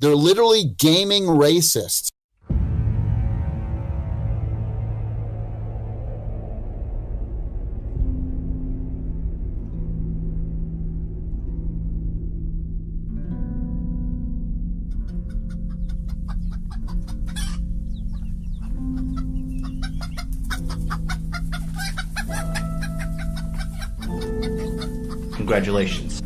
They're literally gaming racists. Congratulations.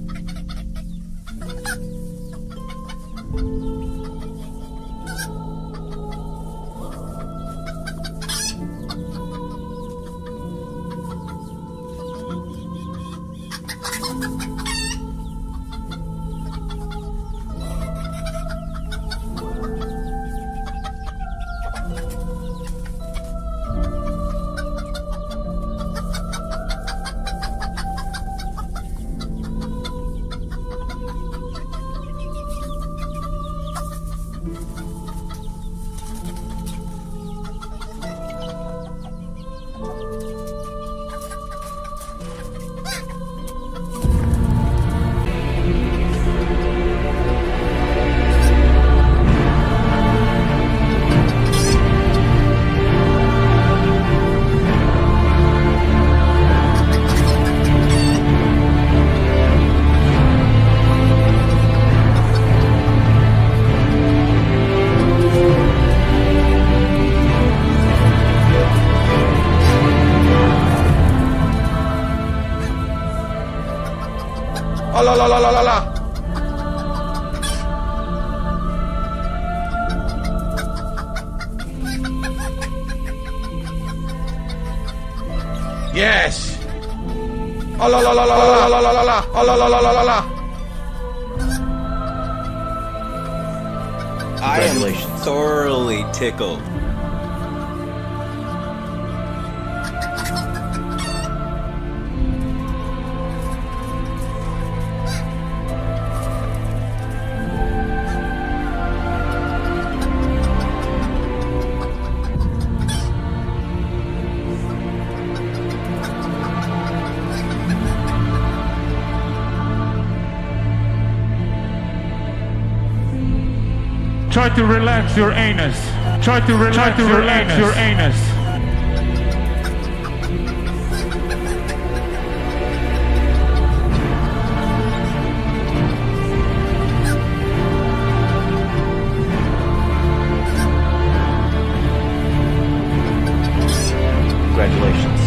Oh, la la la la la la. Yes. Oh la la la la la la la la la. Oh la la la la la la. I am thoroughly tickled. Try to relax your anus. Try to relax your anus. Congratulations.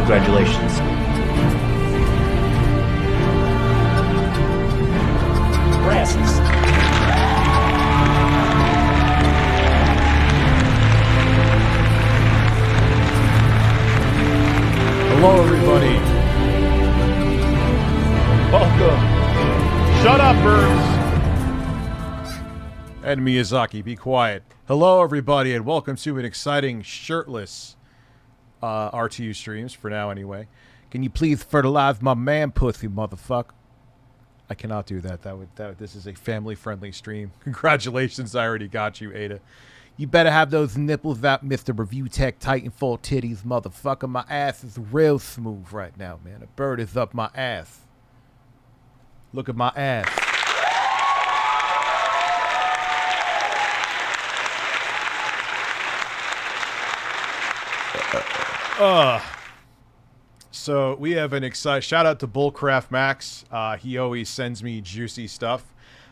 Congratulations. Brasses. Hello, everybody. Welcome. Shut up, birds. And Miyazaki, be quiet. Hello, everybody, and welcome to an exciting shirtless RTU streams, for now anyway. Can you please fertilize my man pussy, motherfucker? I cannot do that. This is a family-friendly stream. Congratulations, I already got you, Ada. You better have those nipples out, Mr. Review Tech Titanfall titties, motherfucker. My ass is real smooth right now, man. A bird is up my ass. Look at my ass. So we have an exciting shout out to Bullcraft Max. He always sends me juicy stuff.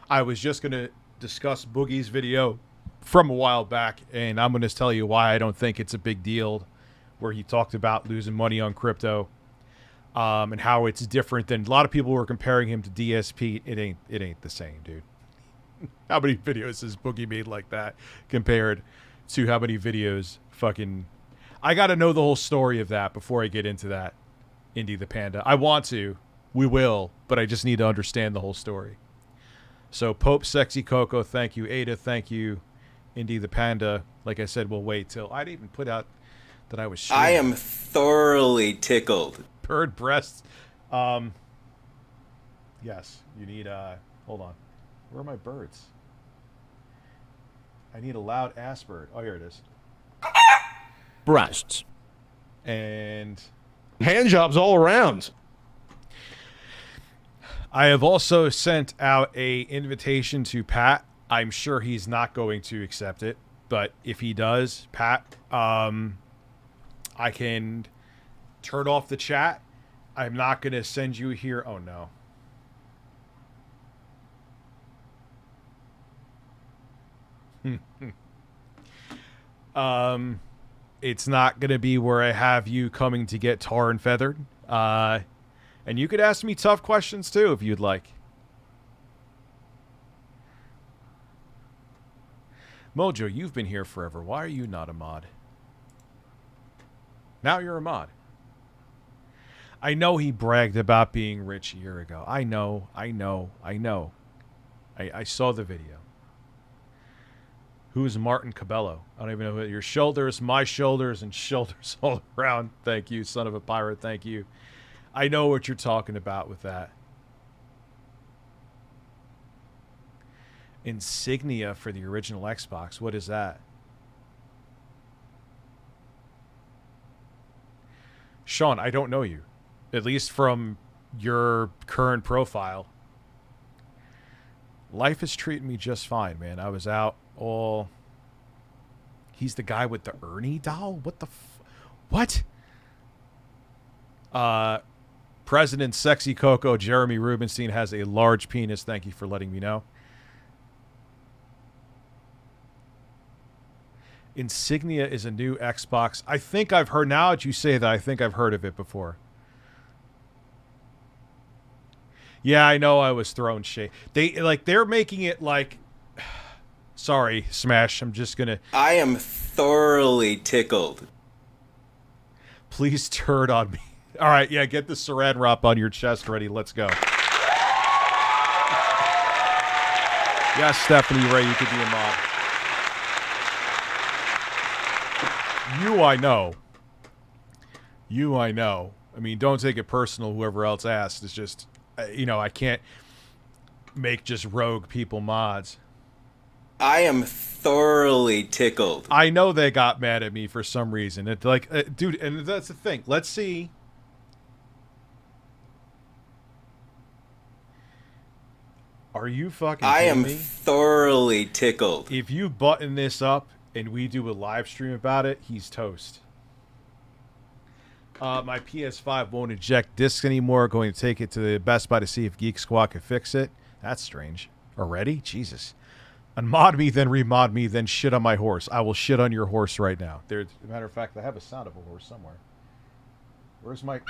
I was just going to discuss Boogie's video from a while back, and I'm going to tell you why I don't think it's a big deal, where he talked about losing money on crypto, and how it's different than a lot of people were comparing him to DSP. It ain't the same, dude. How many videos has Boogie made like that compared to how many videos fucking... I got to know the whole story of that before I get into that, Indy the Panda. I want to. We will. But I just need to understand the whole story. So, Pope Sexy Coco, thank you. Ada, thank you. Indy the Panda. Like I said, we'll wait till... I didn't even put out that I was streaming. I am thoroughly tickled. Bird breasts. Yes, you need... hold on. Where are my birds? I need a loud ass bird. Oh, here it is. breasts. And hand jobs all around. I have also sent out a invitation to Pat. I'm sure he's not going to accept it, but if he does, Pat, I can turn off the chat. I'm not going to send you here. Oh, no. It's not going to be where I have you coming to get tar and feathered. And you could ask me tough questions, too, if you'd like. Mojo, you've been here forever. Why are you not a mod? Now you're a mod. I know he bragged about being rich a year ago. I know. I saw the video. Who's Martin Cabello? I don't even know who. Your shoulders, my shoulders, and shoulders all around. Thank you, son of a pirate. Thank you. I know what you're talking about with that. Insignia for the original Xbox. What is that? Sean, I don't know you. At least from your current profile. Life is treating me just fine, man. I was out all... He's the guy with the Ernie doll? What the what? President Sexy Coco Jeremy Rubenstein has a large penis. Thank you for letting me know. Insignia is a new Xbox. I think I've heard, now that you say that, I think I've heard of it before. Yeah, I know I was throwing shade. They're making it like... Sorry, Smash, I'm just gonna... I am thoroughly tickled. Please turn on me. All right, yeah, get the saran wrap on your chest ready. Let's go. Yes, Stephanie Ray, you could be a mod. You I know. I mean, don't take it personal, whoever else asked. It's just, I can't make just rogue people mods. I am thoroughly tickled. I know they got mad at me for some reason. It's like, dude, and that's the thing. Let's see. Are you fucking I kidding am me? thoroughly tickled. If you button this up and we do a live stream about it, he's toast. My PS5 won't eject discs anymore. Going to take it to the Best Buy to see if Geek Squad can fix it. That's strange. Already? Jesus. Unmod me, then remod me, then shit on my horse. I will shit on your horse right now. As a matter of fact, I have a sound of a horse somewhere. Where's my...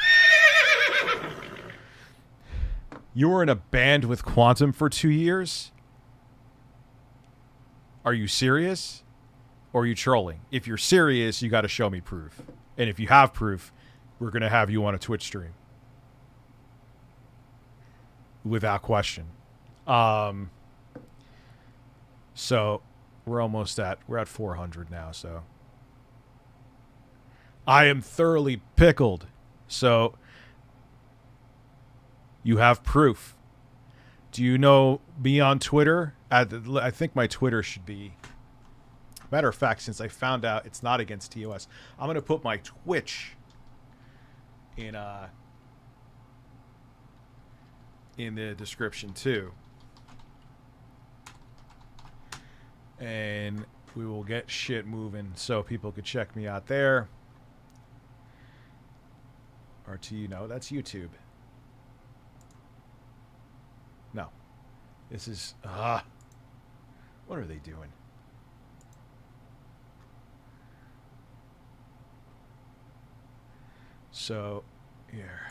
You were in a band with Quantum for 2 years? Are you serious? Or are you trolling? If you're serious, you got to show me proof. And if you have proof, we're going to have you on a Twitch stream. Without question. So, we're at 400 now, so. I am thoroughly pickled. So, you have proof. Do you know me on Twitter? I think my Twitter should be... Matter of fact, since I found out it's not against TOS, I'm going to put my Twitch in the description too. And we will get shit moving so people could check me out there. No, that's YouTube. No. This is... what are they doing? So, here.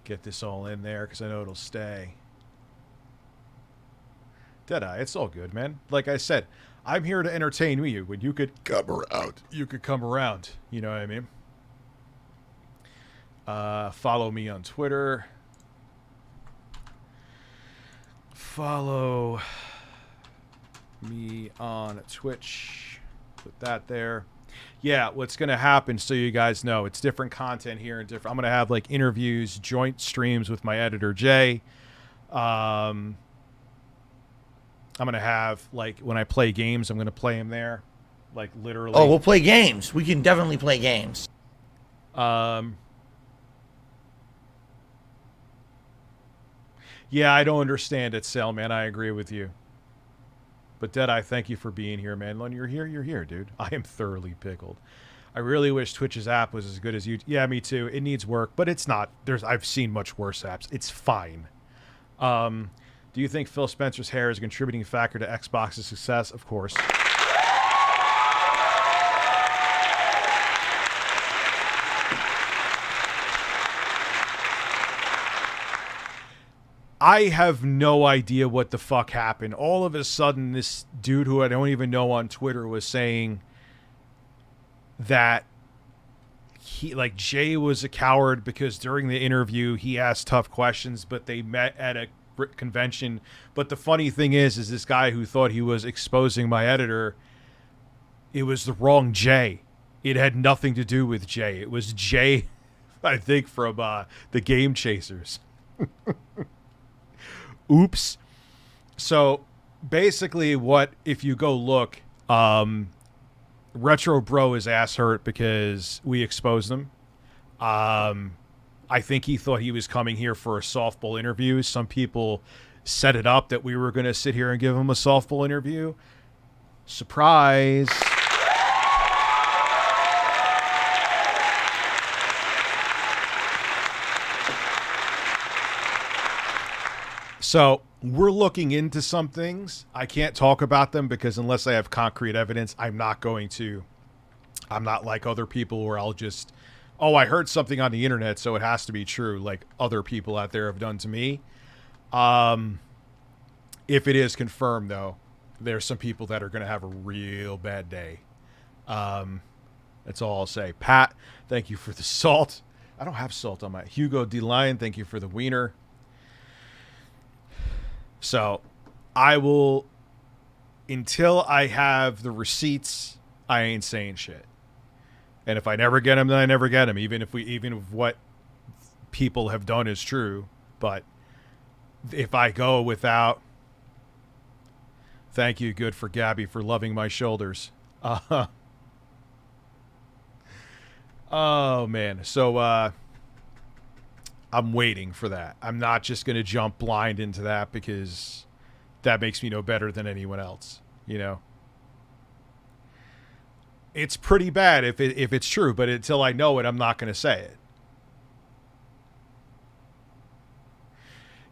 Get this all in there because I know it'll stay. Deadeye, it's all good, man. Like I said, I'm here to entertain you. When you could come around, you could come around. You know what I mean? Follow me on Twitter. Follow me on Twitch. Put that there. Yeah, what's going to happen, so you guys know, it's different content here. And I'm going to have, like, interviews, joint streams with my editor, Jay. I'm going to have, like, when I play games, I'm going to play them there. Like, literally. Oh, we'll play games. We can definitely play games. Yeah, I don't understand it, Sal, man. I agree with you. But Deadeye, thank you for being here, man. When you're here, dude. I am thoroughly pickled. I really wish Twitch's app was as good as you. Yeah, me too. It needs work, but it's not. I've seen much worse apps. It's fine. Do you think Phil Spencer's hair is a contributing factor to Xbox's success? Of course. I have no idea what the fuck happened. All of a sudden, this dude who I don't even know on Twitter was saying that Jay was a coward because during the interview he asked tough questions, but they met at a convention. But the funny thing is this guy who thought he was exposing my editor, it was the wrong Jay. It had nothing to do with Jay. It was Jay, I think, from the Game Chasers. Oops. So basically if you go look, Retro Bro is ass hurt because we exposed him. I think he thought he was coming here for a softball interview. Some people set it up that we were going to sit here and give him a softball interview. Surprise. So we're looking into some things. I can't talk about them because unless I have concrete evidence, I'm not like other people where I'll just, I heard something on the internet, so it has to be true, like other people out there have done to me. If it is confirmed, though, there's some people that are going to have a real bad day. That's all I'll say. Pat, thank you for the salt. I don't have salt on my... Hugo D. Lion, thank you for the wiener. So, I will, until I have the receipts, I ain't saying shit. And if I never get them, then I never get them. Even if what people have done is true. But if I go without, thank you, good for Gabby, for loving my shoulders. Oh man. So, I'm waiting for that. I'm not just going to jump blind into that because that makes me no better than anyone else, you know? It's pretty bad if it's true, but until I know it, I'm not going to say it.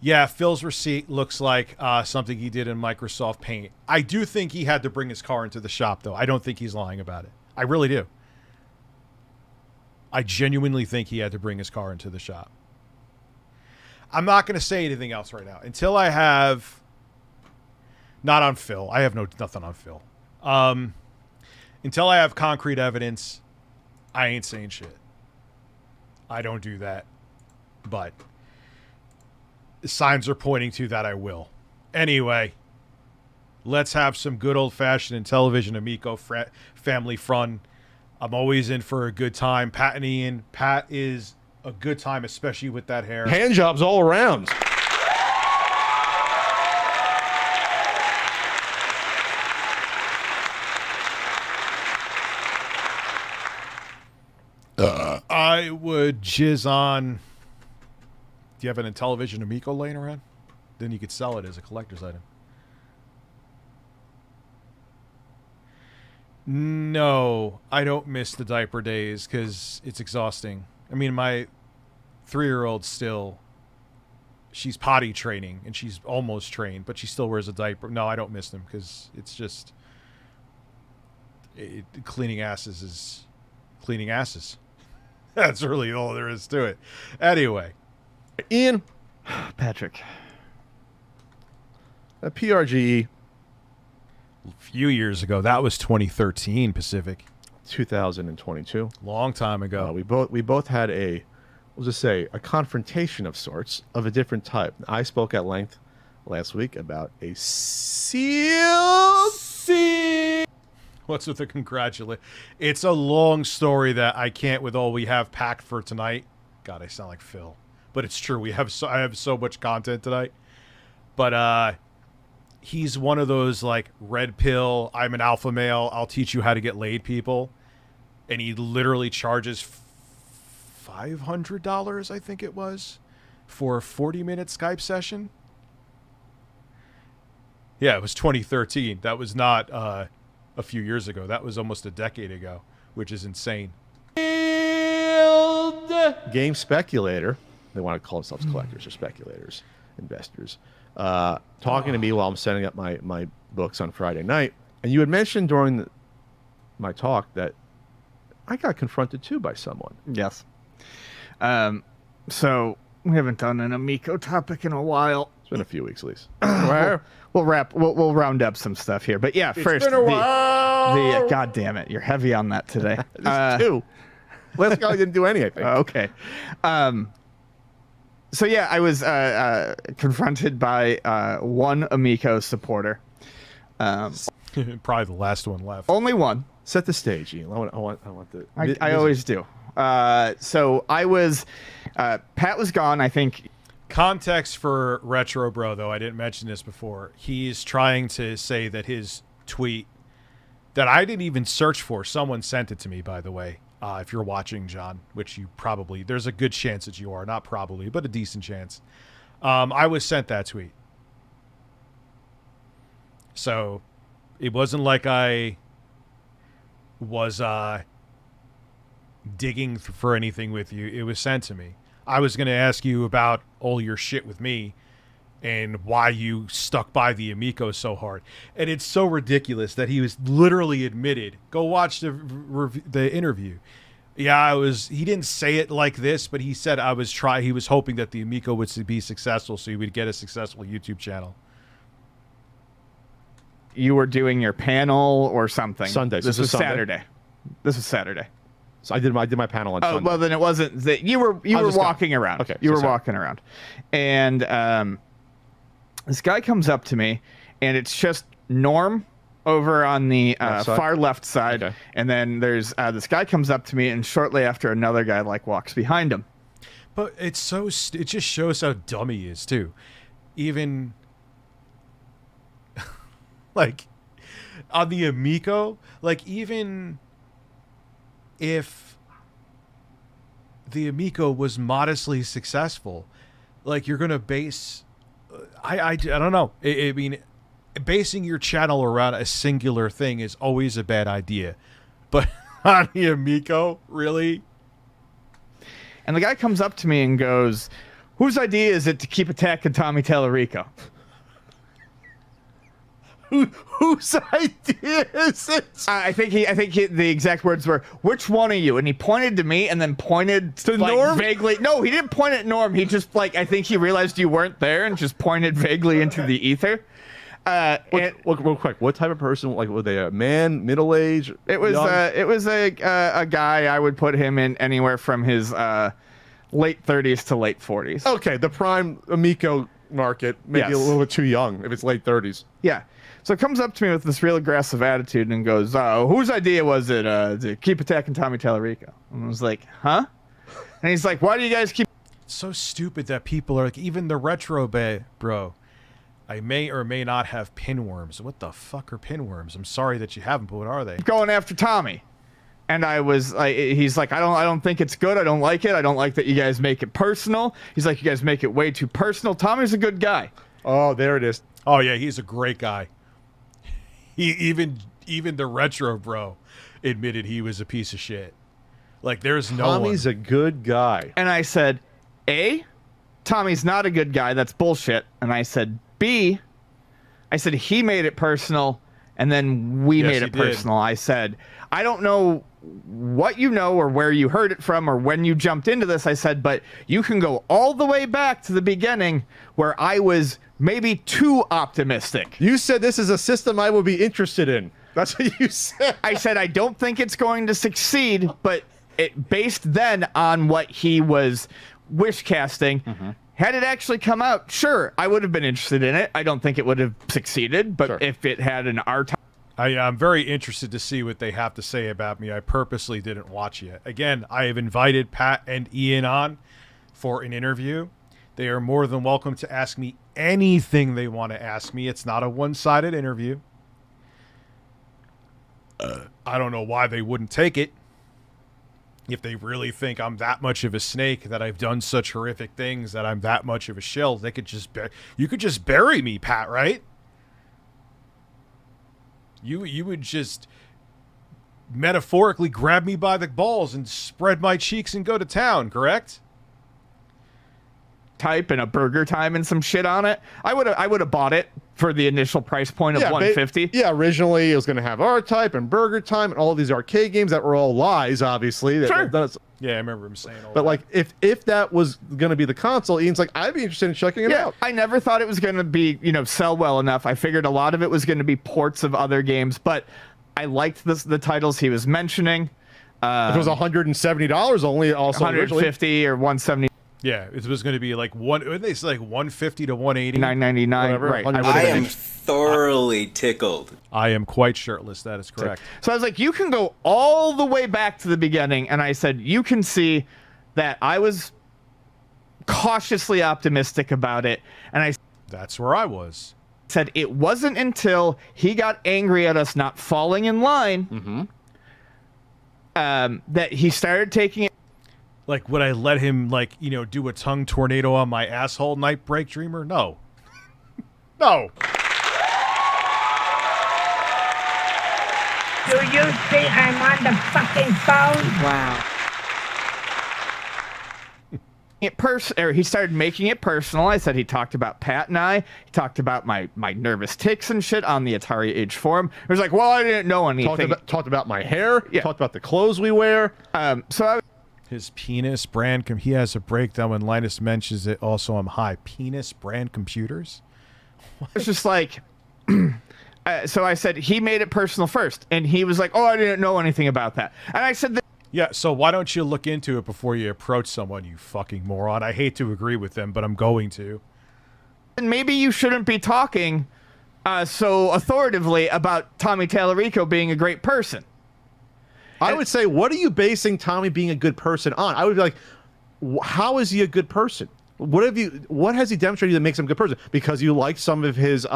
Yeah, Phil's receipt looks like something he did in Microsoft Paint. I do think he had to bring his car into the shop, though. I don't think he's lying about it. I really do. I genuinely think he had to bring his car into the shop. I'm not going to say anything else right now until I have, not on Phil. I have nothing on Phil. Until I have concrete evidence, I ain't saying shit. I don't do that, but signs are pointing to that I will. Anyway, let's have some good old-fashioned Intellivision Amico family fun. I'm always in for a good time. Pat and Ian. Pat is a good time, especially with that hair. Hand jobs all around. I would jizz on... Do you have an Intellivision Amico laying around? Then you could sell it as a collector's item. No, I don't miss the diaper days because it's exhausting. I mean, my 3-year-old still, she's potty training and she's almost trained, but she still wears a diaper. No, I don't miss them because it's just cleaning asses is cleaning asses. That's really all there is to it. Anyway, Ian, Patrick, a PRGE. A few years ago, that was 2013 Pacific. 2022. Long time ago. We both had a, we'll just say, a confrontation of sorts of a different type. I spoke at length last week about a sealed sea. What's with the congratulate? It's a long story that I can't with all we have packed for tonight. God, I sound like Phil. But it's true. I have so much content tonight. But he's one of those like red pill, I'm an alpha male, I'll teach you how to get laid people. And he literally charges $500, I think it was, for a 40-minute Skype session. Yeah, it was 2013. That was not a few years ago. That was almost a decade ago, which is insane. Game speculator. They want to call themselves collectors or speculators, investors. Talking to me while I'm setting up my books on Friday night. And you had mentioned during my talk that I got confronted too by someone. Yes. So we haven't done an Amico topic in a while. It's been a few weeks at least. We'll round up some stuff here. But yeah, first been a while. God damn it, you're heavy on that today. Just two. Last guy didn't do any, I think. Okay. So yeah, I was confronted by one Amico supporter. Probably the last one left. Only one. Set the stage, Ian. I want the. I always do. So I was. Pat was gone. I think. Context for Retro Bro, though, I didn't mention this before. He's trying to say that his tweet that I didn't even search for. Someone sent it to me, by the way. If you're watching, John, which you probably, there's a good chance that you are, not probably, but a decent chance. I was sent that tweet. So it wasn't like I was digging for anything with you. It was sent to me. I was going to ask you about all your shit with me and why you stuck by the Amico so hard. And it's so ridiculous that he was literally admitted. Go watch the interview. Yeah, he didn't say it like this, but he said he was hoping that the Amico would be successful so he would get a successful YouTube channel. You were doing your panel or something. Sunday. This was Saturday. This was Saturday. So I did my panel on Sunday. Oh, well, then it wasn't that you were walking around. Okay. You were walking around. And this guy comes up to me, and it's just Norm over on the far left side. Okay. And then there's this guy comes up to me, and shortly after, another guy walks behind him. But it just shows how dumb he is, too. Even like on the Amico, like even if the Amico was modestly successful, like you're gonna base I don't know. I mean, basing your channel around a singular thing is always a bad idea, but on the Amico, really? And the guy comes up to me and goes, "Whose idea is it to keep attacking Tommy Tallarico?" Whose idea is it? I think the exact words were, "Which one of you?" And he pointed to me and then pointed to Norm. Vaguely. No, he didn't point at Norm. He just I think he realized you weren't there and just pointed vaguely into the ether. Real quick, what type of person? Like, were they a man, middle age? It was a guy. I would put him in anywhere from his late 30s to late 40s. Okay, the prime Amico market, maybe a little bit too young if it's late 30s. Yeah. So it comes up to me with this real aggressive attitude and goes, "Whose idea was it to keep attacking Tommy Tallarico?" And I was like, "Huh?" And he's like, "Why do you guys keep?" It's so stupid that people are like, even the Retro Bro. I may or may not have pinworms. What the fuck are pinworms? I'm sorry that you haven't, but what are they? Going after Tommy. And I was like, he's like, I don't think it's good. I don't like it. I don't like that you guys make it personal. He's like, you guys make it way too personal. Tommy's a good guy. Oh, there it is. Oh yeah, he's a great guy. Even the Retro Bro admitted he was a piece of shit. Like there's no Tommy's a good guy. And I said, A, Tommy's not a good guy. That's bullshit. And I said, B, I said he made it personal, and then we made it personal. I said, I don't know what you know or where you heard it from or when you jumped into this. I said, but you can go all the way back to the beginning where I was maybe too optimistic. You said this is a system I would be interested in. That's what you said. I said, I don't think it's going to succeed, but it based then on what he was wish casting. Mm-hmm. Had it actually come out, sure, I would have been interested in it. I don't think it would have succeeded, but sure. If it had an R time. I'm very interested to see what they have to say about me. I purposely didn't watch yet. Again, I have invited Pat and Ian on for an interview. They are more than welcome to ask me anything they want to ask me. It's not a one-sided interview. I don't know why they wouldn't take it. If they really think I'm that much of a snake, that I've done such horrific things, that I'm that much of a shill, they could just you could just bury me, Pat, right? You would just metaphorically grab me by the balls and spread my cheeks and go to town, correct? Type and a burger time and some shit on it. I would have bought it for the initial price point of $150. Yeah, originally it was going to have R-Type and Burger Time and all these arcade games that were all lies, obviously. Sure. Yeah, I remember him saying all that. But like, if that was going to be the console, Ian's like, I'd be interested in checking it out. I never thought it was going to be, sell well enough. I figured a lot of it was going to be ports of other games, but I liked the titles he was mentioning. If it was $170 only, also $150 or $170. Yeah, it was going to be like they say like $150 to $180, $9.99. Right. I am thoroughly tickled. I am quite shirtless. That is correct. So I was like, you can go all the way back to the beginning, and I said, you can see that I was cautiously optimistic about it, and that's where I was. Said it wasn't until he got angry at us not falling in line that he started taking it. Like, would I let him, do a tongue tornado on my asshole, Night Break Dreamer? No. No. Do you think I'm on the fucking phone? Wow. He started making it personal. I said he talked about Pat and I. He talked about my nervous tics and shit on the Atari Age forum. It was like, well, I didn't know anything. Talked about my hair. Yeah. Talked about the clothes we wear. His penis brand, he has a breakdown when Linus mentions it also on high. Penis brand computers? It's just like, so I said he made it personal first. And he was like, oh, I didn't know anything about that. And I said, yeah, so why don't you look into it before you approach someone, you fucking moron? I hate to agree with them, but I'm going to. And maybe you shouldn't be talking so authoritatively about Tommy Tallarico being a great person. I would say, what are you basing Tommy being a good person on? I would be like, how is he a good person? What has he demonstrated that makes him a good person? Because you liked some of his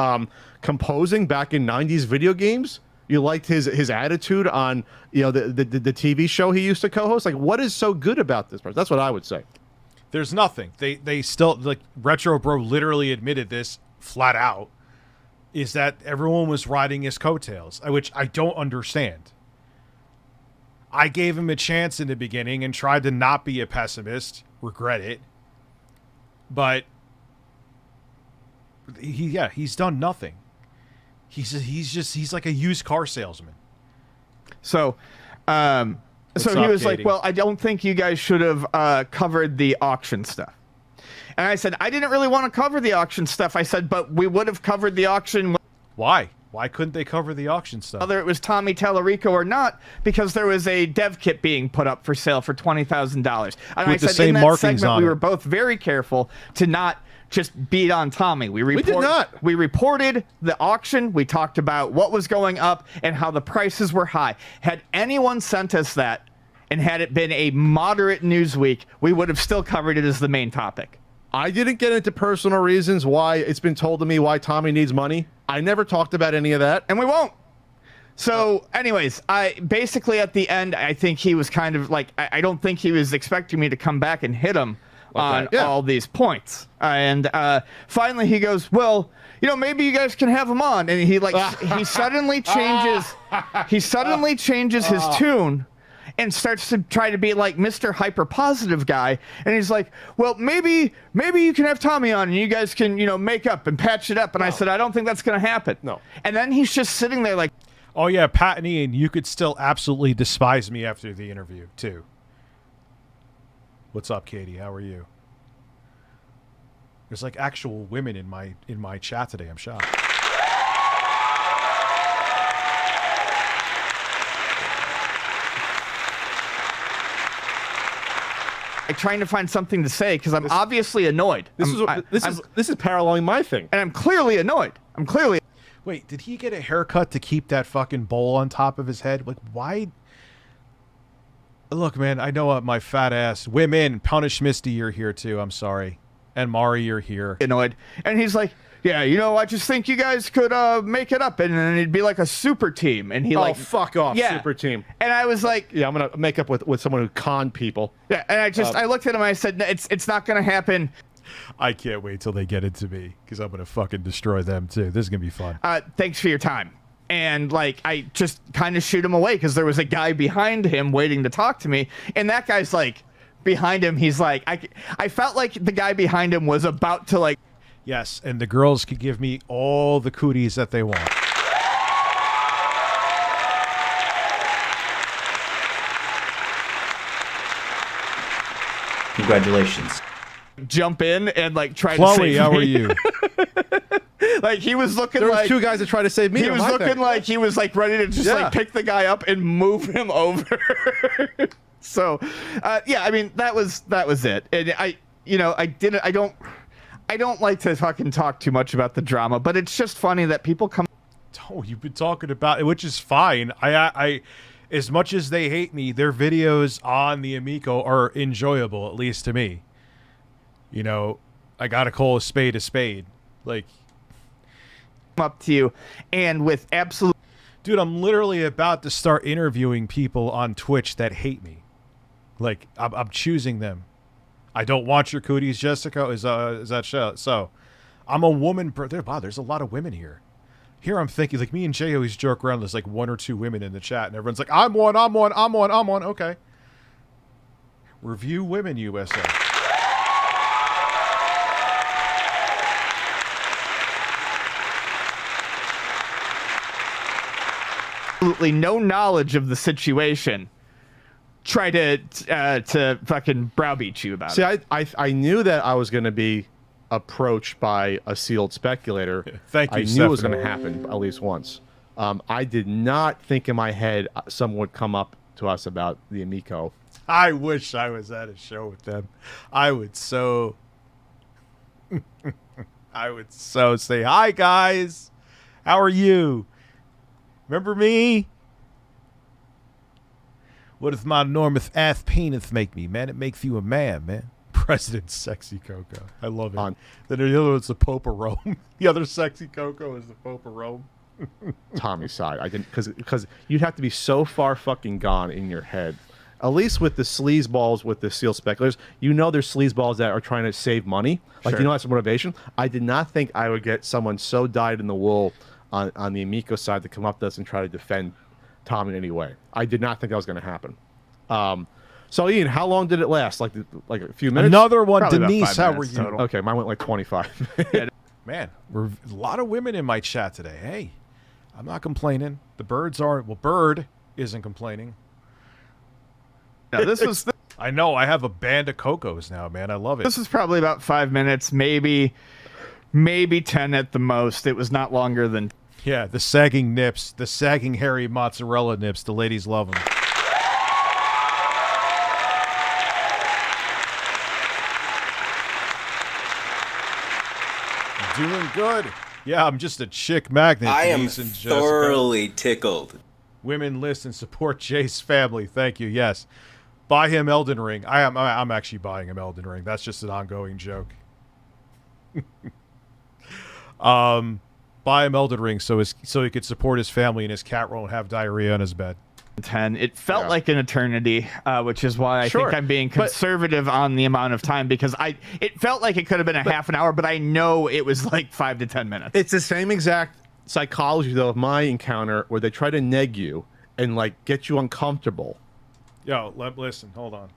composing back in 90s video games? You liked his attitude on the TV show he used to co-host? Like, what is so good about this person? That's what I would say. There's nothing. They still, like, Retro Bro literally admitted this flat out, is that everyone was riding his coattails, which I don't understand. I gave him a chance in the beginning and tried to not be a pessimist. Regret it. But he's done nothing. He's like a used car salesman. So he was like, well, I don't think you guys should have covered the auction stuff. And I said, I didn't really want to cover the auction stuff. I said, but we would have covered the auction. Why? Why couldn't they cover the auction stuff? Whether it was Tommy Tallarico or not, because there was a dev kit being put up for sale for $20,000. And I said in that segment, we were both very careful to not just beat on Tommy. We did not. We reported the auction. We talked about what was going up and how the prices were high. Had anyone sent us that, and had it been a moderate news week, we would have still covered it as the main topic. I didn't get into personal reasons why it's been told to me why Tommy needs money. I never talked about any of that. And we won't. So, anyways, I basically at the end, I think he was kind of like, I don't think he was expecting me to come back and hit him on all these points. And finally he goes, well, maybe you guys can have him on. And he suddenly changes his tune and starts to try to be like Mr. Hyper Positive guy. And he's like, well, maybe you can have Tommy on and you guys can, make up and patch it up. And I said, I don't think that's going to happen. No. And then he's just sitting there like, oh yeah, Pat and Ian, you could still absolutely despise me after the interview too. What's up, Katie? How are you? There's like actual women in my chat today. I'm shocked. I'm trying to find something to say because I'm obviously annoyed. This is paralleling my thing. And I'm clearly annoyed. Wait, did he get a haircut to keep that fucking bowl on top of his head? Like, why? Look, man, I know my fat ass. Women, Punish Misty, you're here too. I'm sorry. And Mari, you're here. Annoyed. And he's like, yeah, you know, I just think you guys could make it up, and then it'd be like a super team. And he fuck off, super team. And I was like, yeah, I'm gonna make up with someone who conned people. Yeah, and I looked at him and I said, it's not gonna happen. I can't wait till they get into me because I'm gonna fucking destroy them too. This is gonna be fun. Thanks for your time. And like, I just kind of shoot him away because there was a guy behind him waiting to talk to me, and that guy's like behind him. He's like, I felt like the guy behind him was about to like. Yes, and the girls could give me all the cooties that they want. Congratulations. Jump in and like try Chloe, to save me. how are you? Like he was looking There was like 2 guys that tried to save me. he was looking like he was like ready to just like pick the guy up and move him over. So, yeah, I mean that was it. And I don't like to fucking talk too much about the drama, but it's just funny that people come. Oh, you've been talking about it, which is fine. I as much as they hate me, their videos on the Amico are enjoyable, at least to me. You know, I gotta call a spade. Like, up to you, and with absolute. Dude, I'm literally about to start interviewing people on Twitch that hate me. Like, I'm choosing them. I don't want your cooties, Jessica. Is that show? So, I'm a woman. Wow, there's a lot of women here. Here I'm thinking, like, me and Jay always joke around. There's like 1 or 2 women in the chat, and everyone's like, I'm one. Okay. Review Women USA. Absolutely no knowledge of the situation. Try to fucking browbeat you about See, it. I knew that I was going to be approached by a sealed speculator. Thank you, I knew it was going to happen at least once. I did not think in my head someone would come up to us about the Amico. I wish I was at a show with them. I would so say, hi, guys. How are you? Remember me? What does my enormous ass penis make me, man? It makes you a man, man. President Sexy Coco. I love it. Then the other one's the Pope of Rome. The other Sexy Coco is the Pope of Rome. Tommy's side. I didn't because you'd have to be so far fucking gone in your head. At least with the sleazeballs, with the seal speculators, you know there's sleazeballs that are trying to save money. Like, you know, that's motivation. I did not think I would get someone so dyed in the wool on the Amico side to come up to us and try to defend Tom in any way. I did not think that was going to happen. So, Ian, how long did it last? Like a few minutes? Another one. Probably Denise, how about 5 were minutes you? total. Okay, mine went like 25. Man, we're a lot of women in my chat today. Hey, I'm not complaining. The birds aren't. Well, Bird isn't complaining. Now, this was I know. I have a band of Cocos now, man. I love it. this was probably about 5 minutes, maybe 10 at the most. It was not longer than. Yeah, the sagging nips, the sagging hairy mozzarella nips. The ladies love them. Doing good. Yeah, I'm just a chick magnet. I am Denise and Jessica. thoroughly tickled. Women list and support Jay's family. Thank you. Yes, buy him Elden Ring. I'm actually buying him Elden Ring. That's just an ongoing joke. Buy him Elden Ring so he could support his family and his cat won't have diarrhea on his bed. 10. It felt like an eternity, which is why I think I'm being conservative on the amount of time, because it felt like it could have been a half an hour, but I know it was like 5 to 10 minutes. It's the same exact psychology, though, of my encounter, where they try to neg you and like get you uncomfortable. Yo, listen, hold on.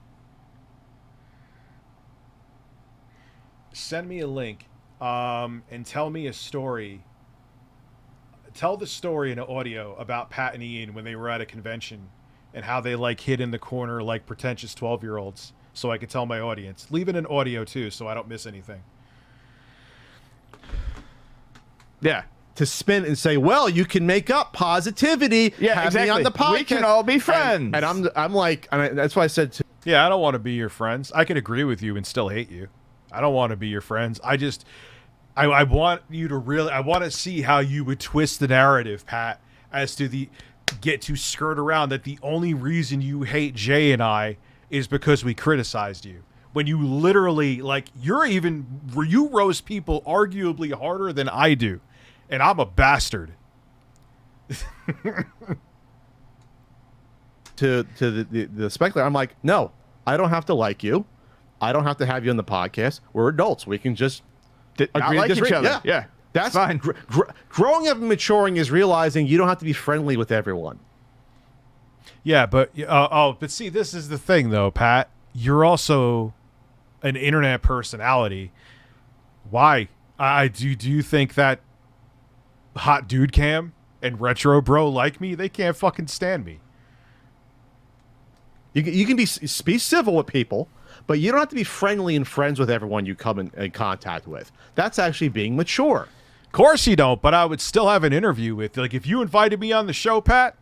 Send me a link and tell me a story. Tell the story in an audio about Pat and Ian when they were at a convention and how they like hid in the corner like pretentious 12-year-olds, so I could tell my audience. Leave it in audio too so I don't miss anything. Yeah. To spin and say, well, you can make up positivity. Yeah, have exactly. me on the podcast. We can all be friends. And I'm like, that's why I said to. Yeah, I don't want to be your friends. I could agree with you and still hate you. I don't want to be your friends. I want you to really, I want to see how you would twist the narrative, Pat, as to get to skirt around that the only reason you hate Jay and I is because we criticized you. when you literally, like, you roast people arguably harder than I do, and I'm a bastard. to the speculator, I'm like, no, I don't have to like you. I don't have to have you on the podcast. We're adults. We can just Not like each other. Yeah. That's fine. Growing up and maturing is realizing you don't have to be friendly with everyone. Yeah, but but see, this is the thing though, Pat. You're also an internet personality. Why? Do you think that Hot Dude Cam and Retro Bro like me? They can't fucking stand me. You can be civil with people, but you don't have to be friendly and friends with everyone you come in contact with. That's actually being mature. Of course you don't, but I would still have an interview with. Like, if you invited me on the show, Pat,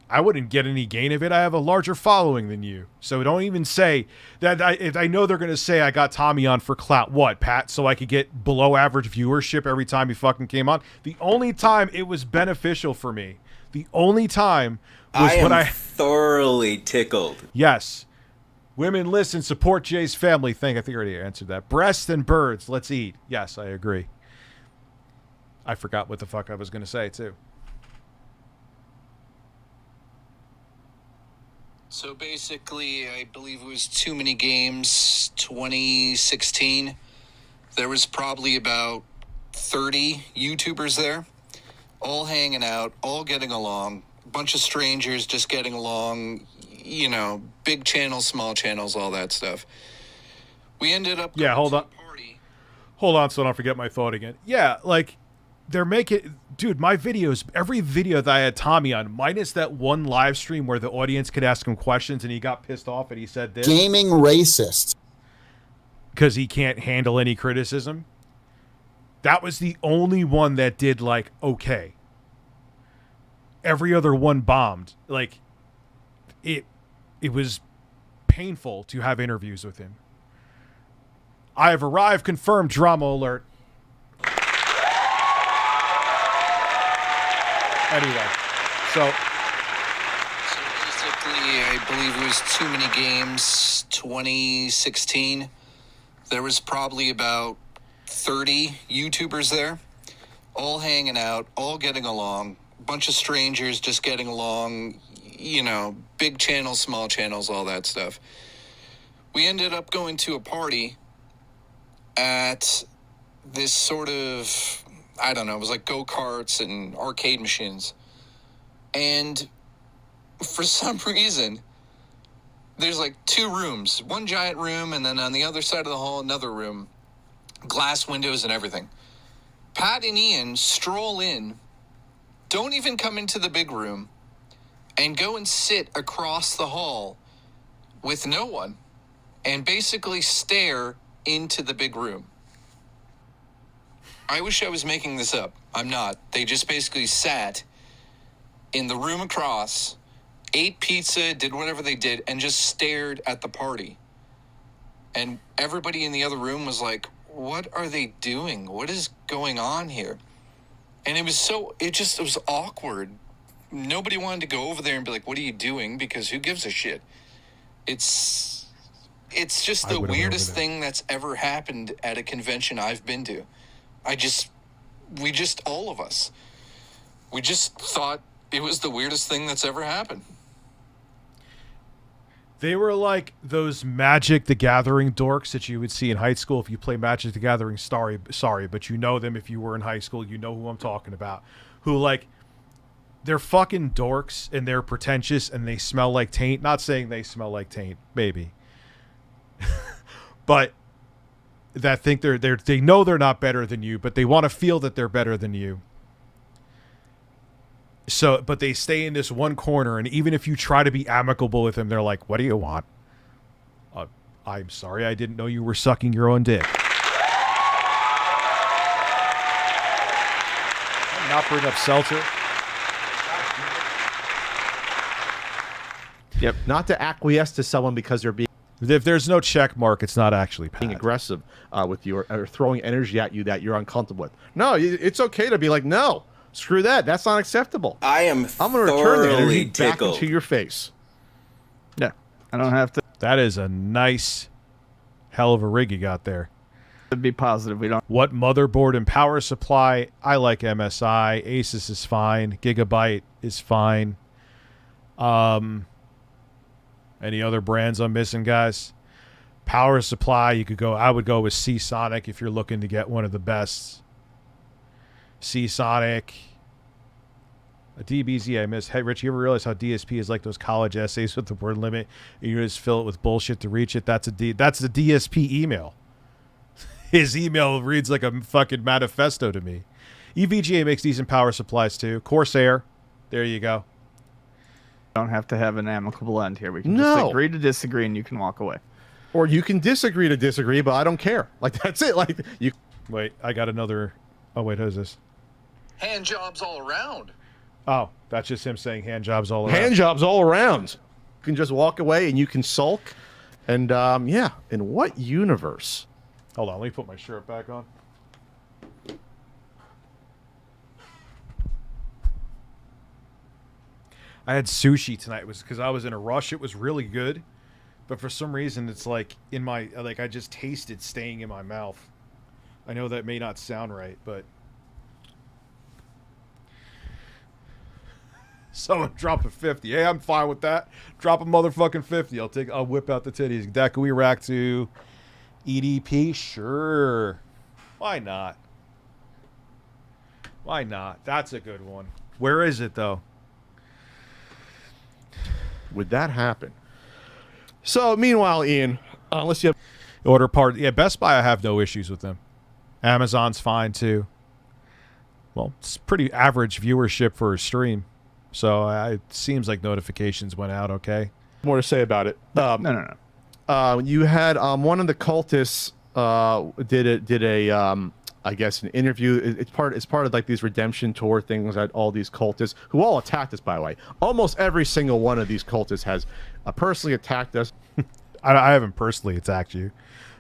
I wouldn't get any gain of it. I have a larger following than you. So don't even say that. I know they're going to say I got Tommy on for clout. What, Pat? So I could get below average viewership every time he fucking came on? The only time it was beneficial for me, the only time was when I thoroughly tickled. Yes. Women listen, support Jay's family thing. I think I already answered that. Breasts and birds, let's eat. Yes, I agree. I forgot what the fuck I was going to say, too. So basically, I believe it was Too Many Games 2016. There was probably about 30 YouTubers there, all hanging out, all getting along. A bunch of strangers just getting along, you know, big channels, small channels, all that stuff. We ended up going hold to on. a party. Hold on so I don't forget my thought again. Yeah, like, they're making... Dude, my videos, every video that I had Tommy on, minus that one live stream where the audience could ask him questions and he got pissed off and he said this. Gaming racist. Because he can't handle any criticism. That was the only one that did, like, okay. Every other one bombed. Like, it was painful to have interviews with him. I have arrived, confirmed, drama alert. Anyway, so basically, I believe it was Too Many Games 2016. There was probably about 30 YouTubers there, all hanging out, all getting along. A bunch of strangers just getting along, you know, big channels, small channels, all that stuff. We ended up going to a party at this sort of... I don't know, it was like go-karts and arcade machines. And for some reason, there's like two rooms, one giant room, and then on the other side of the hall, another room, glass windows and everything. Pat and Ian stroll in, don't even come into the big room, and go and sit across the hall with no one, and basically stare into the big room. I wish I was making this up. I'm not. They just basically sat in the room across, ate pizza, did whatever they did, and just stared at the party. And everybody in the other room was like, what are they doing? What is going on here? And it was awkward. Nobody wanted to go over there and be like, what are you doing? Because who gives a shit? It's just the weirdest thing that's ever happened at a convention I've been to. All of us, we just thought it was the weirdest thing that's ever happened. they were like those Magic the Gathering dorks that you would see in high school if you play Magic the Gathering. Sorry, but you know them if you were in high school. You know who I'm talking about. Who, like, they're fucking dorks and they're pretentious and they smell like taint. Not saying they smell like taint, maybe. But that think they know they're not better than you, but they want to feel that they're better than you. So, but they stay in this one corner, and even if you try to be amicable with them, they're like, "What do you want?" I'm sorry, I didn't know you were sucking your own dick. I'm not bring up seltzer. Yep. Not to acquiesce to someone because they're being If there's no check mark, it's not actually Pat. being aggressive with you or throwing energy at you that you're uncomfortable with. No, it's okay to be like, no, screw that. That's not acceptable. I'm going to return the energy tickled. back into your face. Yeah, I don't have to. That is a nice Hell of a rig you got there. To be positive, we don't. What motherboard and power supply? I like MSI. Asus is fine. Gigabyte is fine. Any other brands I'm missing, guys? Power supply, you could go. I would go with Seasonic if you're looking to get one of the best. Seasonic. A DBZ I miss. Hey, Rich, you ever realize how DSP is like those college essays with the word limit? And you just fill it with bullshit to reach it. That's the DSP email. His email reads like a fucking manifesto to me. EVGA makes decent power supplies too. Corsair. There you go. Don't have to have an amicable end here. We can just agree to disagree, and you can walk away. Or you can disagree to disagree, but I don't care. Like, that's it. Like, you. Wait, I got another. Oh wait, who's this? Hand jobs all around. Oh, that's just him saying hand jobs all around. Hand jobs all around. You can just walk away and you can sulk. And yeah, in what universe? Hold on, let me put my shirt back on. I had sushi tonight. It was because I was in a rush. It was really good, but for some reason, it's like in my I just tasted staying in my mouth. I know that may not sound right, but someone drop a 50. Hey, I'm fine with that. Drop a motherfucking 50. I'll whip out the titties. That can we rack to EDP? Sure. Why not? Why not? That's a good one. Where is it though? Would that happen? So meanwhile, Ian, unless you have order part, yeah, Best Buy, I have no issues with them. Amazon's fine too. Well, it's pretty average viewership for a stream, so it seems like notifications went out okay. More to say about it? No. You had one of the cultists did a I guess an interview. It's part of like these redemption tour things that all these cultists who all attacked us, by the way. Almost every single one of these cultists has personally attacked us. I haven't personally attacked you,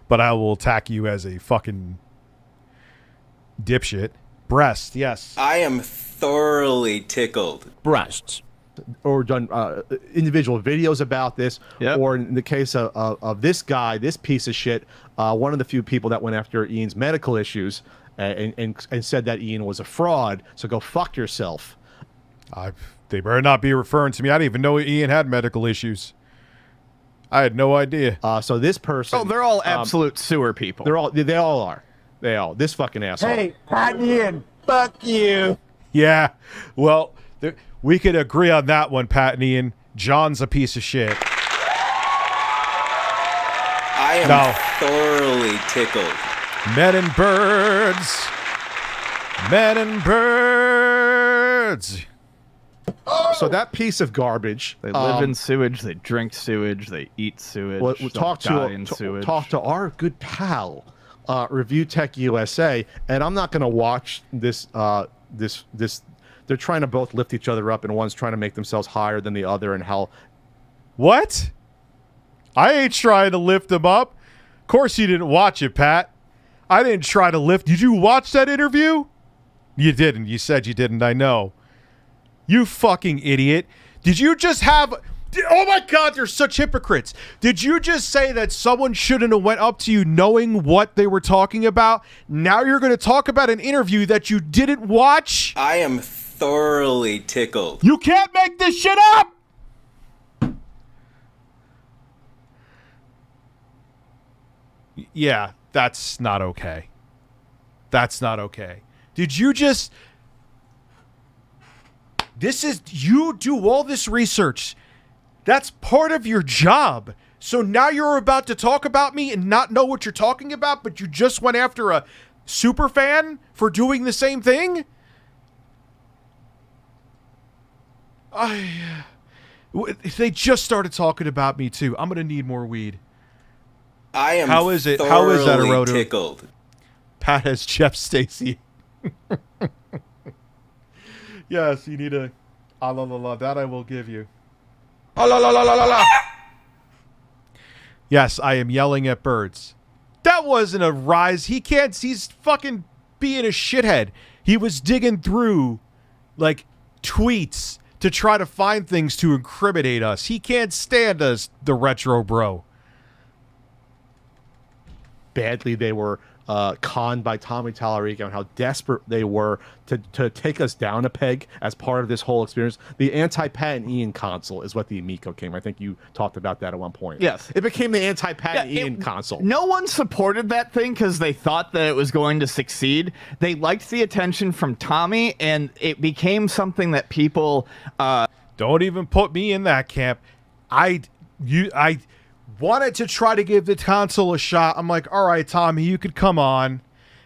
but I will attack you as a fucking dipshit. Breast, yes. I am thoroughly tickled. Breasts. Or done individual videos about this, or in the case of this guy, this piece of shit, one of the few people that went after Ian's medical issues and said that Ian was a fraud. So go fuck yourself. They better not be referring to me. I didn't even know Ian had medical issues. I had no idea. So this person. Oh, they're all absolute sewer people. They all are. This fucking asshole. Hey, Pat Ian, fuck you. Yeah. Well, we could agree on that one, Pat and Ian. John's a piece of shit. I am thoroughly tickled. Men and birds. Men and birds. So that piece of garbage. They live in sewage. They drink sewage. They eat sewage. Well, talk to our good pal, ReviewTechUSA, and I'm not going to watch this. They're trying to both lift each other up, and one's trying to make themselves higher than the other, and how. What? I ain't trying to lift them up. Of course you didn't watch it, Pat. I didn't try to lift. Did you watch that interview? You didn't. You said you didn't. I know. You fucking idiot. Did you just have... Oh my God, they're such hypocrites. Did you just say that someone shouldn't have went up to you knowing what they were talking about? Now you're going to talk about an interview that you didn't watch? I am thoroughly tickled. You can't make this shit up! Yeah, that's not okay. That's not okay. Did you just... You do all this research. That's part of your job. So now you're about to talk about me and not know what you're talking about, but you just went after a super fan for doing the same thing? They just started talking about me too. I'm going to need more weed. I am How is it? How is that, Arodo? Tickled. Pat has Jeff Stacy. Yes, you need a that I will give you. Yes, I am yelling at birds. That wasn't a rise. He's fucking being a shithead. He was digging through like tweets to try to find things to incriminate us. He can't stand us, the retro bro. badly they were conned by Tommy Tallarico and how desperate they were to take us down a peg as part of this whole experience. The anti-patent Ian console is what the Amico came. I think you talked about that at one point. Yes. It became the anti-patent Ian console. No one supported that thing because they thought that it was going to succeed. They liked the attention from Tommy, and it became something that people... Don't even put me in that camp. I wanted to try to give the console a shot. I'm like, all right, Tommy, you could come on.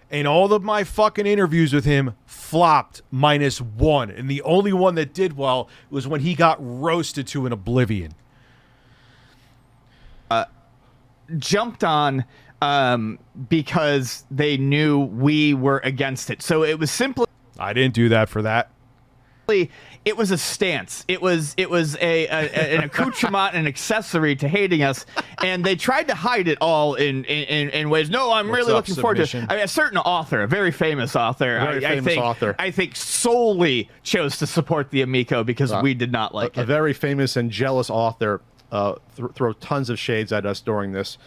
And all of my fucking interviews with him flopped -1. And the only one that did well was when he got roasted to an oblivion. Jumped on because they knew we were against it. So it was simply... I didn't do that for that. It was a stance. It was an accoutrement, an accessory to hating us, and they tried to hide it all in ways. No, I'm really looking forward to it. I mean, a certain author, a very famous author, I think solely chose to support the Amico because we did not like it. A very famous and jealous author throw tons of shades at us during this.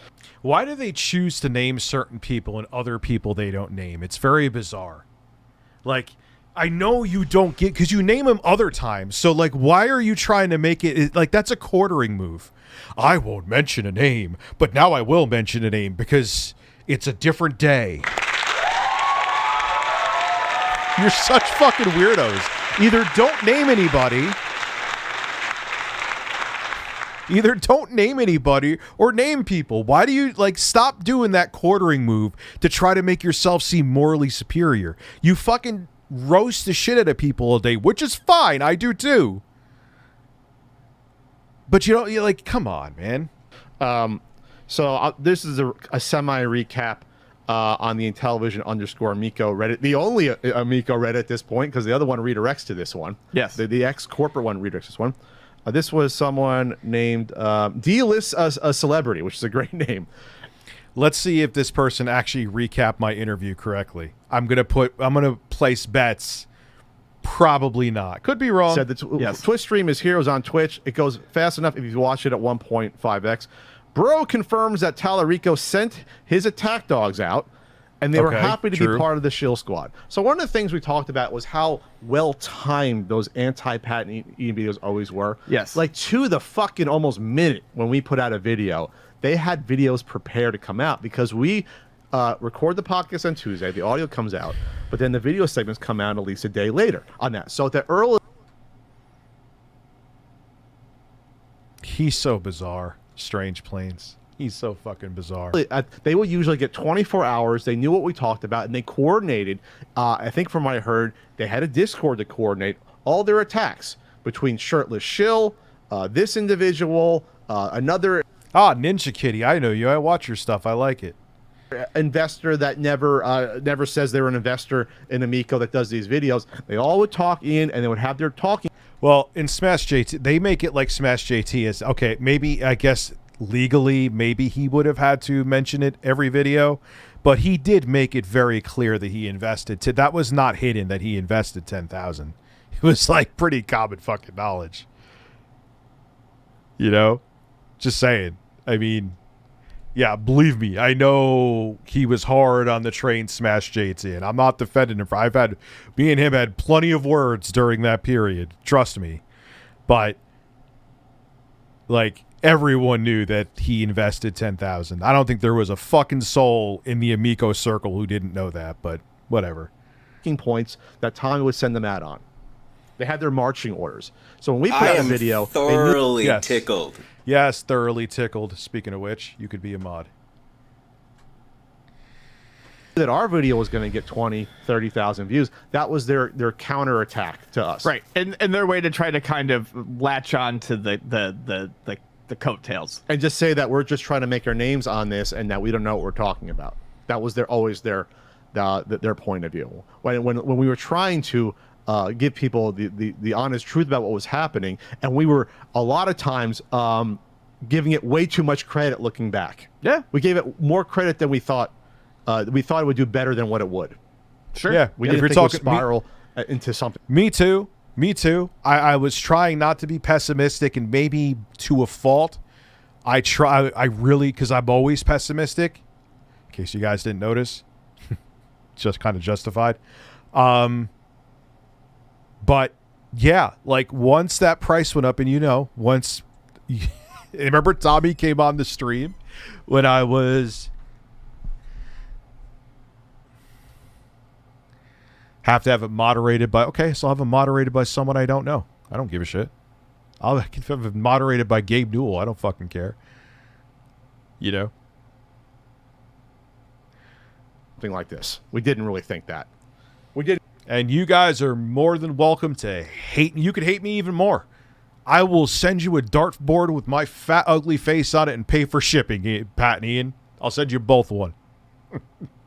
Why do they choose to name certain people and other people they don't name? It's very bizarre. Like, I know you don't get, because you name them other times. So, like, why are you trying to make it, like, that's a quartering move. I won't mention a name, but now I will mention a name because it's a different day. You're such fucking weirdos. Either don't name anybody, or name people. Why do you, like, stop doing that quartering move to try to make yourself seem morally superior? You fucking roast the shit out of people all day, which is fine. I do too. But you don't, you're like, come on, man. So this is a semi recap on the Intellivision_Amico Reddit, the only Amico Reddit at this point, because the other one redirects to this one. Yes. The ex-corporate one redirects this one. This was someone named D-List a Celebrity, which is a great name. Let's see if this person actually recapped my interview correctly. I'm gonna place bets. Probably not. Could be wrong. Said the Twitch stream is Heroes on Twitch. It goes fast enough if you watch it at 1.5x. Bro confirms that Tallarico sent his attack dogs out, and they were happy to be part of the shill squad. So one of the things we talked about was how well-timed those anti-patent videos always were. Yes. Like, to the fucking almost minute when we put out a video, they had videos prepared to come out, because we record the podcast on Tuesday, the audio comes out, but then the video segments come out at least a day later on that. So at the early... He's so bizarre. Strange Plains. He's so fucking bizarre. They would usually get 24 hours. They knew what we talked about, and they coordinated. I think from what I heard, they had a Discord to coordinate all their attacks between Shirtless Shill, this individual, another... Ninja Kitty. I know you. I watch your stuff. I like it. Investor that never says they're an investor in Amico that does these videos. They all would talk in, and they would have their talking. Well, in Smash JT, they make it like Smash JT is, okay, maybe, I guess, legally, maybe he would have had to mention it every video, but he did make it very clear that he invested. That was not hidden that he invested 10,000. It was like pretty common fucking knowledge. You know? Just saying. I mean, yeah, believe me, I know he was hard on the train Smash JT, and I'm not defending him. Me and him had plenty of words during that period. Trust me. But, like, everyone knew that he invested 10,000. I don't think there was a fucking soul in the Amico circle who didn't know that, but whatever. Points that Tommy would send them out on. They had their marching orders. So when we put out a video, thoroughly tickled. Yes, thoroughly tickled. Speaking of which, you could be a mod. That our video was going to get 20, 30,000 views. That was their counterattack to us. Right. And their way to try to kind of latch on to the coattails. And just say that we're just trying to make our names on this and that we don't know what we're talking about. That was always their point of view. When we were trying to give people the honest truth about what was happening, and we were a lot of times giving it way too much credit looking back. Yeah. We gave it more credit than we thought. We thought it would do better than what it would. Sure. Yeah. We didn't think it would spiral into something. Me too. I was trying not to be pessimistic, and maybe to a fault. I really, because I'm always pessimistic, case you guys didn't notice. Just kind of justified. But yeah, like once that price went up, and once remember Tommy came on the stream when I was have to have it moderated by so I'll have it moderated by someone I don't know. I don't give a shit. I'll have it moderated by Gabe Newell. I don't fucking care. Something like this. We didn't really think that. We did. And you guys are more than welcome to hate. You could hate me even more. I will send you a dartboard with my fat, ugly face on it and pay for shipping, Pat and Ian. I'll send you both one.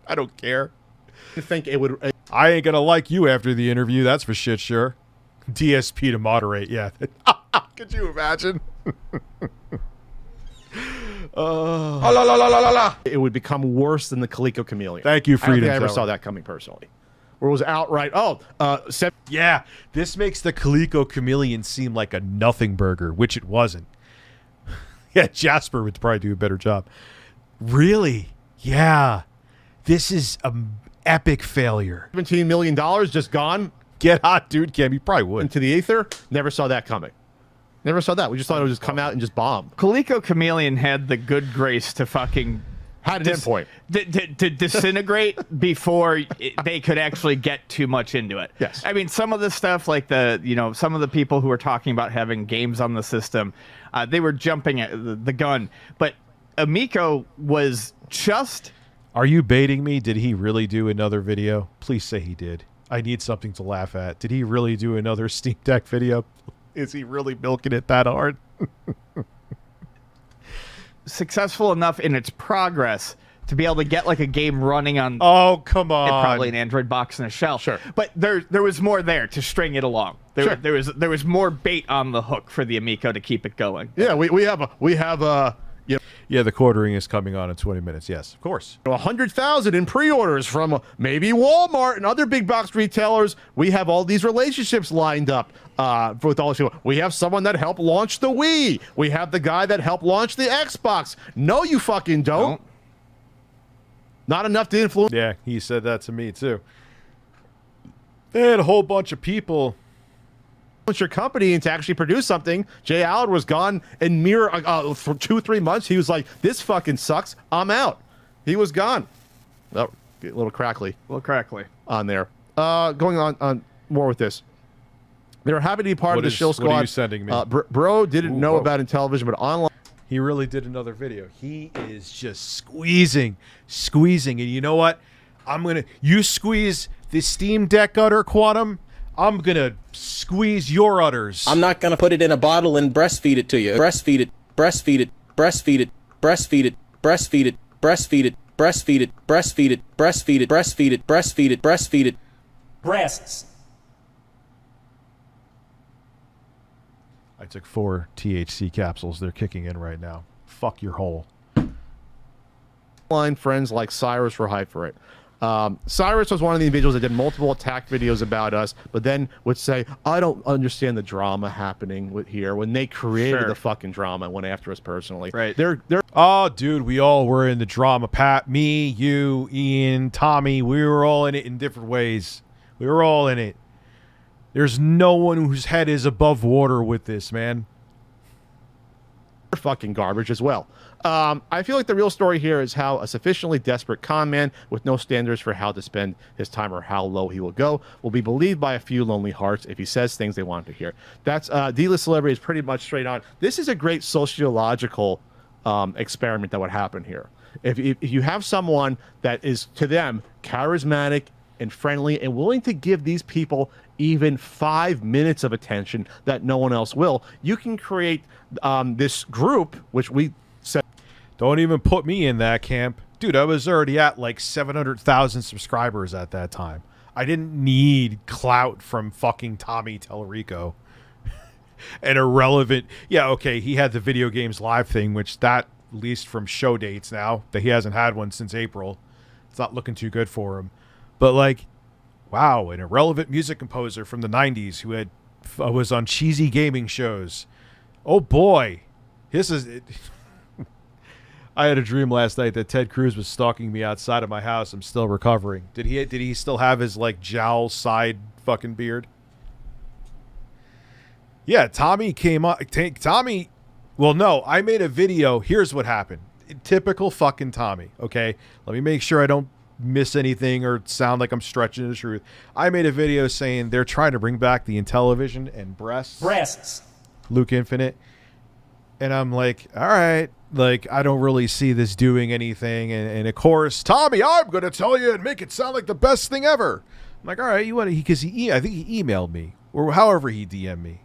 I don't care. I think it would. I ain't going to like you after the interview. That's for shit sure. DSP to moderate. Yeah. Could you imagine? It would become worse than the Coleco Chameleon. Thank you, Freedom. I don't think I ever saw that coming personally. Where it was outright, yeah, this makes the Coleco Chameleon seem like a nothing burger, which it wasn't. Yeah, Jasper would probably do a better job. Really? Yeah. This is an epic failure. $17 million just gone. Get hot, dude, Cam. You probably would. Into the ether. Never saw that coming. Never saw that. We just thought it would just come out and just bomb. Coleco Chameleon had the good grace to fucking had an endpoint to disintegrate before they could actually get too much into it. Yes. I mean, some of the stuff like some of the people who were talking about having games on the system, they were jumping at the gun. But Amico was just. Are you baiting me? Did he really do another video? Please say he did. I need something to laugh at. Did he really do another Steam Deck video? Is he really milking it that hard? Successful enough in its progress to be able to get like a game running on. Oh, come on! Probably an Android box and a shell. Sure, but there was more there to string it along. There was more bait on the hook for the Amico to keep it going. Yeah, we have a. Yeah, the quartering is coming on in 20 minutes. Yes, of course. 100,000 in pre-orders from maybe Walmart and other big box retailers. We have all these relationships lined up with all this. We have someone that helped launch the Wii. We have the guy that helped launch the Xbox. No, you fucking don't. Not enough to influence. Yeah, he said that to me too. They had a whole bunch of people. Your company and to actually produce something. Jay Allard was gone in mere for 2-3 months. He was like, this fucking sucks, I'm out. He was gone. Oh, get a little crackly on there. Going on more with this, they're happy to be part of the shill squad. What are you sending me? Bro didn't know about Intellivision, but online he really did another video. He is just squeezing, and you know what, you squeeze the Steam Deck udder, Quantum, I'm going to squeeze your udders. I'm not going to put it in a bottle and breastfeed it to you. Breastfeed it, breastfeed it, breastfeed it, breastfeed it, breastfeed it, breastfeed it, breastfeed it, breastfeed it, breastfeed it, breastfeed it, breastfeed it, breastfeed it. Breasts. I took 4 THC capsules. They're kicking in right now. Fuck your hole. Online friends like Cyrus were hyped for it. Cyrus was one of the individuals that did multiple attack videos about us, but then would say, I don't understand the drama happening here when they created the fucking drama and went after us personally. Right. They're oh, dude, we all were in the drama. Pat, me, you, Ian, Tommy, we were all in it in different ways. We were all in it. There's no one whose head is above water with this, man. fucking garbage as well. I feel like the real story here is how a sufficiently desperate con man with no standards for how to spend his time or how low he will go will be believed by a few lonely hearts if he says things they want to hear. That's D-list celebrity is pretty much straight on. This is a great sociological experiment that would happen here. If you have someone that is, to them, charismatic and friendly and willing to give these people even 5 minutes of attention that no one else will, you can create this group, which we said. Don't even put me in that camp. Dude, I was already at like 700,000 subscribers at that time. I didn't need clout from fucking Tommy Tellerico. An irrelevant... Yeah, okay, he had the video games live thing, which that, at least from show dates now, that he hasn't had one since April. It's not looking too good for him. But like, wow, an irrelevant music composer from the 90s who had was on cheesy gaming shows. Oh boy. This is... I had a dream last night that Ted Cruz was stalking me outside of my house. I'm still recovering. Did he still have his like jowl side fucking beard? Yeah, Tommy came up. Tommy. Well, no, I made a video. Here's what happened. Typical fucking Tommy. Okay, let me make sure I don't miss anything or sound like I'm stretching the truth. I made a video saying they're trying to bring back the Intellivision and breasts. Luke Infinite. And I'm like, all right, like, I don't really see this doing anything. And of course, Tommy, I'm going to tell you and make it sound like the best thing ever. I'm like, all right, you want to, because I think he emailed me or however he DM'd me.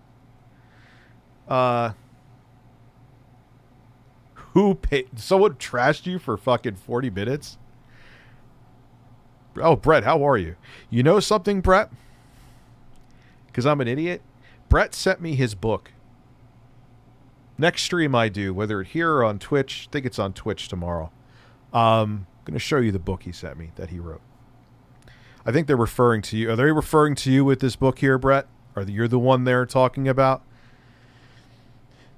Who paid? Someone trashed you for fucking 40 minutes? Oh, Brett, how are you? You know something, Brett? Because I'm an idiot. Brett sent me his book. Next stream I do, whether it here or on Twitch, I think it's on Twitch tomorrow. I'm going to show you the book he sent me that he wrote. I think they're referring to you. Are they referring to you with this book here, Brett? You're the one they're talking about?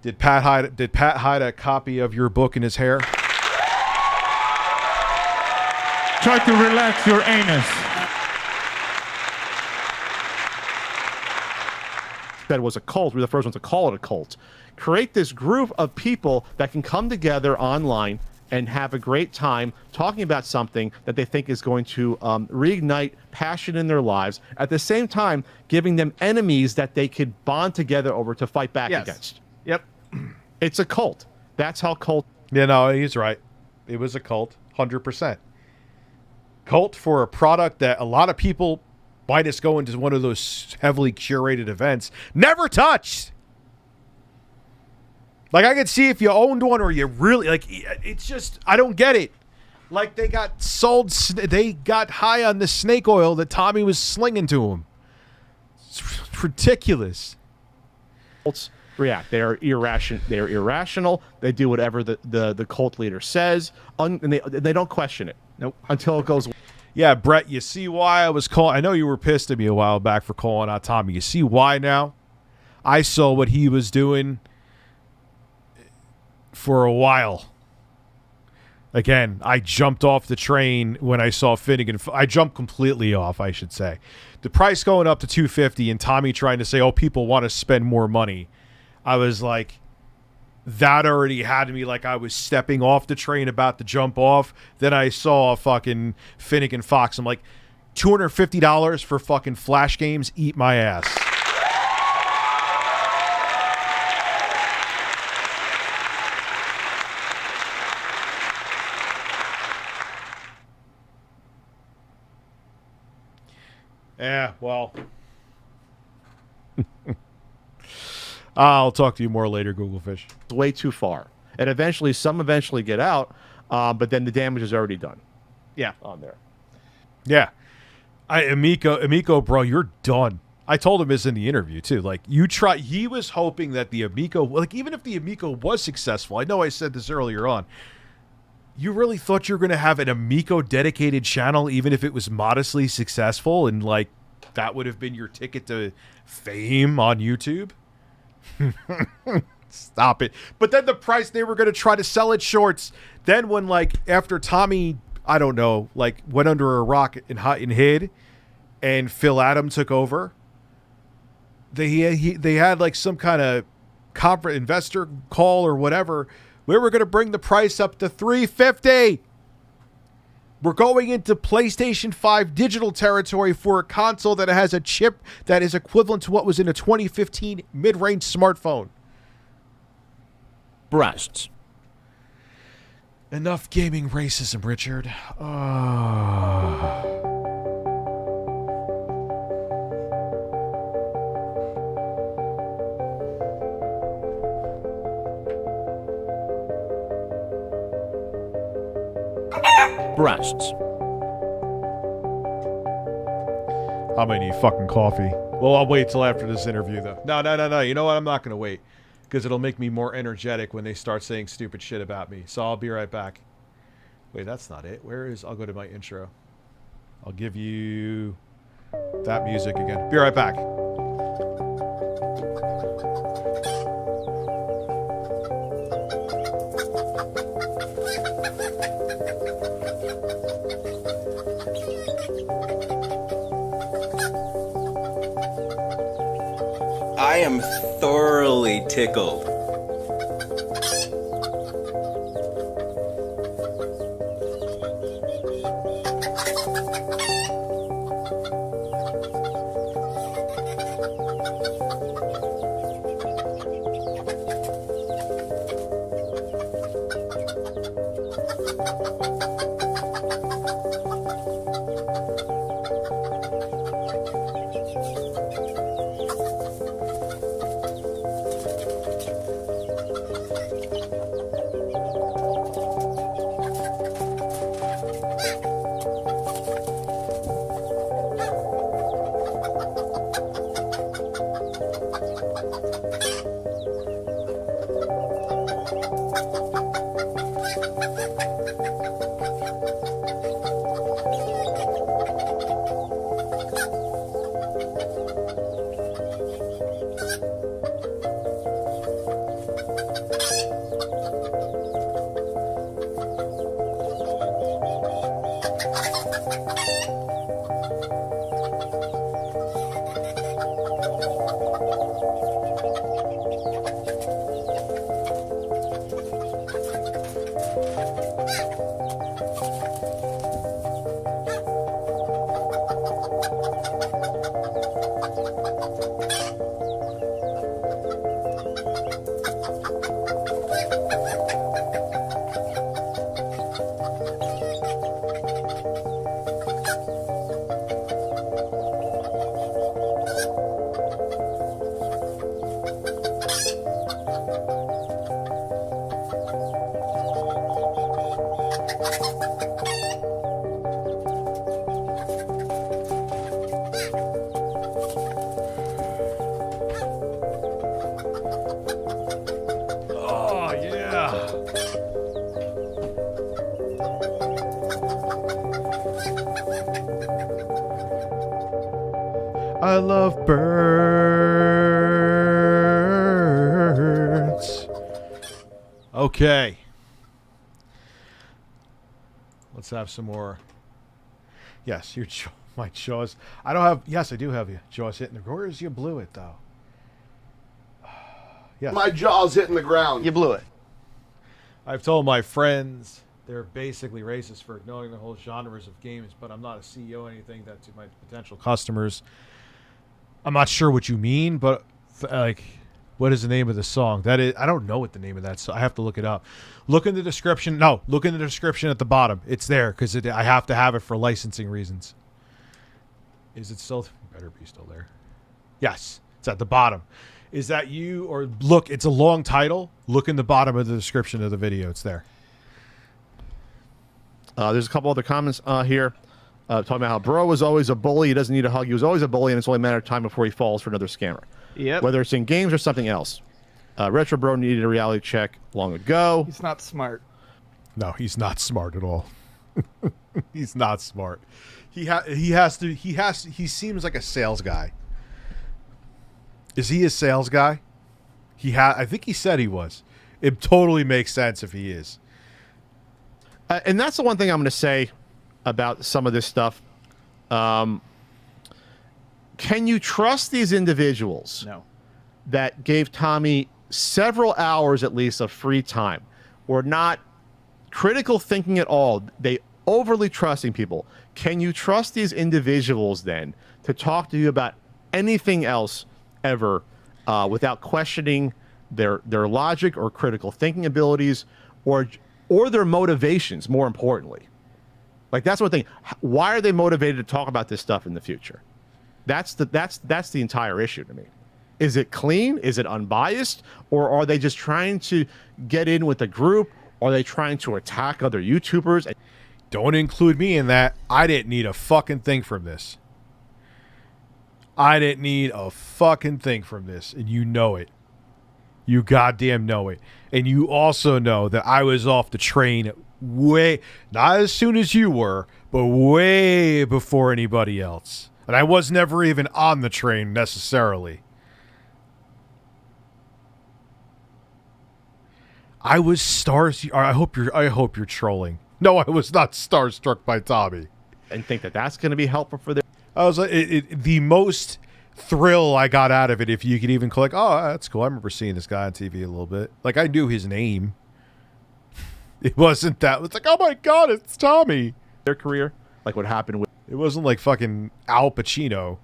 Did Pat hide a copy of your book in his hair? Try to relax your anus. That was a cult. We were the first ones to call it a cult. Create this group of people that can come together online and have a great time talking about something that they think is going to reignite passion in their lives. At the same time, giving them enemies that they could bond together over to fight back against. Yep. It's a cult. That's how cult. Yeah, no, he's right. It was a cult, 100%. Cult for a product that a lot of people might just go into one of those heavily curated events. Never touched. Like, I could see if you owned one or you really, like, it's just, I don't get it. Like, they got high on the snake oil that Tommy was slinging to him. It's ridiculous. Cults react. They're irrational. They do whatever the cult leader says, and they don't question it. Nope. Until it goes. Yeah, Brett, you see why I was calling? I know you were pissed at me a while back for calling out Tommy. You see why now? I saw what he was doing for a while. Again, I jumped off the train when I saw Finnegan. I jumped completely off, I should say. The price going up to $250 and Tommy trying to say, oh, people want to spend more money. I was like, that already had me like I was stepping off the train about to jump off. Then I saw a fucking Finnegan Fox. I'm like, $250 for fucking Flash games? Eat my ass. Yeah, well. I'll talk to you more later, Googlefish. It's way too far. And some eventually get out, but then the damage is already done. Yeah. On there. Yeah. Amico, bro, you're done. I told him this in the interview, too. Like, he was hoping that the Amico, like, even if the Amico was successful, I know I said this earlier on, you really thought you were going to have an Amico dedicated channel, even if it was modestly successful, and, like, that would have been your ticket to fame on YouTube? Stop it. But then the price they were going to try to sell it shorts. Then when, like, after Tommy, I don't know, like, went under a rock and hid, and Phil Adam took over, they had like some kind of conference investor call or whatever. We were going to bring the price up to $350. We're going into PlayStation 5 digital territory for a console that has a chip that is equivalent to what was in a 2015 mid-range smartphone. Breasts. Enough gaming racism, Richard. Oh. Breasts. I'm gonna need fucking coffee. Well, I'll wait till after this interview, though. No. You know what? I'm not gonna wait, because it'll make me more energetic when they start saying stupid shit about me. So I'll be right back. Wait, that's not it. I'll go to my intro. I'll give you that music again. Be right back. I am thoroughly tickled. I love birds. Okay. Let's have some more. Yes, your my jaws. I don't have. Yes, I do have your jaws hitting the ground. Where is you blew it though? Yes. My jaw's hitting the ground. You blew it. I've told my friends they're basically racist for ignoring the whole genres of games, but I'm not a CEO or anything. That to my potential customers. I'm not sure what you mean, but like, what is the name of the song? That is, I don't know what the name of that song. I have to look it up. Look in the description. No, look in the description at the bottom. It's there because I have to have it for licensing reasons. Is it still? Better be still there. Yes, it's at the bottom. Is that you or look? It's a long title. Look in the bottom of the description of the video. It's there. There's a couple other comments here. Talking about how bro was always a bully. He doesn't need a hug. He was always a bully, and it's only a matter of time before he falls for another scammer. Yep. Whether it's in games or something else. Retro Bro needed a reality check long ago. He's not smart. No, he's not smart at all. He's not smart. He seems like a sales guy. Is he a sales guy? I think he said he was. It totally makes sense if he is. And that's the one thing I'm going to say about some of this stuff. Can you trust these individuals? No. That gave Tommy several hours at least of free time, or not critical thinking at all? They overly trusting people. Can you trust these individuals then to talk to you about anything else ever without questioning their logic or critical thinking abilities or their motivations, more importantly? Like, that's one thing. Why are they motivated to talk about this stuff in the future? That's the entire issue to me. Is it clean? Is it unbiased? Or are they just trying to get in with the group? Are they trying to attack other YouTubers? Don't include me in that. I didn't need a fucking thing from this. I didn't need a fucking thing from this, and you know it. You goddamn know it. And you also know that I was off the train way, not as soon as you were, but way before anybody else. And I was never even on the train necessarily. I was stars. I hope you're trolling. No, I was not starstruck by Tommy. And think that that's going to be helpful for them. I was like, the most thrill I got out of it, if you could even click, oh, that's cool. I remember seeing this guy on TV a little bit. Like, I knew his name. It wasn't that. It's like, oh my God, it's Tommy. Their career, like what happened with. It wasn't like fucking Al Pacino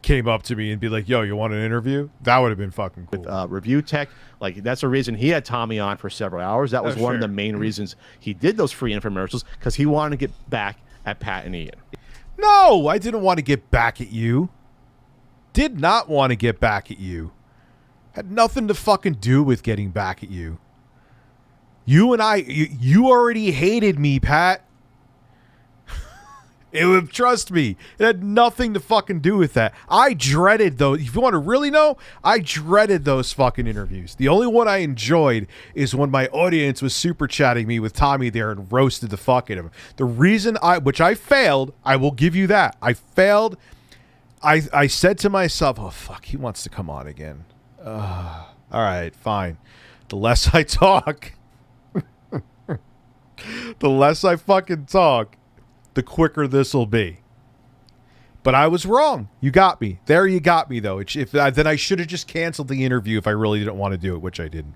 came up to me and be like, yo, you want an interview? That would have been fucking cool. With Review Tech, like that's the reason he had Tommy on for several hours. That was one of the main reasons he did those free infomercials, because he wanted to get back at Pat and Ian. No, I didn't want to get back at you. Did not want to get back at you. Had nothing to fucking do with getting back at you. You and I, you already hated me, Pat. It would, trust me, it had nothing to fucking do with that. I dreaded those. If you want to really know, I dreaded those fucking interviews. The only one I enjoyed is when my audience was super chatting me with Tommy there and roasted the fuck out of him. The reason which I failed, I will give you that. I failed. I said to myself, oh fuck, he wants to come on again. All right, fine. The less I talk, the less I fucking talk, the quicker this will be. But I was wrong. You got me. There you got me, though. Then I should have just canceled the interview if I really didn't want to do it, which I didn't.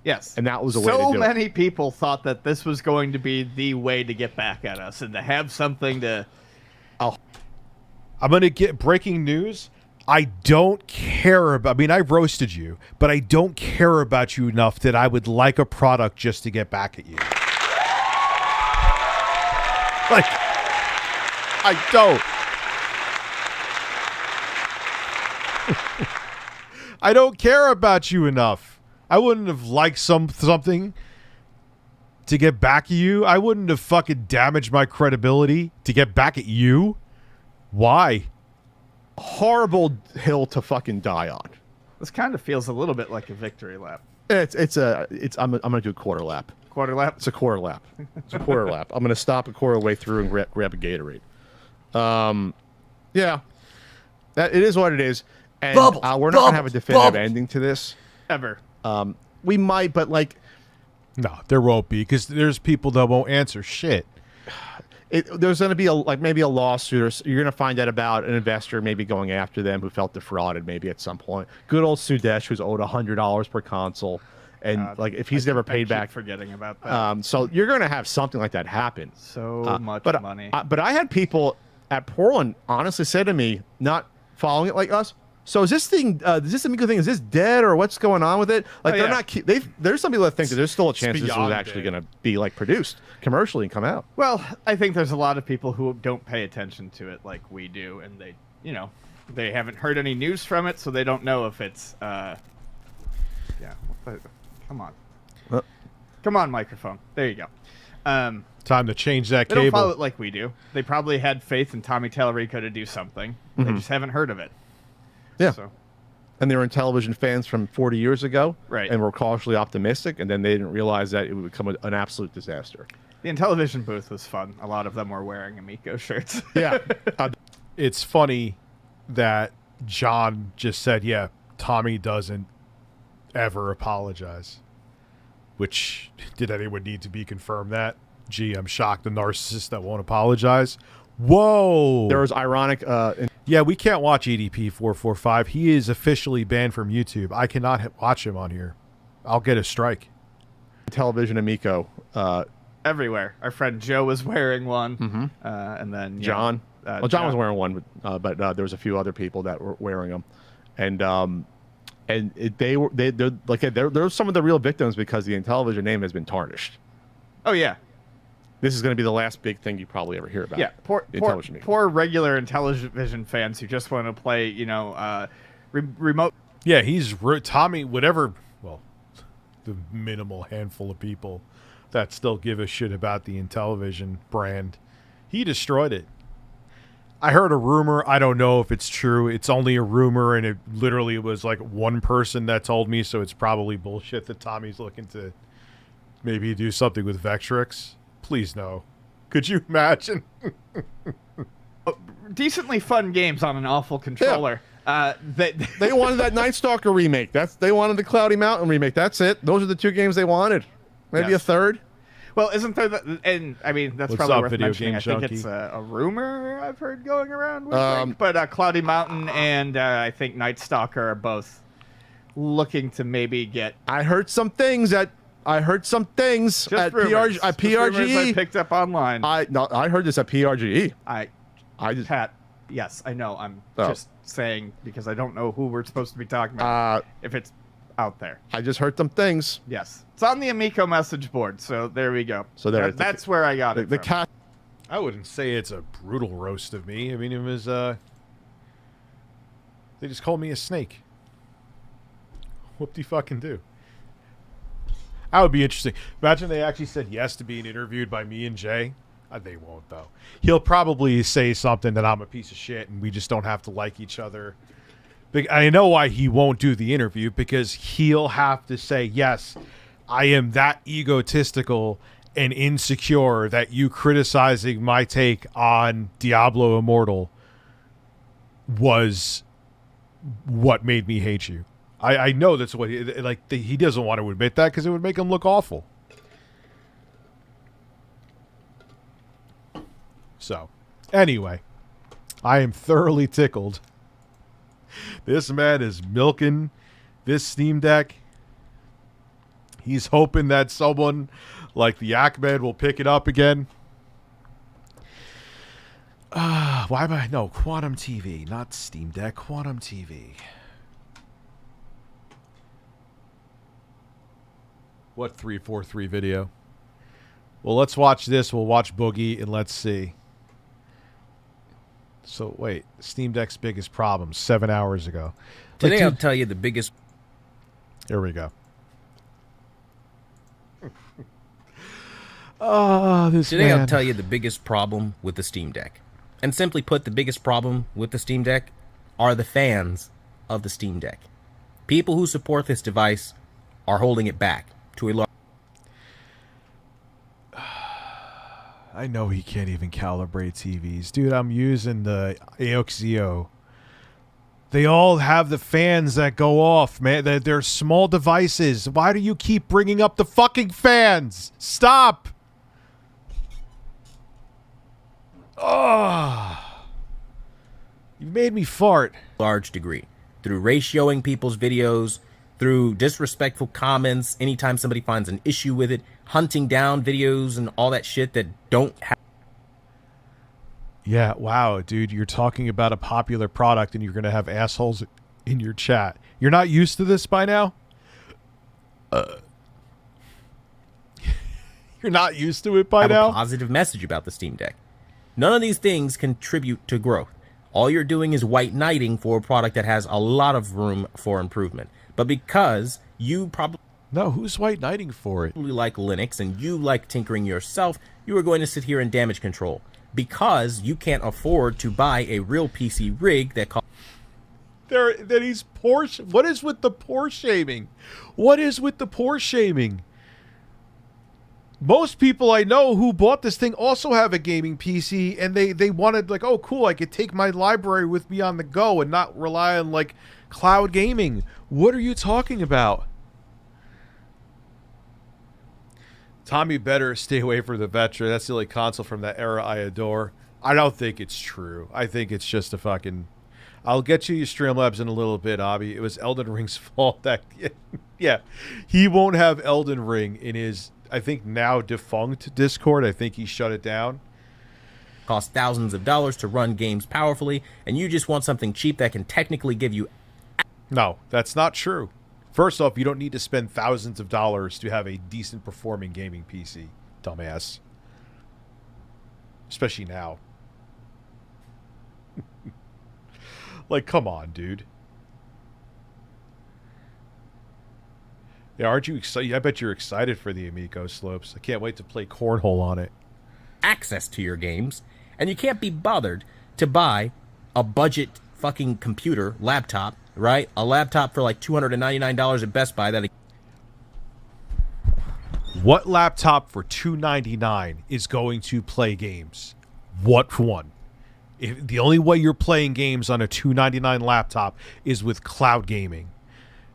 Yes. And that was the way to do it. So many people thought that this was going to be the way to get back at us and to have something to... I'm going to get breaking news. I don't care about... I mean, I roasted you, but I don't care about you enough that I would like a product just to get back at you. Like, I don't. I don't care about you enough. I wouldn't have liked something to get back at you. I wouldn't have fucking damaged my credibility to get back at you. Why? Horrible hill to fucking die on. This kind of feels a little bit like a victory lap. I'm gonna do a quarter lap. Quarter lap? It's a quarter lap. It's a quarter lap. I'm gonna stop a quarter way through and grab a Gatorade. Yeah, it is what it is. And we're not gonna have a definitive ending to this ever. We might, but like, no, there won't be, because there's people that won't answer shit. There's going to be maybe a lawsuit, or you're going to find out about an investor maybe going after them who felt defrauded maybe at some point. Good old Sudesh, who's owed $100 per console, and like if he's never paid back, forgetting about that. So you're going to have something like that happen. So much money. But I had people at Portland honestly say to me, not following it like us, so is this thing, this Amico thing, is this dead, or what's going on with it? Like they're not. There's some people that think that there's still a chance this is actually going to be like produced commercially and come out. Well, I think there's a lot of people who don't pay attention to it like we do, and they haven't heard any news from it, so they don't know if it's. Yeah. Come on. Come on, microphone. There you go. Time to change that they cable. They don't follow it like we do. They probably had faith in Tommy Tallarico to do something. They just haven't heard of it. Yeah. So. And they were Intellivision fans from 40 years ago. Right. And were cautiously optimistic, and then they didn't realize that it would become an absolute disaster. The Intellivision booth was fun. A lot of them were wearing Amico shirts. Yeah. It's funny that John just said, yeah, Tommy doesn't ever apologize. Which, did anyone need to be confirmed that? Gee, I'm shocked, the narcissist that won't apologize. Whoa! There was ironic... yeah, we can't watch EDP 445. He is officially banned from YouTube. I cannot watch him on here. I'll get a strike. Television Amico. Everywhere. Our friend Joe was wearing one. And then... John. John was wearing one, but there was a few other people that were wearing them. And there were some of the real victims because the Intellivision name has been tarnished. Oh, yeah. This is going to be the last big thing you probably ever hear about. Yeah, poor regular Intellivision fans who just want to play, remote. Yeah, Tommy, whatever, well, the minimal handful of people that still give a shit about the Intellivision brand, he destroyed it. I heard a rumor. I don't know if it's true. It's only a rumor, and it literally was like one person that told me, so it's probably bullshit that Tommy's looking to maybe do something with Vectrix. Please no. Could you imagine? Decently fun games on an awful controller. They wanted that Night Stalker remake. They wanted the Cloudy Mountain remake. That's it. Those are the two games they wanted. Maybe a third. Well, isn't there? And I mean, that's What's probably up, worth video mentioning. game I think junkie? it's a rumor I've heard going around. But Cloudy Mountain and I think Night Stalker are both looking to maybe get. I heard some things at rumors. at Just rumors I PRGE. picked up online. I heard this at PRGE. I just Pat. Yes, I know. I'm Oh. just saying because I don't know who we're supposed to be talking about. If it's out there. I just heard some things. Yes, it's on the Amico message board. So there we go. So there, that's where I got it. The from. cat. I wouldn't say it's a brutal roast of me. I mean, it was, they just called me a snake. Whoop-de-fucking do. That would be interesting. Imagine they actually said yes to being interviewed by me and Jay. They won't, though. He'll probably say something that I'm a piece of shit and we just don't have to like each other. I know why he won't do the interview, because he'll have to say, yes, I am that egotistical and insecure that you criticizing my take on Diablo Immortal was what made me hate you. I know that's what he doesn't want to admit that because it would make him look awful. So, anyway, I am thoroughly tickled. This man is milking this Steam Deck. He's hoping that someone like the Ahmed will pick it up again. Why am I? No, Quantum TV, not Steam Deck. Quantum TV. What 343 video? Well, let's watch this. We'll watch Boogie and let's see. So, wait. Steam Deck's biggest problem, 7 hours ago. Today I'll tell you the biggest... Here we go. Oh, this Today man. I'll tell you the biggest problem with the Steam Deck. And simply put, the biggest problem with the Steam Deck are the fans of the Steam Deck. People who support this device are holding it back to a large... I know he can't even calibrate TVs. Dude, I'm using the AOXIO. They all have the fans that go off, man. They're small devices. Why do you keep bringing up the fucking fans? Stop! Oh, you made me fart. Large degree. Through ratioing people's videos, through disrespectful comments, anytime somebody finds an issue with it, hunting down videos and all that shit that don't have... Yeah, wow, dude, you're talking about a popular product and you're going to have assholes in your chat. You're not used to this by now? You're not used to it by now? A positive message about the Steam Deck. None of these things contribute to growth. All you're doing is white knighting for a product that has a lot of room for improvement. But because you probably... No, who's white knighting for it? ...like Linux and you like tinkering yourself, you are going to sit here and damage control. Because you can't afford to buy a real PC rig that costs... That he's poor... What is with the poor shaming? What is with the poor shaming? Most people I know who bought this thing also have a gaming PC, and they wanted, like, oh, cool, I could take my library with me on the go and not rely on, like, cloud gaming. What are you talking about? Tommy better stay away from the Vectra. That's the only console from that era I adore. I don't think it's true. I think it's just a fucking... I'll get to your StreamLabs in a little bit, Abby. It was Elden Ring's fault that... Yeah. He won't have Elden Ring in his... I think now defunct Discord. I think he shut it down. Cost thousands of dollars to run games powerfully, and you just want something cheap that can technically give you... No, that's not true. First off, you don't need to spend thousands of dollars to have a decent performing gaming PC, dumbass. Especially now. Like, come on, dude. Yeah, aren't you excited? I bet you're excited for the Amico slopes. I can't wait to play cornhole on it. ...access to your games, and you can't be bothered to buy a budget fucking computer, laptop, right? A laptop for like $299 at Best Buy that... What laptop for $299 is going to play games? What one? If the only way you're playing games on a $299 laptop is with cloud gaming.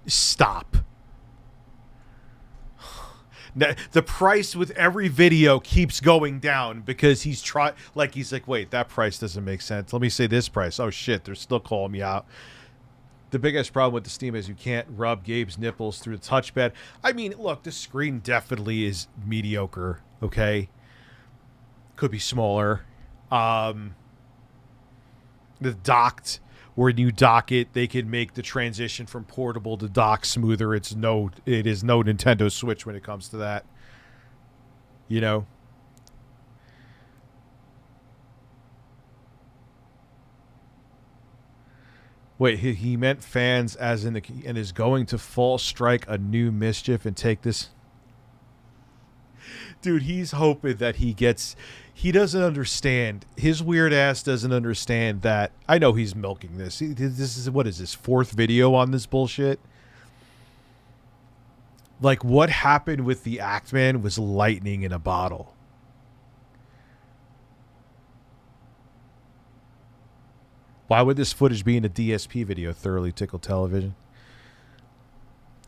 Stop. The price with every video keeps going down because he's like, wait, that price doesn't make sense. Let me say this price. Oh shit, they're still calling me out. The biggest problem with the Steam is you can't rub Gabe's nipples through the touchpad. I mean, look, the screen definitely is mediocre, okay? Could be smaller. The docked, when you dock it, they can make the transition from portable to dock smoother. It is no Nintendo Switch when it comes to that. You know? Wait, he meant fans as in and is going to false strike a new mischief and take this. Dude, he's hoping that he doesn't understand. His weird ass doesn't understand that. I know he's milking this. This is, what is this, 4th video on this bullshit? Like, what happened with the Actman was lightning in a bottle. Why would this footage be in a DSP video? Thoroughly tickled television.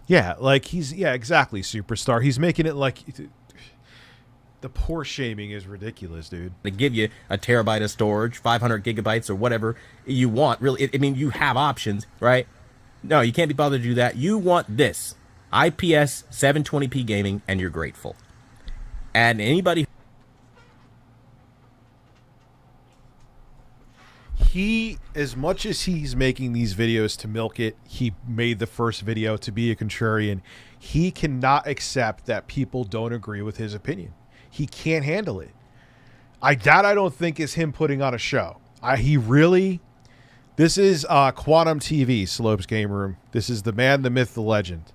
Yeah, like exactly, Superstar. He's making it like the poor shaming is ridiculous, dude. They give you a terabyte of storage, 500 gigabytes or whatever you want. Really, I mean, you have options, right? No, you can't be bothered to do that. You want this IPS 720p gaming, and you're grateful. And anybody. As much as he's making these videos to milk it, he made the first video to be a contrarian. He cannot accept that people don't agree with his opinion. He can't handle it. I don't think is him putting on a show. This is Quantum TV, Slopes Game Room. This is the man, the myth, the legend.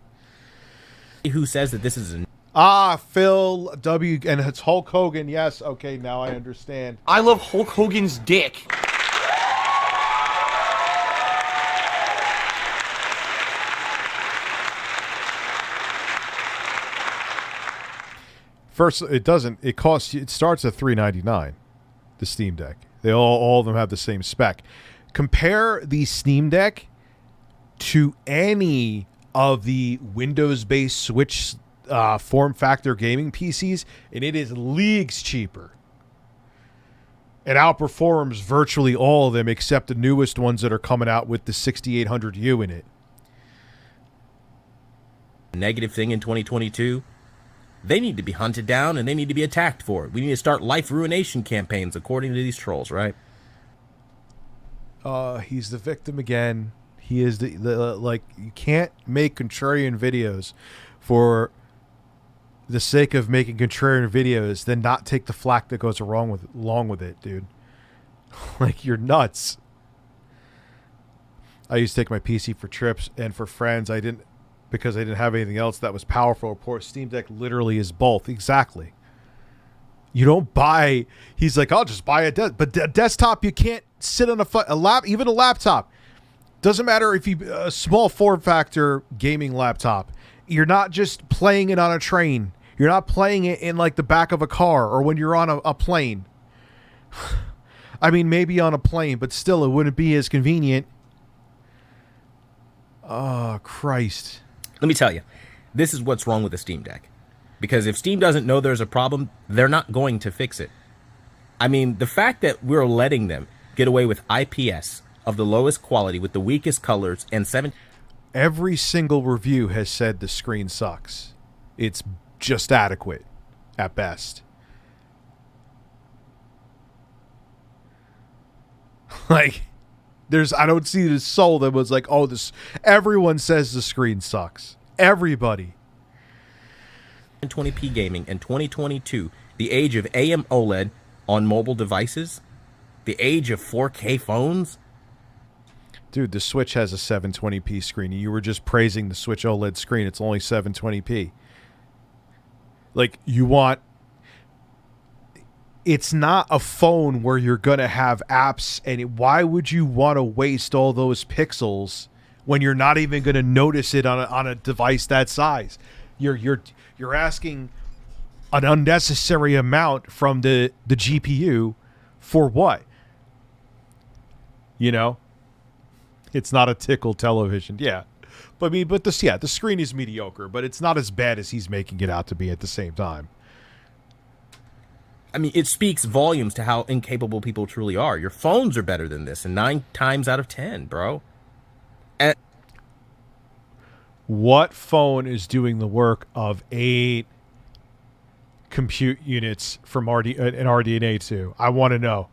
Who says that this is Phil W. And it's Hulk Hogan. Yes. Okay. Now I understand. I love Hulk Hogan's dick. First, it doesn't. It costs. It starts at $399. The Steam Deck. They all of them have the same spec. Compare the Steam Deck to any of the Windows-based Switch form factor gaming PCs, and it is leagues cheaper. It outperforms virtually all of them except the newest ones that are coming out with the 6800U in it. Negative thing in 2022. They need to be hunted down and they need to be attacked for it. We need to start life ruination campaigns according to these trolls, right? He's the victim again. He is the like, you can't make contrarian videos for the sake of making contrarian videos, then not take the flack that goes along with it, dude. Like, you're nuts. I used to take my PC for trips and for friends. Because I didn't have anything else that was powerful or poor. Steam Deck literally is both. Exactly. You don't buy. He's like, I'll just buy a desktop. You can't sit on even a laptop. Doesn't matter if a small form factor gaming laptop. You're not just playing it on a train. You're not playing it in like the back of a car or when you're on a plane. I mean, maybe on a plane, but still, it wouldn't be as convenient. Oh, Christ. Let me tell you, this is what's wrong with the Steam Deck. Because if Steam doesn't know there's a problem, they're not going to fix it. I mean, the fact that we're letting them get away with IPS of the lowest quality with the weakest colors and every single review has said the screen sucks. It's just adequate at best. Like, I don't see the soul that was like, oh, this. Everyone says the screen sucks. Everybody. 720p gaming in 2022, the age of AMOLED on mobile devices, the age of 4K phones. Dude, the Switch has a 720p screen. You were just praising the Switch OLED screen. It's only 720p. Like, it's not a phone where you're going to have apps, and why would you want to waste all those pixels when you're not even going to notice it on a device that size? You're asking an unnecessary amount from the GPU for what? You know, it's not a tickle television. Yeah, but the screen is mediocre, but it's not as bad as he's making it out to be at the same time. I mean, it speaks volumes to how incapable people truly are. Your phones are better than this, and 9 times out of 10, bro. And what phone is doing the work of 8 compute units from an RDNA 2? I want to know.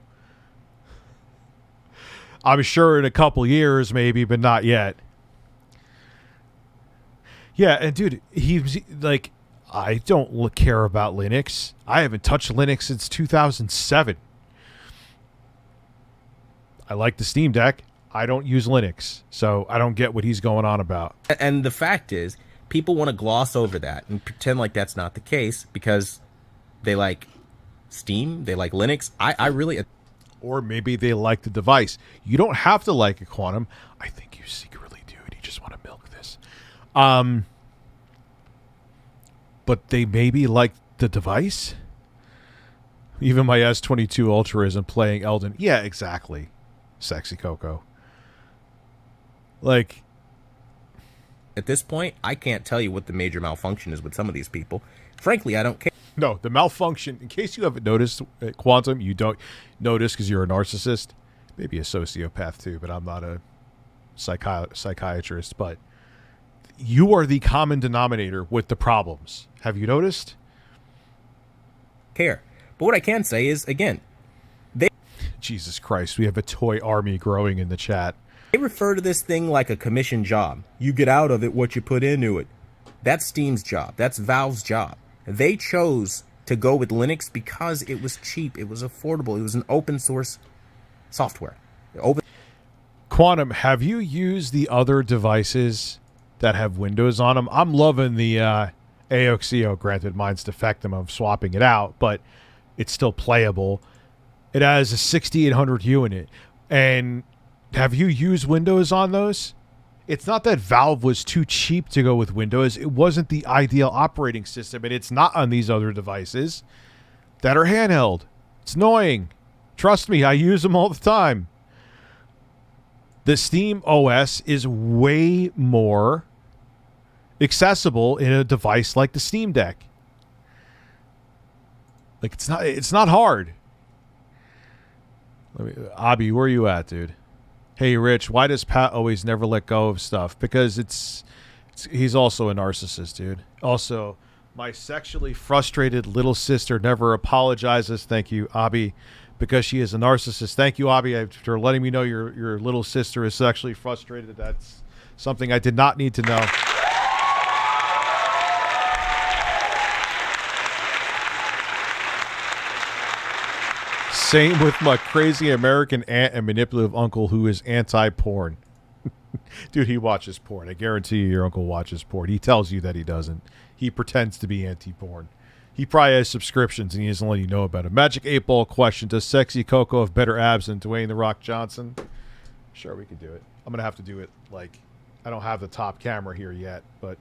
I'm sure in a couple years, maybe, but not yet. Yeah, and dude, he's like, I don't care about Linux. I haven't touched Linux since 2007. I like the Steam Deck. I don't use Linux, so I don't get what he's going on about. And the fact is, people want to gloss over that and pretend like that's not the case because they like Steam, they like Linux. I really... Or maybe they like the device. You don't have to like a Quantum. I think you secretly do, and you just want to milk this. But they maybe like the device. Even my S22 Ultra isn't playing Elden. Yeah, exactly. Sexy Coco. Like, at this point, I can't tell you what the major malfunction is with some of these people. Frankly, I don't care. No, the malfunction, in case you haven't noticed, Quantum, you don't notice because you're a narcissist. Maybe a sociopath too, but I'm not a psychiatrist. But you are the common denominator with the problems. Have you noticed? Care. But what I can say is, again, Jesus Christ, we have a toy army growing in the chat. They refer to this thing like a commission job. You get out of it what you put into it. That's Steam's job. That's Valve's job. They chose to go with Linux because it was cheap. It was affordable. It was an open source software. Quantum, have you used the other devices that have Windows on them? I'm loving the AOXIO. Granted, mine's defective. I'm swapping it out, but it's still playable. It has a 6800U in it. And have you used Windows on those? It's not that Valve was too cheap to go with Windows. It wasn't the ideal operating system, and it's not on these other devices that are handheld. It's annoying. Trust me, I use them all the time. The Steam OS is way more accessible in a device like the Steam Deck. Like, it's not hard. Abby, where are you at, dude? Hey, Rich, why does Pat always never let go of stuff? Because he's also a narcissist, dude. Also, my sexually frustrated little sister never apologizes. Thank you, Abby, because she is a narcissist. Thank you, Abby, for letting me know your little sister is sexually frustrated. That's something I did not need to know. Same with my crazy American aunt and manipulative uncle who is anti-porn. Dude, he watches porn. I guarantee you your uncle watches porn. He tells you that he doesn't. He pretends to be anti-porn. He probably has subscriptions and he doesn't let you know about it. Magic 8-Ball question. Does Sexy Coco have better abs than Dwayne The Rock Johnson? Sure, we could do it. I'm going to have to do it like... I don't have the top camera here yet, but...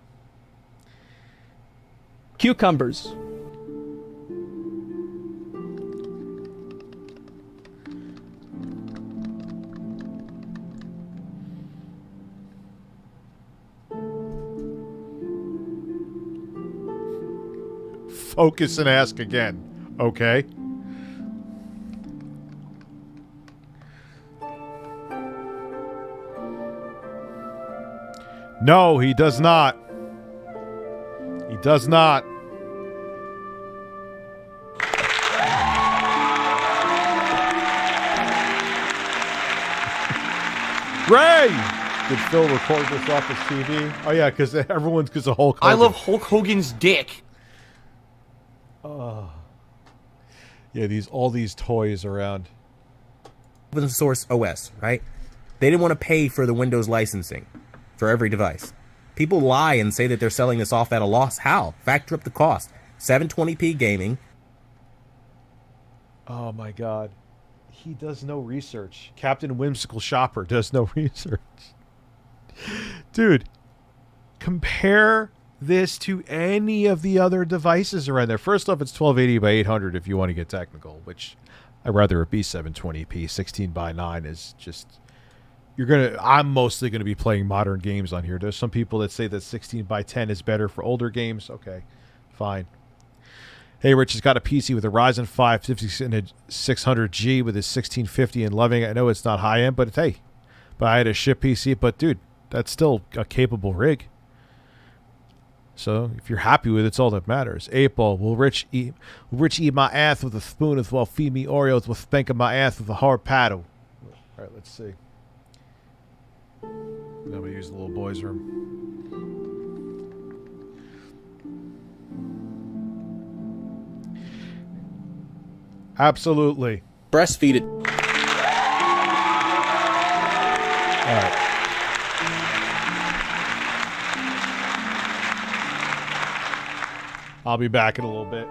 Cucumbers. Focus and ask again, okay? No, he does not. He does not. Ray! Did Phil record this off his TV? Oh yeah, because of Hulk Hogan. I love Hulk Hogan's dick. Yeah, all these toys around. Open source OS, right? They didn't want to pay for the Windows licensing for every device. People lie and say that they're selling this off at a loss. How? Factor up the cost. 720p gaming. Oh my god. He does no research. Captain Whimsical Shopper does no research. Dude, compare this to any of the other devices around there. First off, it's 1280 by 800 if you want to get technical, which I'd rather it be 720p. 16 by 9 is just I'm mostly gonna be playing modern games on here. There's some people that say that 16:10 is better for older games. Okay, fine. Hey, Rich has got a PC with a Ryzen 5 5600G with his 1650 and loving it. I know it's not high end, but I had a ship PC. But dude, that's still a capable rig. So if you're happy with it, it's all that matters. 8-Ball, will Rich eat my ass with a spoon as well feed me Oreos with spanking my ass with a hard paddle? All right, let's see. I'm going to use the little boy's room. Absolutely. Breastfeed it. All right. I'll be back in a little bit.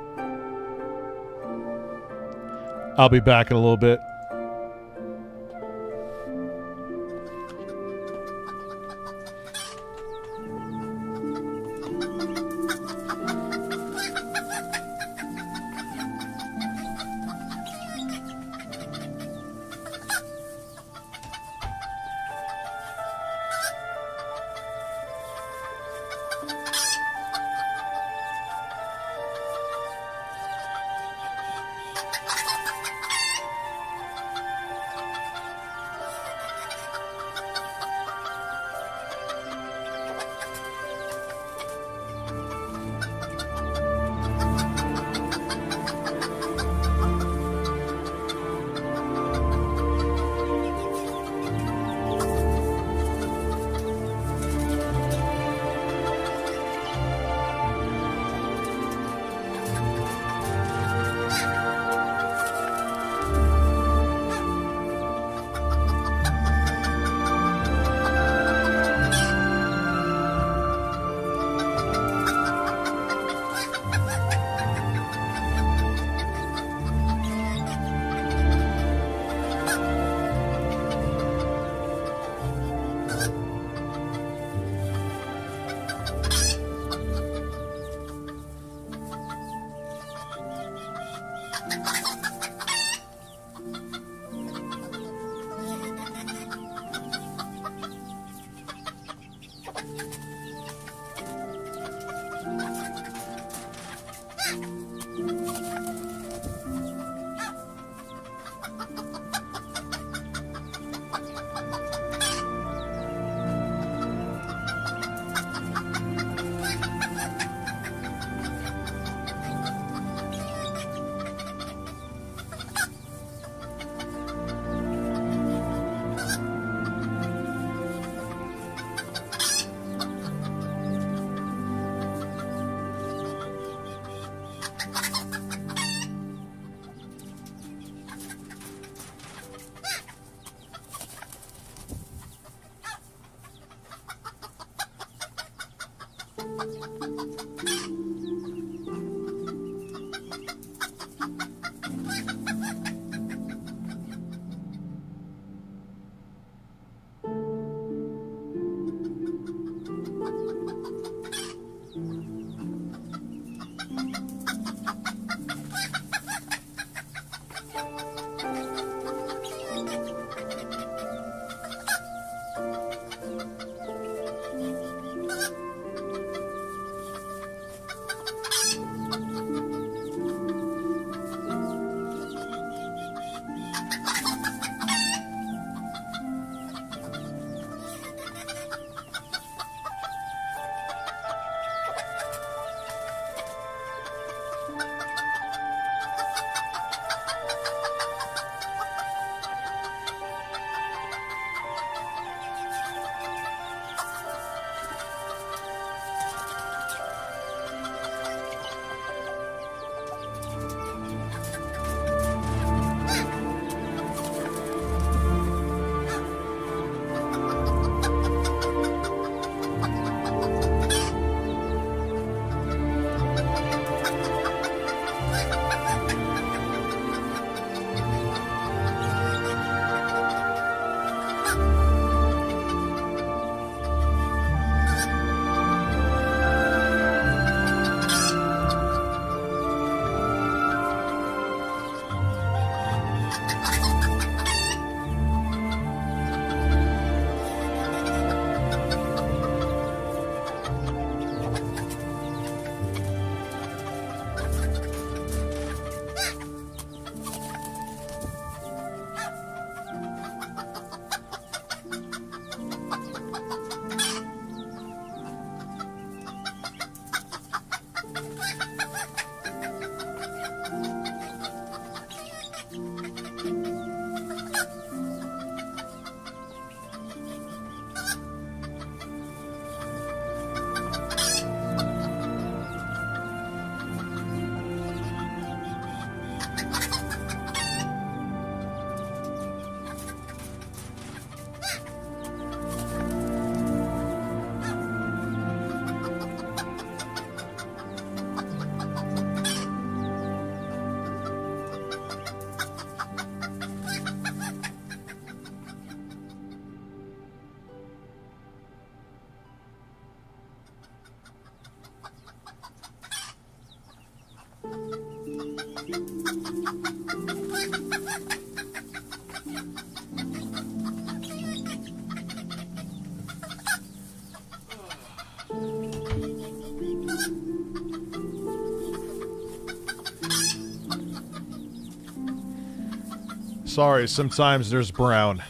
Sorry, sometimes there's brown.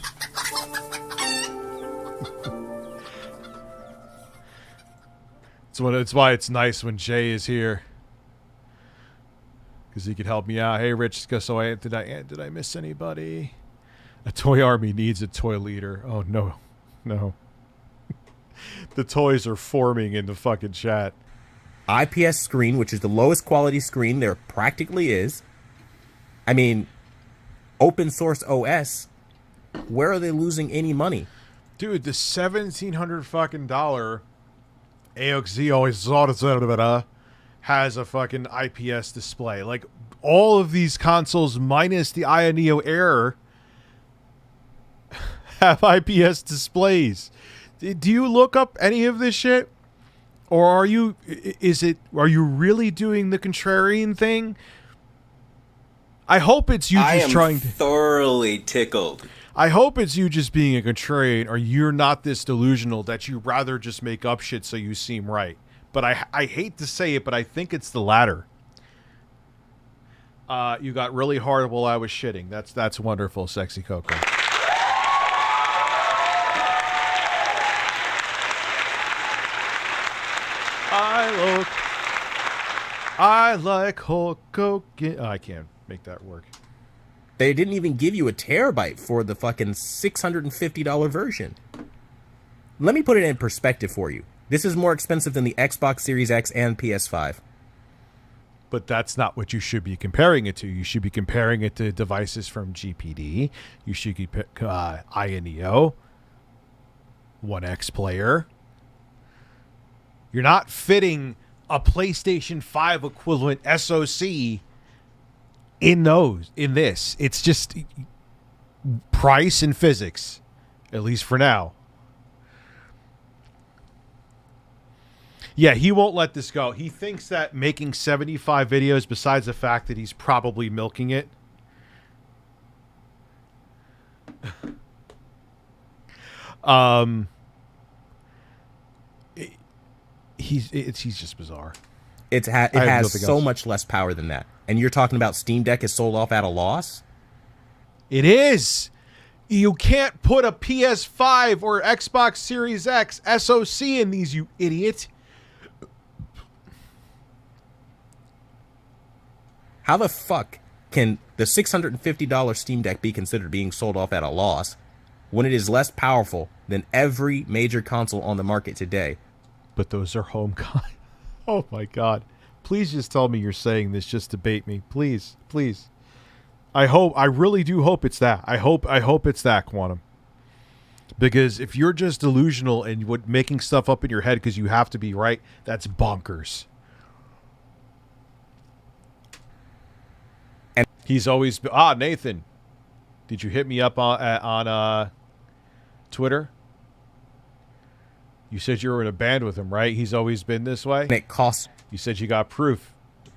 It's why it's nice when Jay is here. Because he could help me out. Hey, Rich, so did I miss anybody? A toy army needs a toy leader. Oh, no. No. The toys are forming in the fucking chat. IPS screen, which is the lowest quality screen there practically is. I mean, open source OS, where are they losing any money? Dude, the $1,700 fucking AOXZ always has a fucking IPS display. Like, all of these consoles minus the Aya Neo Air have IPS displays. Do you look up any of this shit? Or are you really doing the contrarian thing? I hope it's you just trying to... thoroughly tickled. I hope it's you just being a contrarian, or you're not this delusional that you rather just make up shit so you seem right. But I hate to say it, but I think it's the latter. You got really hard while I was shitting. That's wonderful, Sexy Coco. I like Hulk Hogan. Oh, I can't make that work. They didn't even give you a terabyte for the fucking $650 version. Let me put it in perspective for you. This is more expensive than the Xbox Series X and PS5. But that's not what you should be comparing it to. You should be comparing it to devices from GPD. You should be INEO, 1X player. You're not fitting a PlayStation 5 equivalent SoC in this. It's just price and physics, at least for now. Yeah, he won't let this go. He thinks that making 75 videos, besides the fact that he's probably milking it, he's just bizarre. It has so much less power than that. And you're talking about Steam Deck is sold off at a loss? It is. You can't put a PS5 or Xbox Series X SoC in these, you idiot. How the fuck can the $650 Steam Deck be considered being sold off at a loss when it is less powerful than every major console on the market today? But those are home Oh my god. Please just tell me you're saying this just to bait me. Please, please. I really do hope it's that. I hope it's that, Quantum. Because if you're just delusional and making stuff up in your head because you have to be right, that's bonkers. And he's always Nathan, did you hit me up on Twitter? You said you were in a band with him, right? He's always been this way? And it costs... You said you got proof.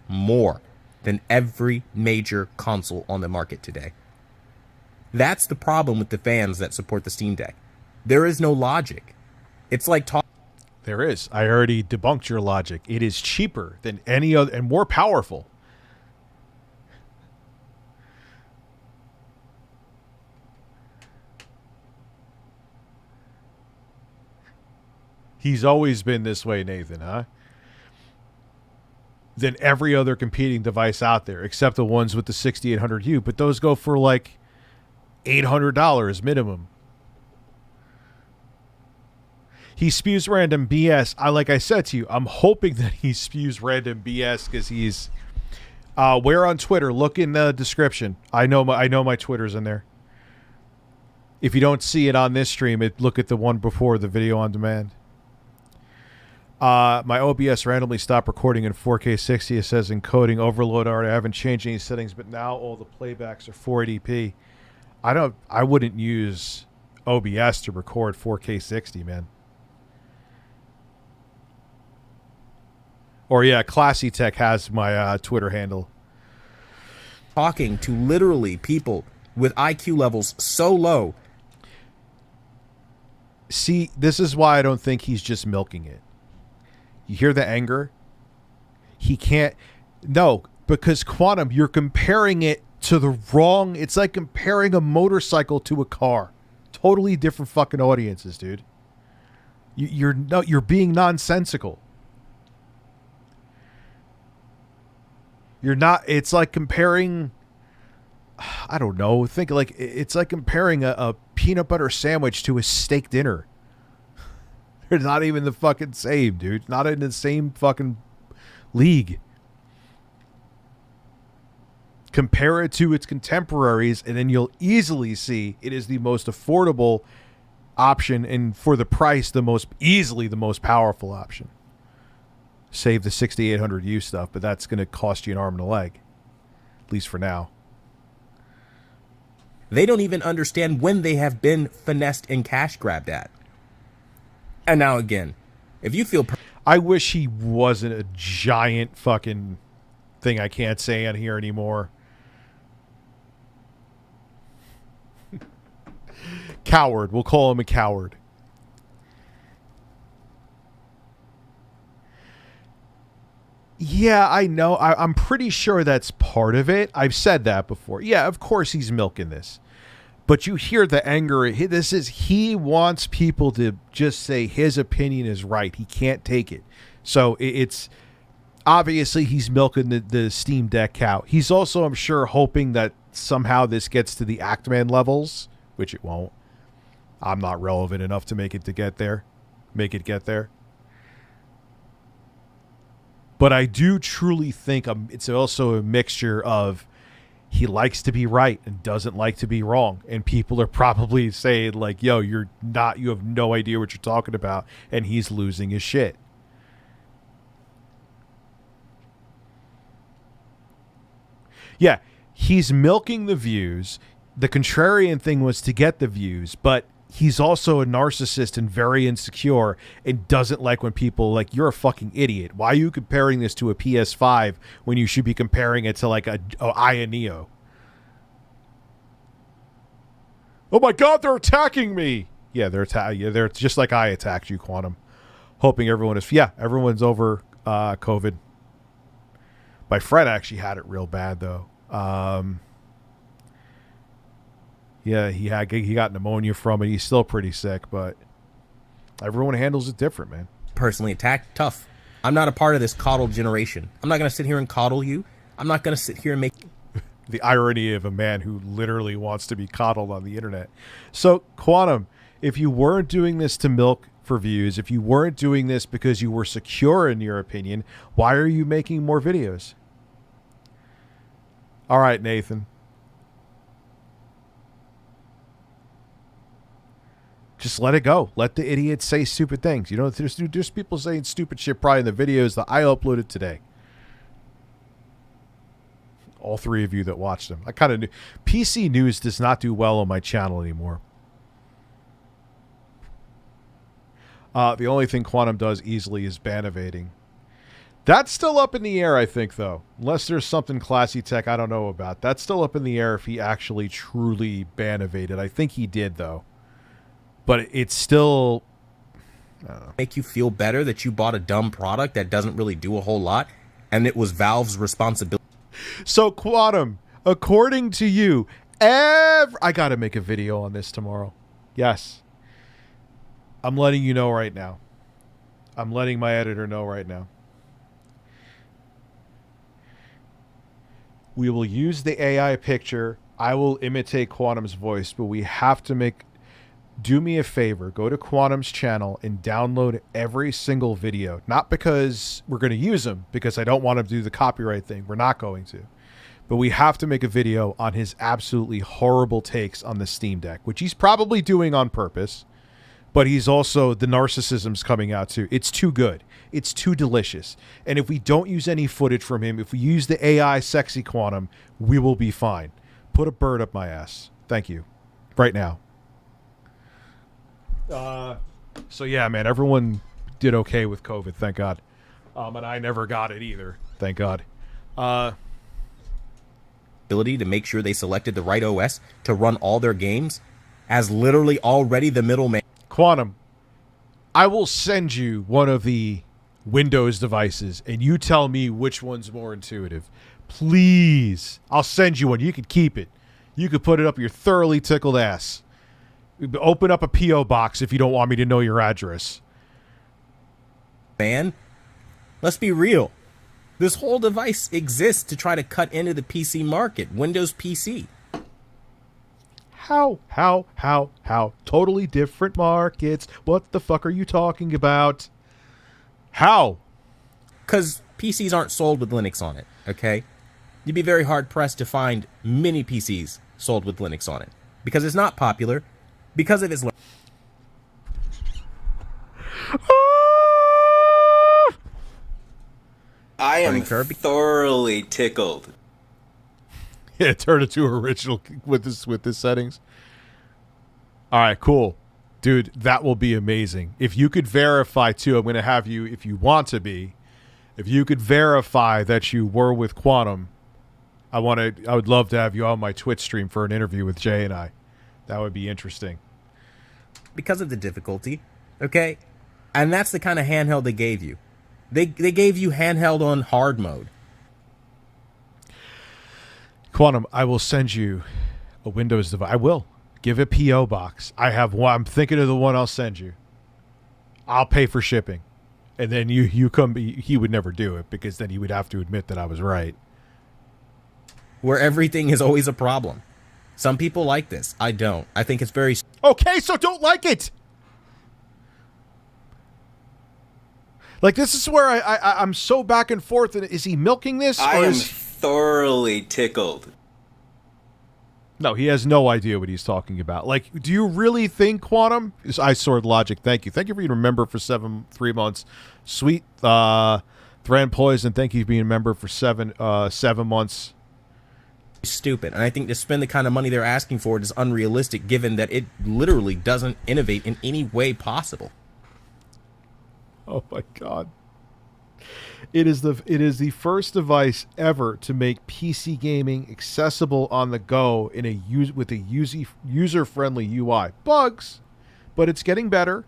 More than every major console on the market today. That's the problem with the fans that support the Steam Deck. There is no logic. It's like There is. I already debunked your logic. It is cheaper than any other and more powerful. He's always been this way, Nathan, huh? Than every other competing device out there, except the ones with the 6800U. But those go for like $800 minimum. He spews random BS. Like I said to you, I'm hoping that he spews random BS because he's... where on Twitter? Look in the description. I know my Twitter's in there. If you don't see it on this stream, look at the one before the video on demand. My OBS randomly stopped recording in 4K 60. It says encoding overload already. I haven't changed any settings, but now all the playbacks are 480p. I wouldn't use OBS to record 4K 60, man. Or yeah, Classy Tech has my Twitter handle. Talking to literally people with IQ levels so low. See, this is why I don't think he's just milking it. You hear the anger? He can't... No, because Quantum, you're comparing it to the wrong. It's like comparing a motorcycle to a car. Totally different fucking audiences, dude. You're being nonsensical. You're not. It's like comparing. I don't know. Think like it's like comparing a peanut butter sandwich to a steak dinner. They're not even the fucking same, dude. Not in the same fucking league. Compare it to its contemporaries, and then you'll easily see it is the most affordable option, and for the price, the most powerful option. Save the 6800U stuff, but that's going to cost you an arm and a leg, at least for now. They don't even understand when they have been finessed and cash grabbed at. And now again, if you feel... I wish he wasn't a giant fucking thing I can't say on here anymore. Coward. We'll call him a coward. Yeah, I know. I'm pretty sure that's part of it. I've said that before. Yeah, of course he's milking this. But you hear the anger. He wants people to just say his opinion is right. He can't take it. So it's obviously he's milking the Steam Deck cow. He's also, I'm sure, hoping that somehow this gets to the Actman levels, which it won't. I'm not relevant enough to make it get there. But I do truly think it's also a mixture of he likes to be right and doesn't like to be wrong. And people are probably saying like, yo, you have no idea what you're talking about. And he's losing his shit. Yeah, he's milking the views. The contrarian thing was to get the views, but he's also a narcissist and very insecure and doesn't like when people like, you're a fucking idiot. Why are you comparing this to a PS5 when you should be comparing it to like a Neo? Oh my God, they're attacking me. Yeah, they're just like I attacked you, Quantum. Hoping everyone's over COVID. My friend actually had it real bad though. Yeah, he got pneumonia from it. He's still pretty sick, but everyone handles it different, man. Personally attacked, tough. I'm not a part of this coddle generation. I'm not going to sit here and coddle you. I'm not going to sit here and make... The irony of a man who literally wants to be coddled on the internet. So, Quantum, if you weren't doing this to milk for views, if you weren't doing this because you were secure in your opinion, why are you making more videos? All right, Nathan. Just let it go. Let the idiots say stupid things. You know, there's people saying stupid shit probably in the videos that I uploaded today. All three of you that watched them. I kind of knew. PC News does not do well on my channel anymore. The only thing Quantum does easily is ban evading. That's still up in the air, I think, though. Unless there's something classy tech I don't know about. That's still up in the air if he actually truly ban evaded. I think he did, though. But it's still... I don't know. Make you feel better that you bought a dumb product that doesn't really do a whole lot, and it was Valve's responsibility. So, Quantum, according to you, I gotta make a video on this tomorrow. Yes. I'm letting you know right now. I'm letting my editor know right now. We will use the AI picture. I will imitate Quantum's voice, but we have to do me a favor. Go to Quantum's channel and download every single video. Not because we're going to use them, because I don't want to do the copyright thing. We're not going to. But we have to make a video on his absolutely horrible takes on the Steam Deck, which he's probably doing on purpose. But he's also, the narcissism's coming out too. It's too good. It's too delicious. And if we don't use any footage from him, if we use the AI sexy Quantum, we will be fine. Put a bird up my ass. Thank you. Right now. So yeah, man, everyone did okay with COVID, thank God. And I never got it either, thank God. Ability to make sure they selected the right OS to run all their games as literally already the middleman. Quantum, I will send you one of the Windows devices and you tell me which one's more intuitive. Please. I'll send you one. You could keep it. You could put it up your thoroughly tickled ass. Open up a P.O. box if you don't want me to know your address. Man, let's be real. This whole device exists to try to cut into the PC market, Windows PC. How? Totally different markets. What the fuck are you talking about? How? Because PCs aren't sold with Linux on it, okay? You'd be very hard-pressed to find many PCs sold with Linux on it. Because it's not popular, because of its... I am thoroughly tickled. Yeah, turn it to original with this settings. All right, cool. Dude, that will be amazing. If you could verify, too, I'm going to have you, if you want to be, if you could verify that you were with Quantum, I would love to have you on my Twitch stream for an interview with Jay and I. That would be interesting. Because of the difficulty, okay? And that's the kind of handheld they gave you. They gave you handheld on hard mode. Quantum, I will send you a Windows device. I will. Give a P.O. box. I have one. I'm thinking of the one I'll send you. I'll pay for shipping. And then you come. He would never do it because then he would have to admit that I was right. Where everything is always a problem. Some people like this. I don't. I think it's very... Okay, so don't like it! Like, this is where I'm so back and forth. Is he milking this? I am thoroughly tickled. No, he has no idea what he's talking about. Like, do you really think, Quantum? I Sword Logic, thank you. Thank you for being a member for 3 months. Sweet. Thran Poison, thank you for being a member for 7 months. Stupid. And I think to spend the kind of money they're asking for it is unrealistic, given that it literally doesn't innovate in any way possible. Oh, my God. It is the first device ever to make PC gaming accessible on the go with a user-friendly UI. Bugs, but it's getting better.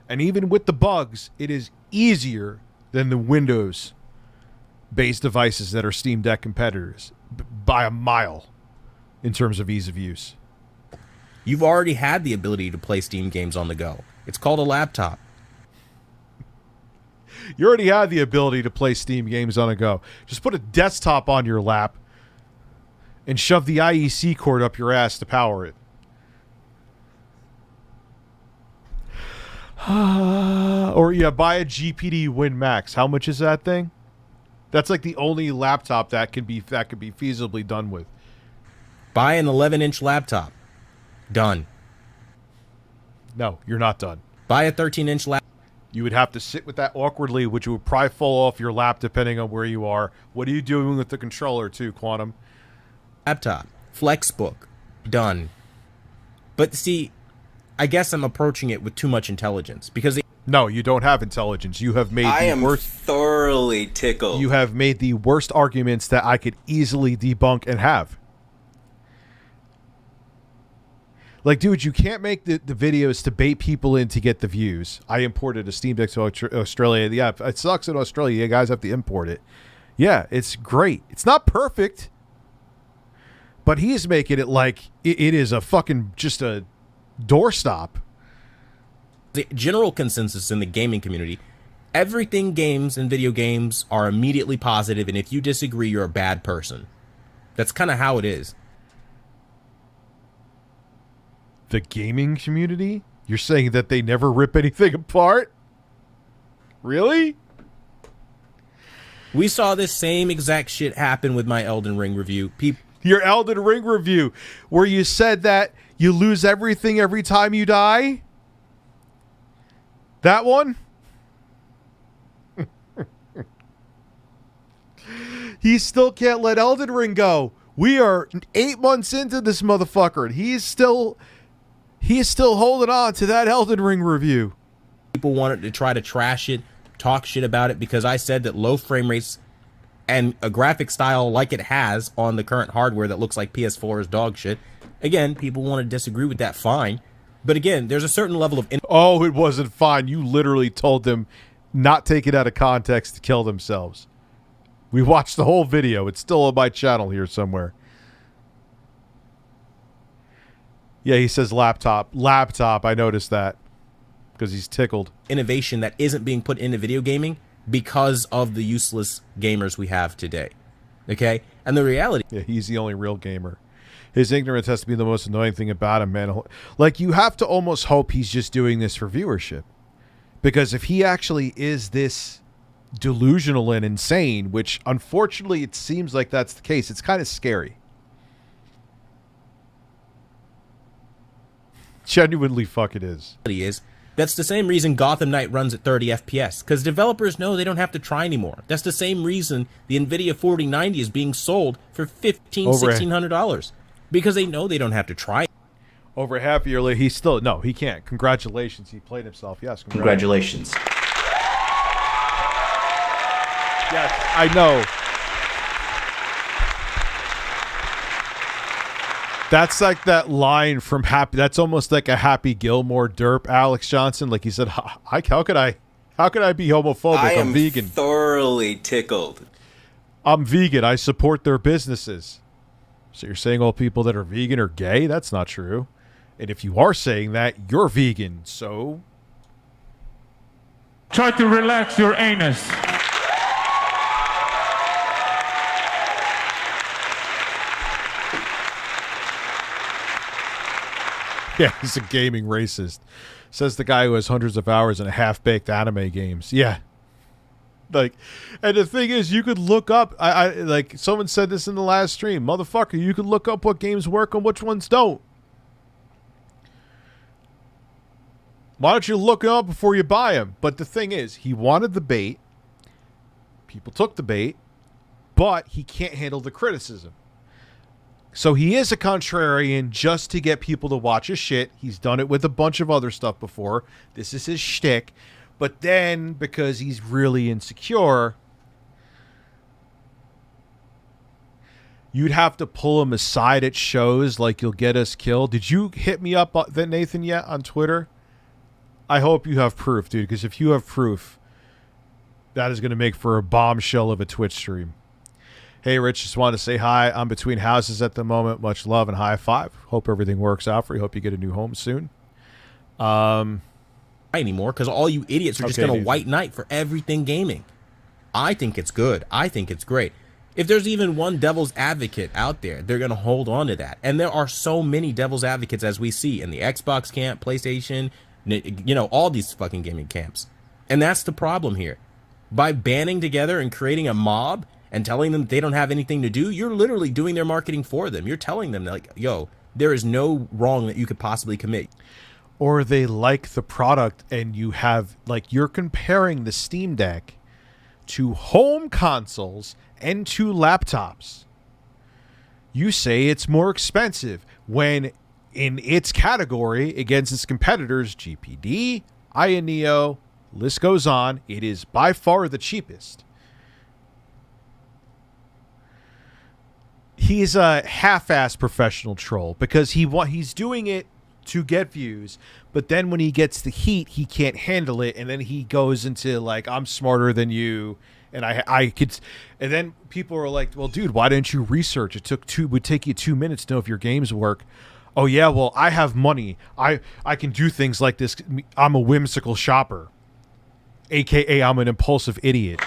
And even with the bugs, it is easier than the Windows-based devices that are Steam Deck competitors by a mile in terms of ease of use. You've already had the ability to play Steam games on the go. It's called a laptop. You already had the ability to play Steam games on a go. Just put a desktop on your lap and shove the IEC cord up your ass to power it. Or, yeah, buy a GPD Win Max. How much is that thing? That's like the only laptop that could be feasibly done with. Buy an 11-inch laptop. Done. No, you're not done. Buy a 13-inch laptop. You would have to sit with that awkwardly, which would probably fall off your lap depending on where you are. What are you doing with the controller too, Quantum? Laptop. Flexbook. Done. But see, I guess I'm approaching it with too much intelligence because... No, you don't have intelligence. You have made thoroughly tickled. You have made the worst arguments that I could easily debunk and have. Like, dude, you can't make the videos to bait people in to get the views. I imported a Steam Deck to Australia. Yeah, it sucks in Australia. You guys have to import it. Yeah, it's great. It's not perfect. But he's making it like it is a fucking just a doorstop. The general consensus in the gaming community, everything games and video games are immediately positive, and if you disagree, you're a bad person. That's kind of how it is. The gaming community? You're saying that they never rip anything apart? Really? We saw this same exact shit happen with my Elden Ring review. Your Elden Ring review, where you said that you lose everything every time you die? That one? He still can't let Elden Ring go. We are 8 months into this motherfucker, and he's still holding on to that Elden Ring review. People wanted to try to trash it, talk shit about it, because I said that low frame rates and a graphic style like it has on the current hardware that looks like PS4 is dog shit. Again, people want to disagree with that, fine. But again, there's a certain level of... Oh, it wasn't fine. You literally told them not take it out of context to kill themselves. We watched the whole video. It's still on my channel here somewhere. Yeah, he says laptop. Laptop, I noticed that. Because he's tickled. Innovation that isn't being put into video gaming because of the useless gamers we have today. Okay? And the reality... Yeah, he's the only real gamer. His ignorance has to be the most annoying thing about him, man. Like, you have to almost hope he's just doing this for viewership. Because if he actually is this delusional and insane, which unfortunately it seems like that's the case, it's kind of scary. Genuinely fuck it is. That's the same reason Gotham Knight runs at 30 FPS, because developers know they don't have to try anymore. That's the same reason the NVIDIA 4090 is being sold for $1,600, because they know they don't have to try. Over a half year later, he's still... No, he can't. Congratulations. He played himself. Yes, Congratulations. Yes, I know. That's like that line from Happy... That's almost like a Happy Gilmore derp, Alex Johnson. Like he said, how could I be homophobic? I'm vegan. Thoroughly tickled. I'm vegan. I support their businesses. So you're saying all people that are vegan are gay? That's not true. And if you are saying that, you're vegan, so... Try to relax your anus. Yeah, he's a gaming racist. Says the guy who has hundreds of hours in half-baked anime games. Yeah. Like, and the thing is, you could look up... I like, someone said this in the last stream. Motherfucker, you could look up what games work and which ones don't. Why don't you look it up before you buy them? But the thing is, he wanted the bait. People took the bait. But he can't handle the criticism. So he is a contrarian just to get people to watch his shit. He's done it with a bunch of other stuff before. This is his shtick. But then, because he's really insecure, you'd have to pull him aside at shows like You'll Get Us Killed. Did you hit me up, Nathan, yet on Twitter? I hope you have proof, dude, because if you have proof, that is going to make for a bombshell of a Twitch stream. Hey, Rich, just wanted to say hi. I'm between houses at the moment. Much love and high five. Hope everything works out for you. Hope you get a new home soon. Anymore, because all you idiots are just going to white knight for everything gaming. I think it's good. I think it's great. If there's even one devil's advocate out there, they're going to hold on to that. And there are so many devil's advocates, as we see in the Xbox camp, PlayStation, you know, all these fucking gaming camps. And that's the problem here. By banding together and creating a mob and telling them they don't have anything to do, you're literally doing their marketing for them. You're telling them, like, yo, there is no wrong that you could possibly commit. Or they like the product and you have, like, you're comparing the Steam Deck to home consoles and to laptops. You say it's more expensive when in its category against its competitors, GPD, Aya Neo, list goes on, it is by far the cheapest. He's a half-ass professional troll because he's doing it to get views, but then when he gets the heat, he can't handle it, and then he goes into, like, I'm smarter than you, and I could, and then people are like, well, dude, why didn't you research? It would take you 2 minutes to know if your games work. Oh yeah, well, I have money. I can do things like this. I'm a whimsical shopper, aka I'm an impulsive idiot.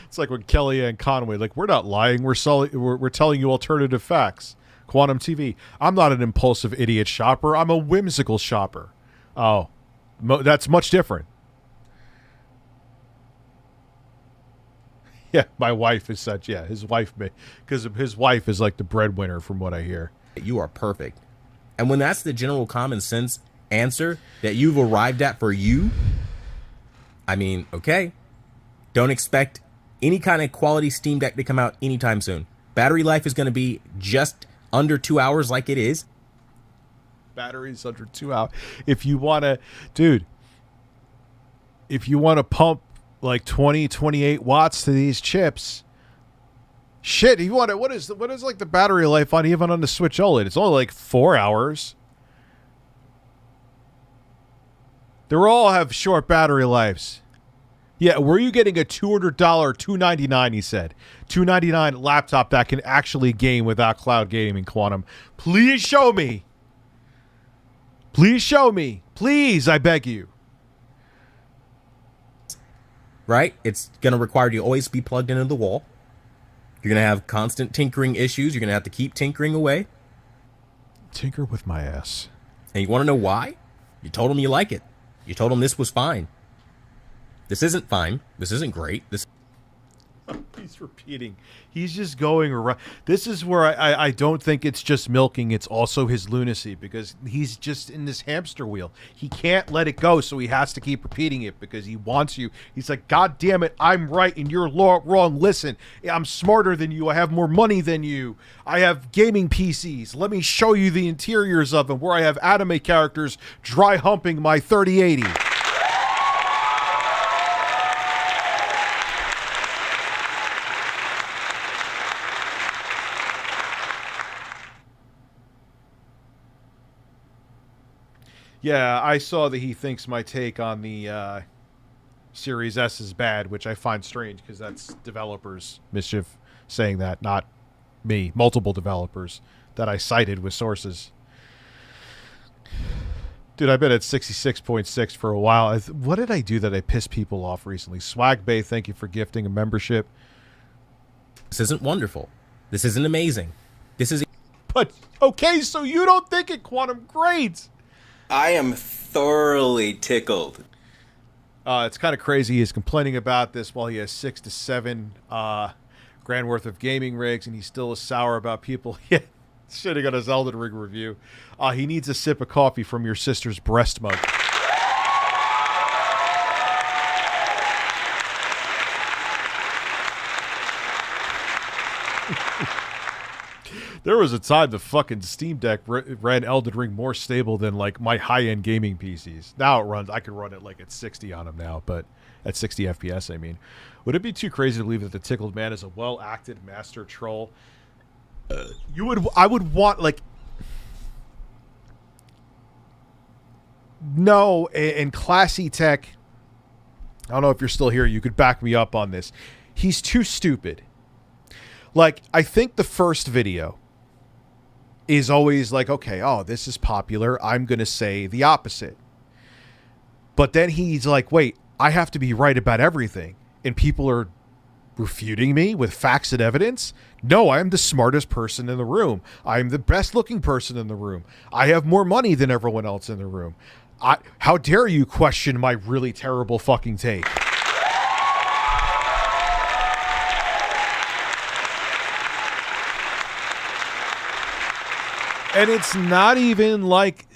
It's like when Kelly and Conway, like, we're not lying. We're telling you alternative facts. Quantum TV. I'm not an impulsive idiot shopper. I'm a whimsical shopper. Oh, that's much different. Yeah, my wife is such. Yeah, his wife, because his wife is like the breadwinner, from what I hear. You are perfect. And when that's the general common sense answer that you've arrived at for you, I mean, okay. Don't expect any kind of quality Steam Deck to come out anytime soon. Battery life is going to be just under 2 hours like it is. Batteries under 2 hours. If you want to, dude, if you want to pump like 20, 28 watts to these chips, Shit, you want it? What is like the battery life on even on the Switch OLED? It's only like 4 hours. They all have short battery lives. Yeah, were you getting a $200, $299? He said, $299 laptop that can actually game without cloud gaming, Quantum. Please show me. Please show me. Please, I beg you. Right? It's going to require you to always be plugged into the wall. You're going to have constant tinkering issues. You're going to have to keep tinkering away. Tinker with my ass. And you want to know why? You told him you like it. You told him this was fine. This isn't fine. This isn't great. This. He's repeating. He's just going around. This is where I don't think it's just milking. It's also his lunacy, because he's just in this hamster wheel. He can't let it go, so he has to keep repeating it because he wants you. He's like, God damn it, I'm right and you're wrong. Listen, I'm smarter than you. I have more money than you. I have gaming PCs. Let me show you the interiors of them where I have anime characters dry humping my 3080. Yeah, I saw that he thinks my take on the Series S is bad, which I find strange because that's developers' mischief saying that, not me. Multiple developers that I cited with sources. Dude, I've been at 66.6 for a while. What did I do that I pissed people off recently? Swag Bay, thank you for gifting a membership. This isn't wonderful. This isn't amazing. This is... But, okay, so you don't think it quantum grades. I am thoroughly tickled. It's kind of crazy. He's complaining about this while he has 6 to 7 grand worth of gaming rigs, and he's still as sour about people shitting on his Elden Ring review. He needs a sip of coffee from your sister's breast mug. There was a time the fucking Steam Deck ran Elden Ring more stable than like my high-end gaming PCs. Now it runs, I can run it like at 60 on them now, but at 60 FPS, I mean. Would it be too crazy to believe that the Tickled Man is a well-acted master troll? I would want like... No, in Classy Tech, I don't know if you're still here, you could back me up on this. He's too stupid. Like, I think the first video is always like, okay, oh, this is popular. I'm going to say the opposite. But then he's like, wait, I have to be right about everything. And people are refuting me with facts and evidence. No, I'm the smartest person in the room. I'm the best looking person in the room. I have more money than everyone else in the room. How dare you question my really terrible fucking take? And it's not even like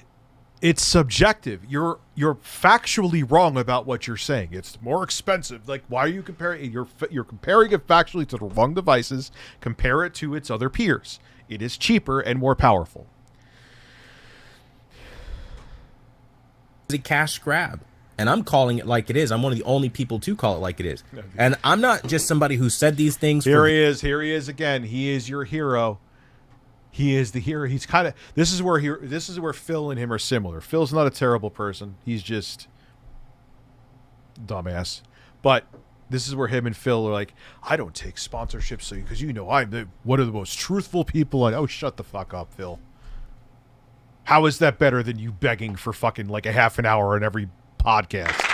it's subjective. You're factually wrong about what you're saying. It's more expensive. Like, why are you comparing? You're comparing it factually to the wrong devices. Compare it to its other peers. It is cheaper and more powerful. It's a cash grab, and I'm calling it like it is. I'm one of the only people to call it like it is. And I'm not just somebody who said these things. Here he is again. He is your hero. He is the hero. He's kind of... This is where Phil and him are similar. Phil's not a terrible person. He's just... dumbass. But this is where him and Phil are like, I don't take sponsorships because you know I'm one of the most truthful people. Oh, shut the fuck up, Phil. How is that better than you begging for fucking like a half an hour on every podcast?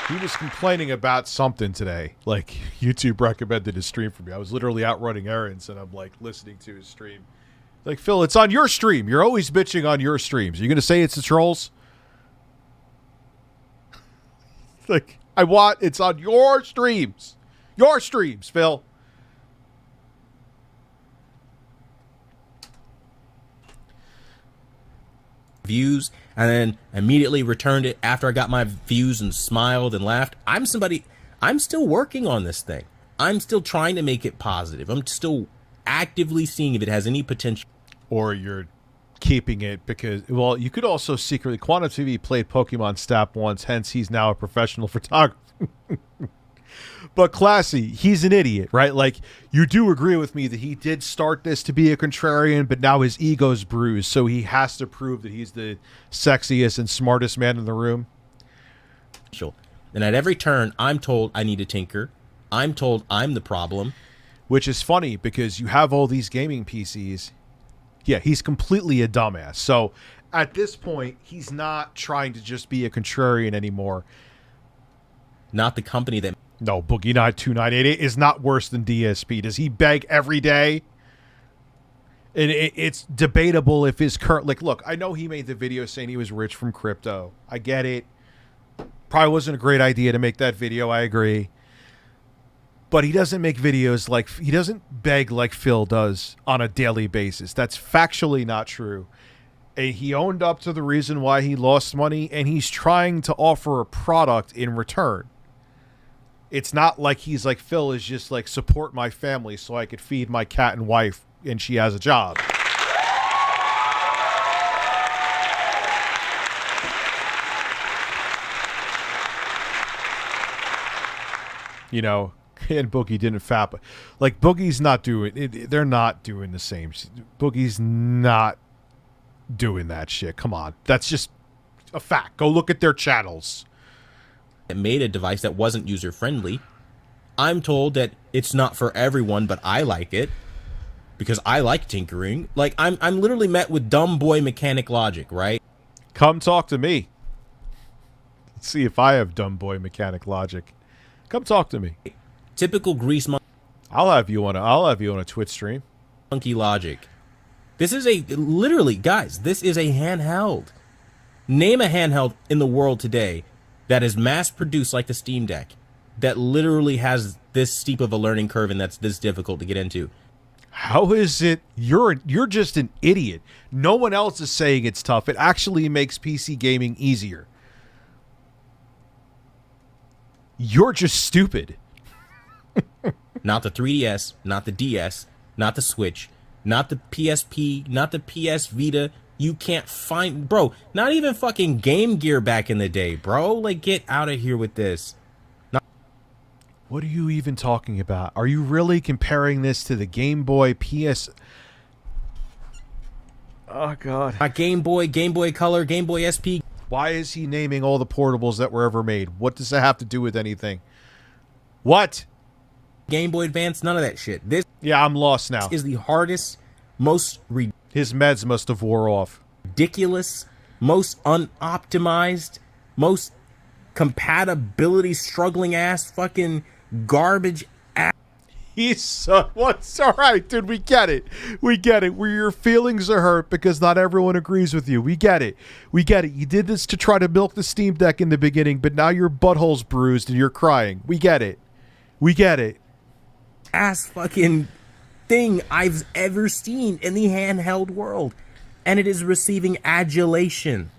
He was complaining about something today. Like, YouTube recommended his stream for me. I was literally out running errands, and I'm, like, listening to his stream. Like, Phil, it's on your stream. You're always bitching on your streams. Are you going to say it's the trolls? Like, it's on your streams. Your streams, Phil. Views, and then immediately returned it after I got my views and smiled and laughed. I'm still working on this thing. I'm still trying to make it positive. I'm still actively seeing if it has any potential. Or you're keeping it because, well, you could also secretly. Quantum TV played Pokemon Snap once, hence he's now a professional photographer. But Classy, he's an idiot, right? Like, you do agree with me that he did start this to be a contrarian, but now his ego's bruised, so he has to prove that he's the sexiest and smartest man in the room. And at every turn, I'm told I need to tinker. I'm told I'm the problem. Which is funny because you have all these gaming PCs. Yeah, he's completely a dumbass. So at this point, he's not trying to just be a contrarian anymore. Not the company that... No, Boogie2988 is not worse than DSP. Does he beg every day? And it's debatable if his current... Like, look, I know he made the video saying he was rich from crypto. I get it. Probably wasn't a great idea to make that video. I agree. But he doesn't make videos like... He doesn't beg like Phil does on a daily basis. That's factually not true. And he owned up to the reason why he lost money, and he's trying to offer a product in return. It's not like he's like, Phil is just like, support my family so I could feed my cat and wife and she has a job. You know, and Boogie didn't fap. Like, Boogie's not doing it. They're not doing the same. Boogie's not doing that shit. Come on. That's just a fact. Go look at their channels. It made a device that wasn't user-friendly. I'm told that it's not for everyone, but I like it because I like tinkering. Like, I'm literally met with dumb boy mechanic logic, right? Come talk to me. Let's see if I have dumb boy mechanic logic. Come talk to me. Typical grease monkey. I'll have you on a Twitch stream. Monkey logic. This is literally, guys, this is a handheld. Name a handheld in the world today that is mass-produced like the Steam Deck, that literally has this steep of a learning curve and that's this difficult to get into. How is it? You're just an idiot. No one else is saying it's tough. It actually makes PC gaming easier. You're just stupid. Not the 3DS, not the DS, not the Switch, not the PSP, not the PS Vita. You can't find... Bro, not even fucking Game Gear back in the day, bro. Like, get out of here with this. What are you even talking about? Are you really comparing this to the Game Boy PS... Oh, God. Not Game Boy, Game Boy Color, Game Boy SP. Why is he naming all the portables that were ever made? What does that have to do with anything? What? Game Boy Advance, none of that shit. This... Yeah, I'm lost now. Is the hardest, most... His meds must have wore off. Ridiculous, most unoptimized, most compatibility struggling ass fucking garbage ass. He's what's all right, dude. We get it. We get it. Where your feelings are hurt because not everyone agrees with you. We get it. We get it. You did this to try to milk the Steam Deck in the beginning, but now your butthole's bruised and you're crying. We get it. We get it. Ass fucking thing I've ever seen in the handheld world, and it is receiving adulation.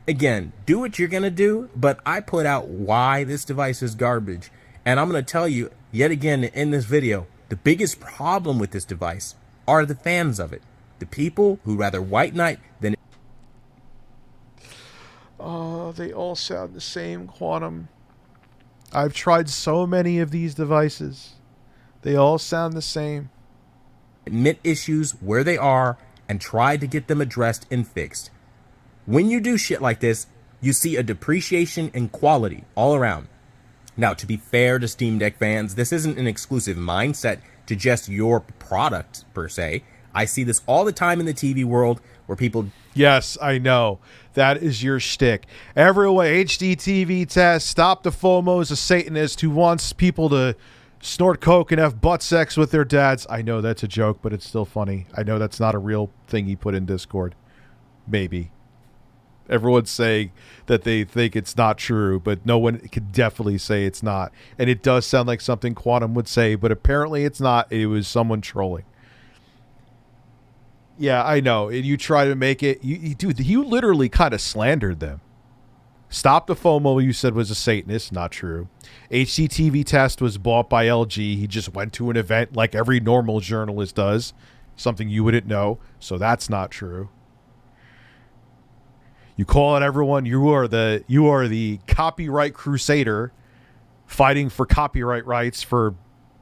Again, do what you're gonna do, but I put out why this device is garbage, and I'm gonna tell you yet again in this video, the biggest problem with this device are the fans of it, the people who rather white knight than... Oh, they all sound the same, Quantum. I've tried so many of these devices. They all sound the same. Admit issues where they are and try to get them addressed and fixed. When you do shit like this, you see a depreciation in quality all around. Now, to be fair to Steam Deck fans, this isn't an exclusive mindset to just your product, per se. I see this all the time in the TV world where people... Yes, I know. That is your shtick. Everyone, HD TV test, Stop the FOMO is a Satanist who wants people to snort coke and have butt sex with their dads. I know that's a joke, but it's still funny. I know that's not a real thing he put in Discord. Maybe. Everyone's saying that they think it's not true, but no one can definitely say it's not. And it does sound like something Quantum would say, but apparently it's not. It was someone trolling. Yeah, I know. And you try to make it... Dude, you literally kind of slandered them. Stop the FOMO, you said, was a Satanist. Not true. HDTV Test was bought by LG. He just went to an event like every normal journalist does. something you wouldn't know, so that's not true. You call out everyone, you are the copyright crusader fighting for copyright rights for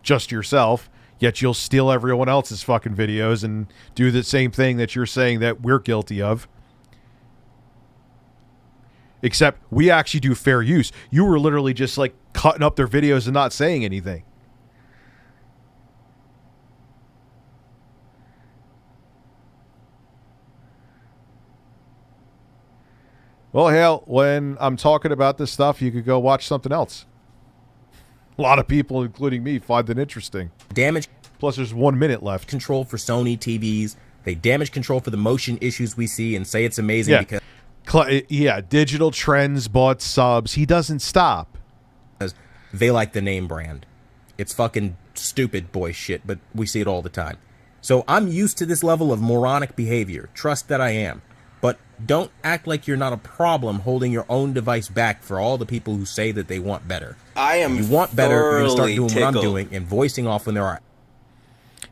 just yourself, yet you'll steal everyone else's fucking videos and do the same thing that you're saying that we're guilty of. Except we actually do fair use. You were literally just like cutting up their videos and not saying anything. Well, hell, when I'm talking about this stuff, you could go watch something else. A lot of people, including me, find it interesting. Damage. Plus, there's 1 minute left. Control for Sony TVs. They damage control for the motion issues we see and say it's amazing because... Digital Trends bought subs. He doesn't stop. They like the name brand. It's fucking stupid boy shit, but we see it all the time. So I'm used to this level of moronic behavior. Trust that I am. But don't act like you're not a problem holding your own device back for all the people who say that they want better. You want better, you're going to start doing what I'm doing and voicing off when there are...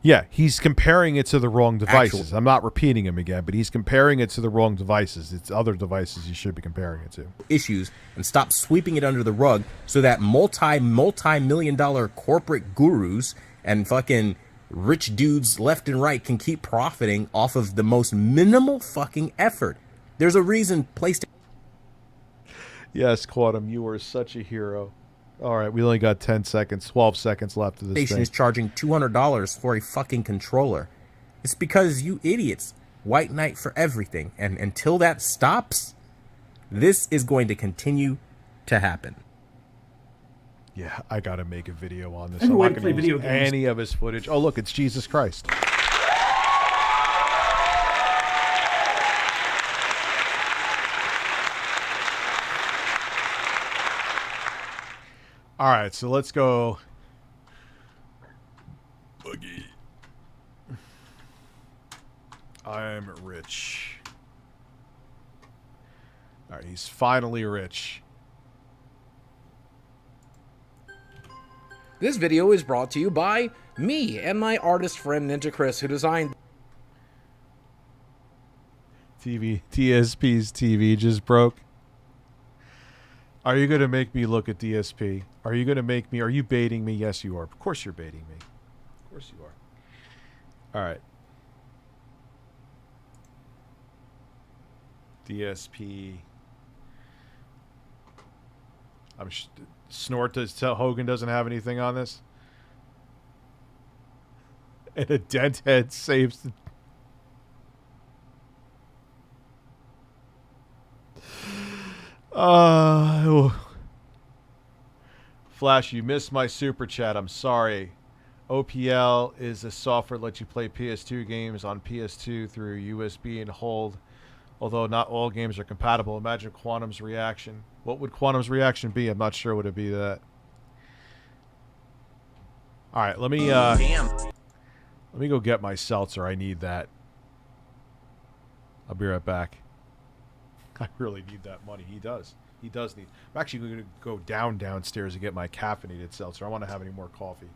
Yeah, he's comparing it to the wrong devices. I'm not repeating him again, but he's comparing it to the wrong devices. It's other devices you should be comparing it to. Issues, and stop sweeping it under the rug so that multi-million-dollar corporate gurus and fucking rich dudes left and right can keep profiting off of the most minimal fucking effort. There's a reason PlayStation... Yes, Quantum, you are such a hero. All right, we only got 10 seconds, 12 seconds left of this thing. Is charging $200 for a fucking controller. It's because you idiots white knight for everything, and until that stops, this is going to continue to happen. Yeah, I gotta make a video on this. I'm not gonna use any of his footage. Oh, look, it's Jesus Christ. All right, so let's go. Boogie. I'm rich. All right, he's finally rich. This video is brought to you by me and my artist friend Ninja Chris, who designed... TSP's TV just broke. Are you going to make me look at DSP? Are you going to make me... Are you baiting me? Yes, you are. Of course you're baiting me. Of course you are. All right. DSP. Snort does tell Hogan doesn't have anything on this. And a dent head saves the... Flash, you missed my super chat. I'm sorry. OPL is a software that lets you play PS2 games on PS2 through USB and hold. Although not all games are compatible. Imagine Quantum's reaction. What would Quantum's reaction be? I'm not sure. Would it be that? All right, let me go get my seltzer. I need that. I'll be right back. I really need that money. He does. He does need. I'm actually going to go downstairs and get my caffeinated seltzer. I want to have any more coffee.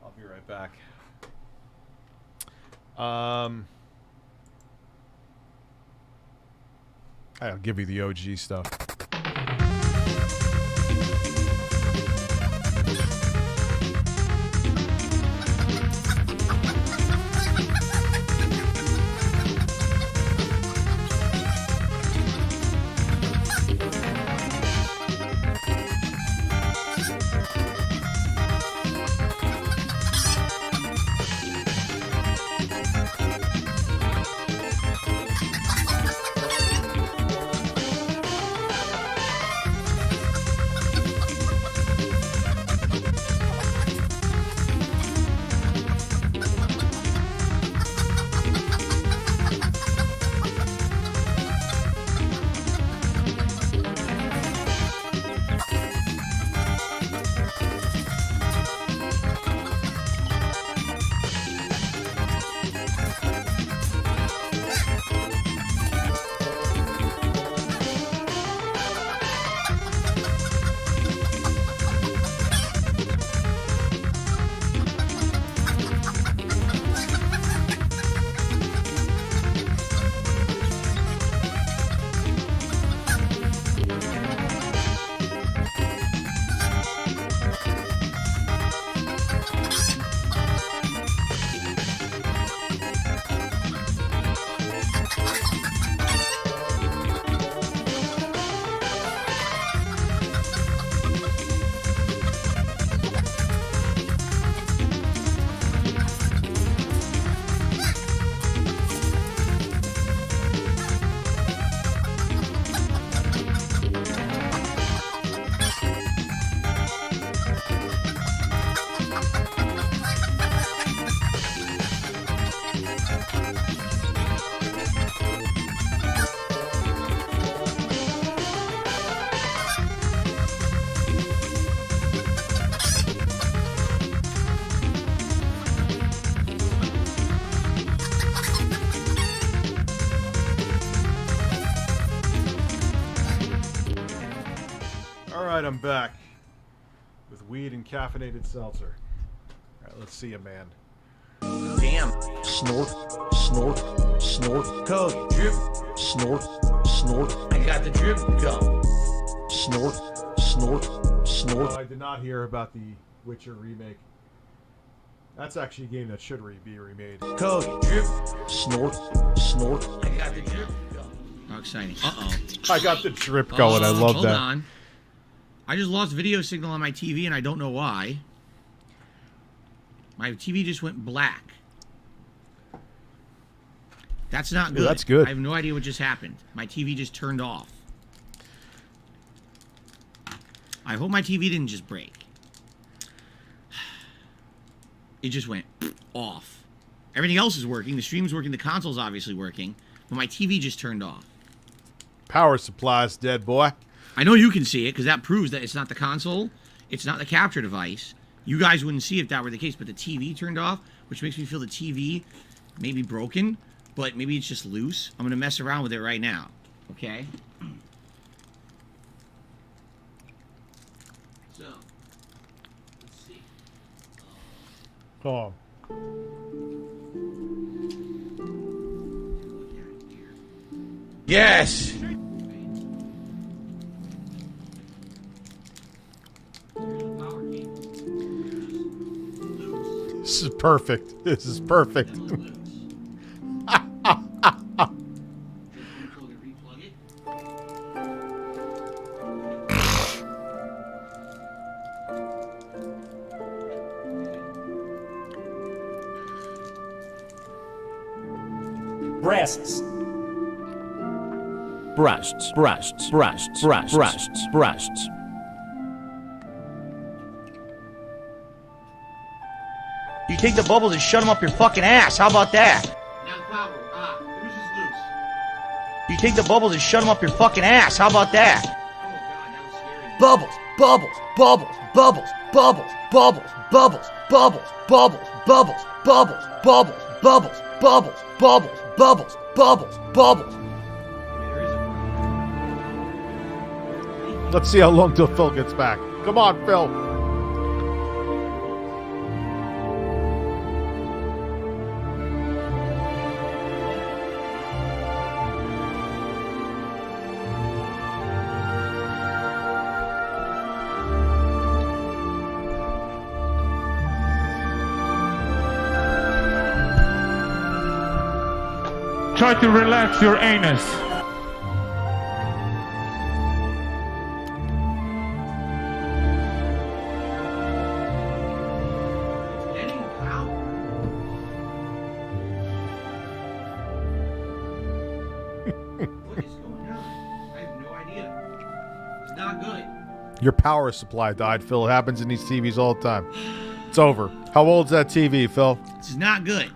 I'll be right back. I'll give you the OG stuff. right, I'm back with weed and caffeinated seltzer. All right, let's see you, man. Damn. Snort, snort, snort. Code. Drip. Snort, snort. I got the drip go. Snort, snort, snort. Oh, I did not hear about the Witcher remake. That's actually a game that should be remade. Code. Drip. Snort, snort. I got the drip go. How exciting. Uh-oh. I got the drip going. I love hold that. On. I just lost video signal on my TV, and I don't know why. My TV just went black. That's not good. Ooh, that's good. I have no idea what just happened. My TV just turned off. I hope my TV didn't just break. It just went off. Everything else is working. The stream's working. The console's obviously working. But my TV just turned off. Power supply's dead, boy. I know you can see it because that proves that it's not the console. It's not the capture device. You guys wouldn't see if that were the case, but the TV turned off, which makes me feel the TV may be broken, but maybe it's just loose. I'm going to mess around with it right now. Okay? So, let's see. Oh. Yes. This is perfect. This is perfect. Breasts. Breasts. Breasts. Breasts. Breasts. Breasts. Breasts. You take the bubbles and shut them up your fucking ass. How about that? Now the power. It was just loose. You take the bubbles and shut them up your fucking ass. How about that? Oh, God, that was scary. Bubbles. Bubbles. Bubbles. Bubbles. Bubbles. Bubbles. Bubbles. Bubbles. Bubbles. Bubbles. Bubbles. Bubbles. Bubbles. Bubbles. Bubbles. Bubbles. Bubbles. Bubbles. Let's see how long till Phil gets back. Come on, Phil. Try to relax your anus. What is going on? I have no idea. It's not good. Your power supply died, Phil. It happens in these TVs all the time. It's over. How old's that TV, Phil? This is not good.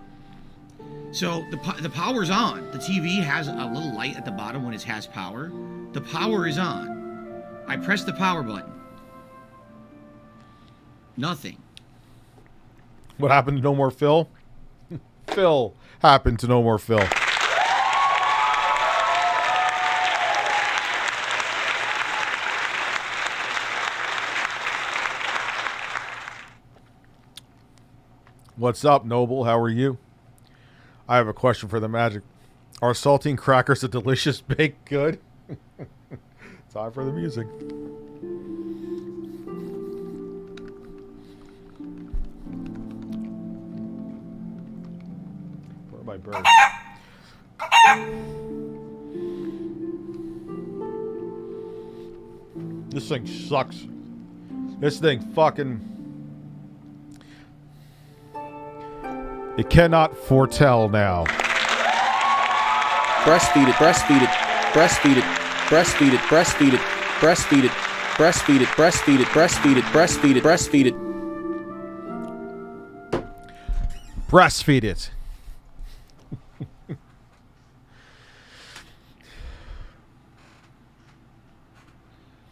So the power's on. The TV has a little light at the bottom when it has power. The power is on. I press the power button. Nothing. What happened to No More Phil? Phil happened to No More Phil. What's up, Noble? How are you? I have a question for the Magic. Are saltine crackers a delicious baked good? Time for the music. Where are my birds? This thing sucks. This thing fucking... It cannot foretell now. Breastfeed it, breastfeed it, breastfeed it, breastfeed it, breastfeed it, breastfeed it, breastfeed it, breastfeed it, breastfeed it, breastfeed it, breastfeed it. Breastfeed it.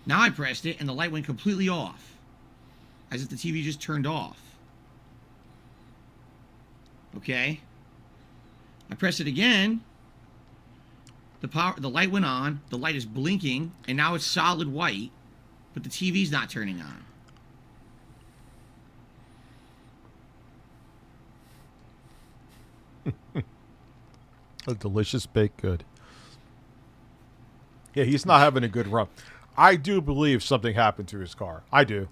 Now I pressed it and the light went completely off. As if the TV just turned off. Okay. I press it again. The light went on. The light is blinking, and now it's solid white. but the TV's not turning on. A delicious baked good. Yeah, he's not having a good run. I do believe something happened to his car. I do.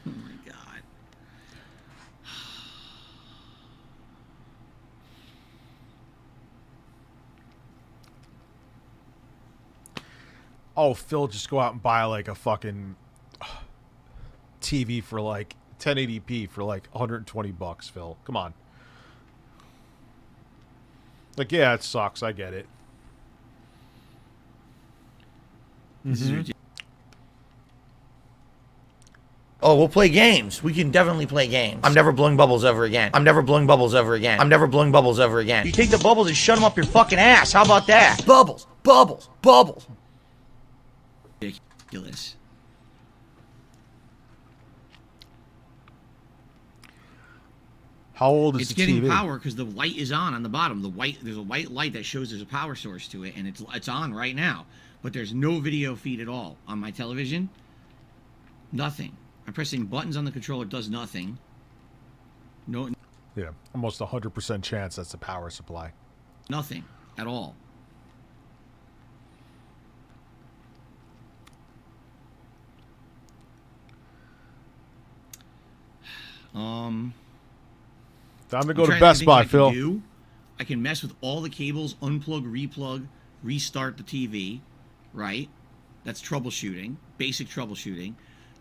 Oh my god. Oh, Phil, just go out and buy like a fucking TV for like 1080p for like 120 bucks, Phil. Come on. Like, yeah, it sucks. I get it. Oh, we'll play games. We can definitely play games. I'm never blowing bubbles ever again. I'm never blowing bubbles ever again. I'm never blowing bubbles ever again. You take the bubbles and shut them up your fucking ass. How about that? Bubbles, bubbles, bubbles. Ridiculous. How old is it's the getting TV? power because the light is on the bottom. There's a white light that shows there's a power source to it, and it's on right now. But there's no video feed at all on my television. Nothing. I'm pressing buttons on the controller, does nothing. No. Yeah, almost 100% chance that's the power supply. Nothing at all. Time to go to Best Buy, Phil. I can mess with all the cables, unplug, replug, restart the TV, right? That's troubleshooting, basic troubleshooting.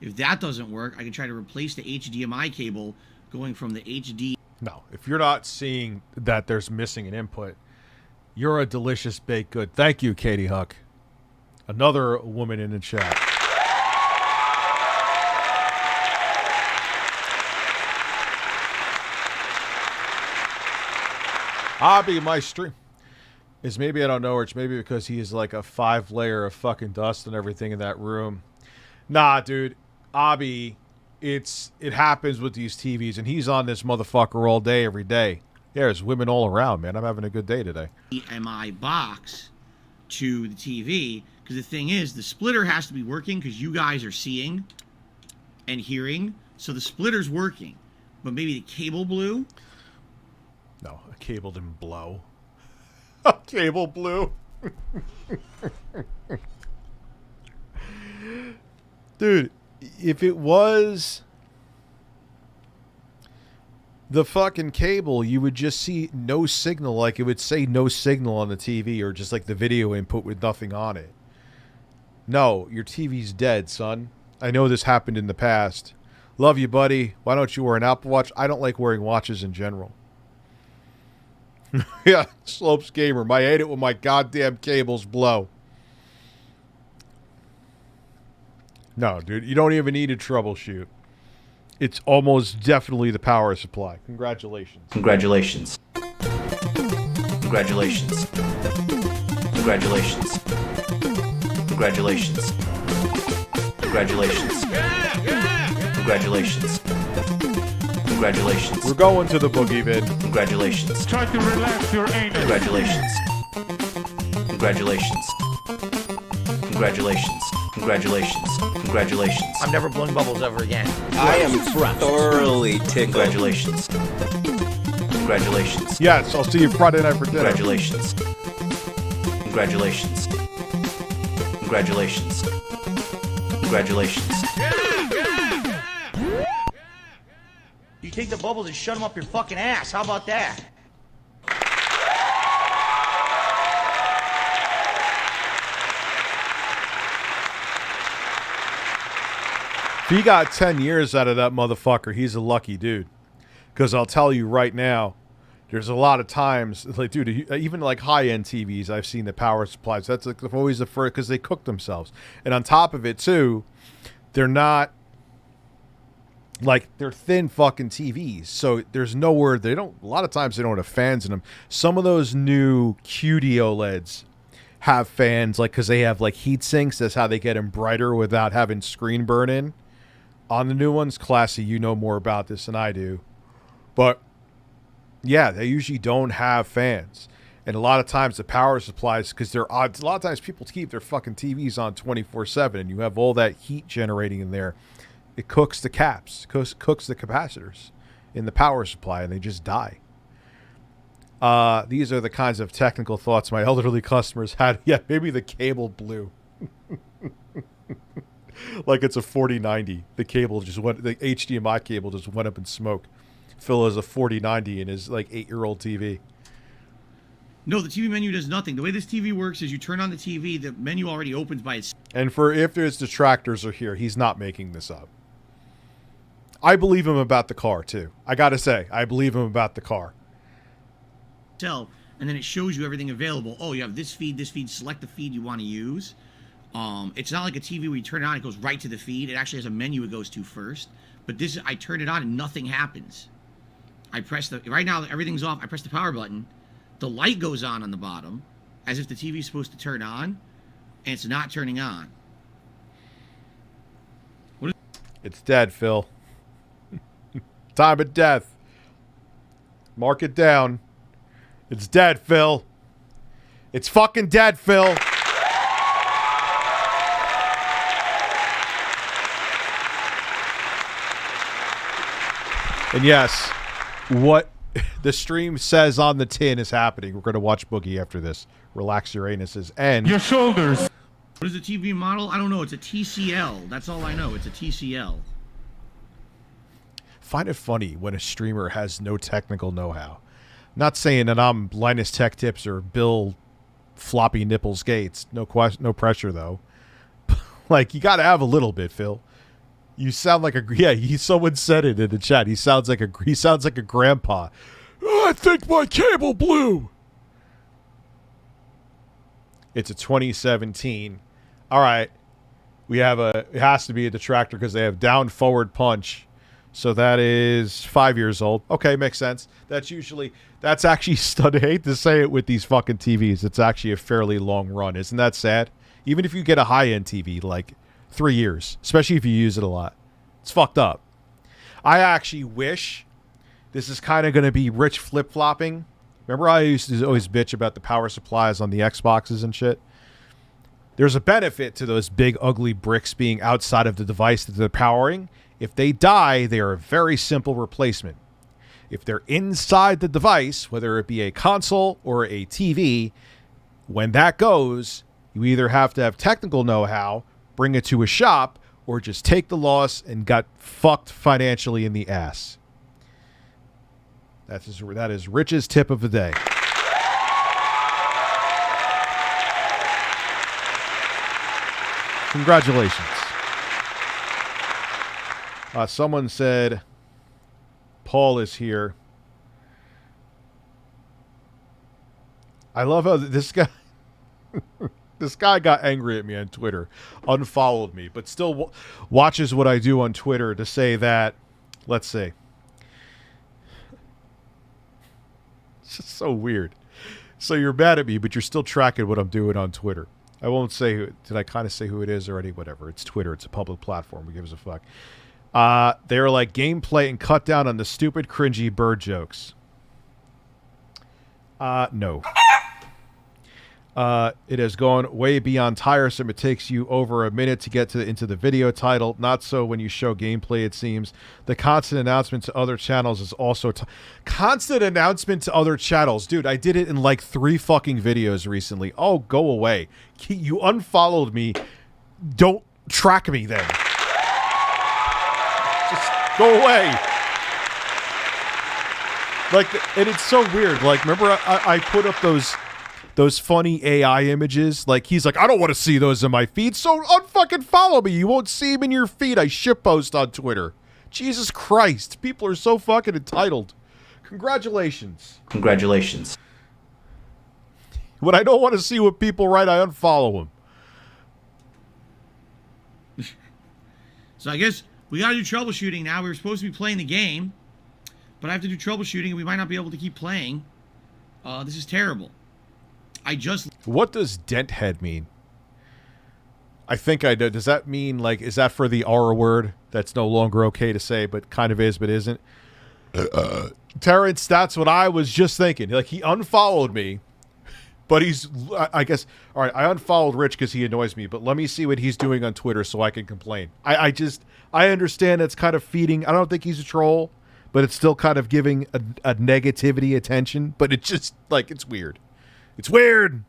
If that doesn't work, I can try to replace the HDMI cable going from the HD. No, if you're not seeing that there's missing an input, you're a delicious baked good. Thank you, Katie Huck. Another woman in the chat. Hobby, my stream is maybe, I don't know, or it's maybe because he's like a 5-layer of fucking dust and everything in that room. Nah, dude. Abby, it happens with these TVs, and he's on this motherfucker all day, every day. Yeah, there's women all around, man. I'm having a good day today. HDMI box to the TV, because the thing is, the splitter has to be working because you guys are seeing and hearing, so the splitter's working, but maybe the cable blew. No, a cable didn't blow. A cable blew. Dude, if it was the fucking cable, you would just see no signal. Like, it would say no signal on the TV, or just like the video input with nothing on it. No, your TV's dead, son. I know this happened in the past. Love you, buddy. Why don't you wear an Apple Watch? I don't like wearing watches in general. Yeah, Slopes Gamer. I hate it when my goddamn cables blow. No, dude, you don't even need to troubleshoot. It's almost definitely the power supply. Congratulations. Congratulations. Congratulations. Congratulations. Congratulations. Congratulations. Congratulations. Congratulations. We're going to the boogie vid. Congratulations. Try to relax your anus. Congratulations. Congratulations. Congratulations. Congratulations. Congratulations. I'm never blowing bubbles ever again. I am thoroughly tickled. Congratulations. Congratulations. Yes, I'll see you Friday night for dinner. Congratulations. Congratulations. Congratulations. Congratulations. You take the bubbles and shut them up your fucking ass. How about that? If he got 10 years out of that motherfucker, he's a lucky dude. Because I'll tell you right now, there's a lot of times, like, dude, even like high-end TVs, I've seen the power supplies. That's like always the first, because they cook themselves. And on top of it, too, they're not, like, they're thin fucking TVs. So there's nowhere, a lot of times they don't have fans in them. Some of those new QD OLEDs have fans, like, because they have, like, heat sinks. That's how they get them brighter without having screen burn in. On the new ones, Classy, you know more about this than I do. But, yeah, they usually don't have fans. And a lot of times the power supplies, because a lot of times people keep their fucking TVs on 24/7, and you have all that heat generating in there. It cooks the caps, cooks the capacitors in the power supply, and they just die. These are the kinds of technical thoughts my elderly customers had. Yeah, maybe the cable blew. Like it's a 4090. The cable just went, the HDMI cable just went up in smoke. Phil has a 4090 in his like 8-year-old TV. No, the TV menu does nothing. The way this TV works is you turn on the TV, the menu already opens by itself. And for if there's detractors are here, he's not making this up. I believe him about the car too. I gotta say, I believe him about the car. And then it shows you everything available. Oh, you have this feed, select the feed you want to use. It's not like a TV where you turn it on, it goes right to the feed. It actually has a menu it goes to first. But this, I turn it on and nothing happens. I press right now everything's off. I press the power button. The light goes on the bottom, as if the TV is supposed to turn on, and it's not turning on. It's dead, Phil. Time of death. Mark it down. It's dead, Phil. It's fucking dead, Phil. And yes, what the stream says on the tin is happening. We're going to watch Boogie after this. Relax your anuses and your shoulders. What is the TV model? I don't know. It's a TCL. That's all I know. It's a TCL. Find it funny when a streamer has no technical know-how. Not saying that I'm Linus Tech Tips or Bill Floppy Nipples Gates. No pressure though. Like you got to have a little bit, Phil. You sound like someone said it in the chat. He sounds like a grandpa. Oh, I think my cable blew. It's a 2017. All right. It has to be a detractor because they have down forward punch. So that is 5 years old. Okay, makes sense. That's actually I hate to say it with these fucking TVs. It's actually a fairly long run. Isn't that sad? Even if you get a high-end TV, like 3 years, especially if you use it a lot. It's fucked up. I actually wish this is kind of going to be rich flip-flopping. Remember I used to always bitch about the power supplies on the Xboxes and shit? There's a benefit to those big ugly bricks being outside of the device that they're powering. If they die, they are a very simple replacement. If they're inside the device, whether it be a console or a TV, when that goes, you either have to have technical know-how, bring it to a shop, or just take the loss and got fucked financially in the ass. That is Rich's tip of the day. Congratulations. Someone said Paul is here. I love how this guy got angry at me on Twitter, unfollowed me, but still watches what I do on Twitter to say that, let's see. It's just so weird. So you're mad at me, but you're still tracking what I'm doing on Twitter. I won't say did I kind of say who it is already? Whatever. It's Twitter. It's a public platform. Who gives a fuck? They're like gameplay and cut down on the stupid, cringy bird jokes. No. It has gone way beyond tiresome. It takes you over a minute to get into the video title. Not so when you show gameplay, it seems. The constant announcement to other channels is also... constant announcement to other channels. Dude, I did it in like 3 fucking videos recently. Oh, go away. You unfollowed me. Don't track me then. Just go away. Like, and it's so weird. Like, remember I put up those funny AI images? Like, he's like, I don't want to see those in my feed, so unfucking follow me. You won't see them in your feed. I shitpost on Twitter. Jesus Christ. People are so fucking entitled. Congratulations. Congratulations. When I don't want to see what people write, I unfollow them. So I guess we got to do troubleshooting now. We were supposed to be playing the game, but I have to do troubleshooting, and we might not be able to keep playing. This is terrible. What does dent head mean? I think I do. Does that mean, like, is that for the R word that's no longer okay to say, but kind of is, but isn't? Terrence, that's what I was just thinking. Like, he unfollowed me But he's, I guess, all right, I unfollowed Rich because he annoys me, but let me see what he's doing on Twitter so I can complain. I understand it's kind of feeding. I don't think he's a troll, but it's still kind of giving a negativity attention. But it's just, like, it's weird. It's weird.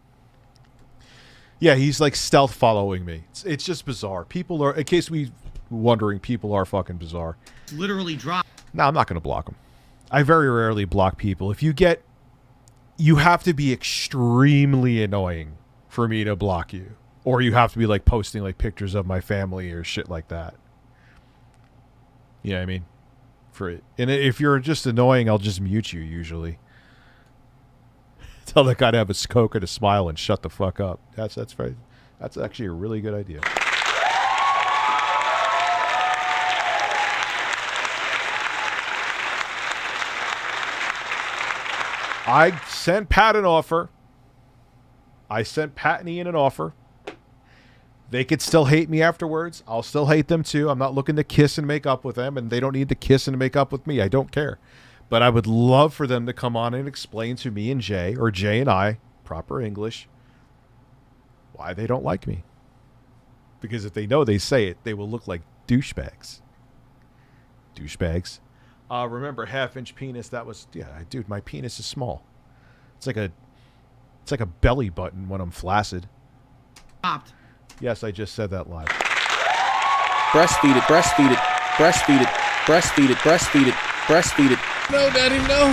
Yeah, he's, like, stealth following me. It's just bizarre. People are, in case we wondering, people are fucking bizarre. Literally drop. No, I'm not going to block them. I very rarely block people. You have to be extremely annoying for me to block you. Or you have to be, like, posting, like, pictures of my family or shit like that. You know what I mean? And if you're just annoying, I'll just mute you, usually. Tell that guy to have a coke and a smile and shut the fuck up. That's actually a really good idea. I sent Pat an offer. I sent Pat and Ian an offer. They could still hate me afterwards. I'll still hate them too. I'm not looking to kiss and make up with them, and they don't need to kiss and make up with me. I don't care. But I would love for them to come on and explain to me and Jay, or Jay and I, proper English, why they don't like me. Because if they know they say it, they will look like douchebags. Douchebags. Remember, half-inch penis, that was, yeah, dude, my penis is small. It's like a belly button when I'm flaccid. Stopped. Yes, I just said that live. Breastfeed it, breastfeed it, breastfeed it, breastfeed it, breastfeed it, breastfeed it. No, Daddy, no.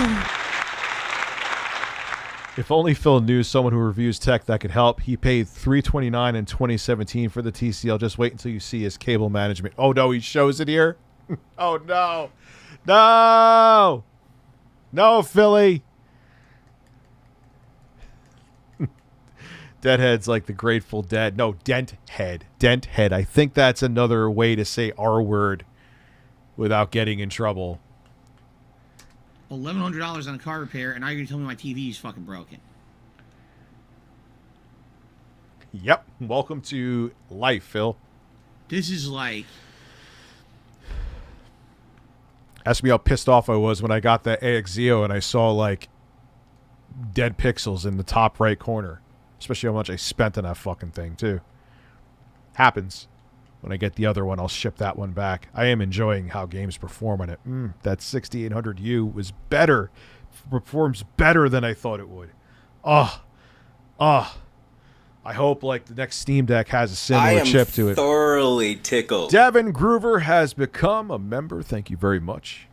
If only Phil knew someone who reviews tech that could help. He paid $329 in 2017 for the TCL. Just wait until you see his cable management. Oh, no, he shows it here? Oh, no. No! No, Philly! Deadhead's like the Grateful Dead. No, Denthead. Denthead. I think that's another way to say R word without getting in trouble. $1,100 on a car repair, and now you're going to tell me my TV is fucking broken. Yep. Welcome to life, Phil. This is like... Ask me how pissed off I was when I got the AXZO and I saw, like, dead pixels in the top right corner. Especially how much I spent on that fucking thing, too. Happens. When I get the other one, I'll ship that one back. I am enjoying how games perform on it. That 6800U was better. Performs better than I thought it would. I hope, like, the next Steam Deck has a similar chip to it. I am thoroughly tickled. Devin Groover has become a member. Thank you very much.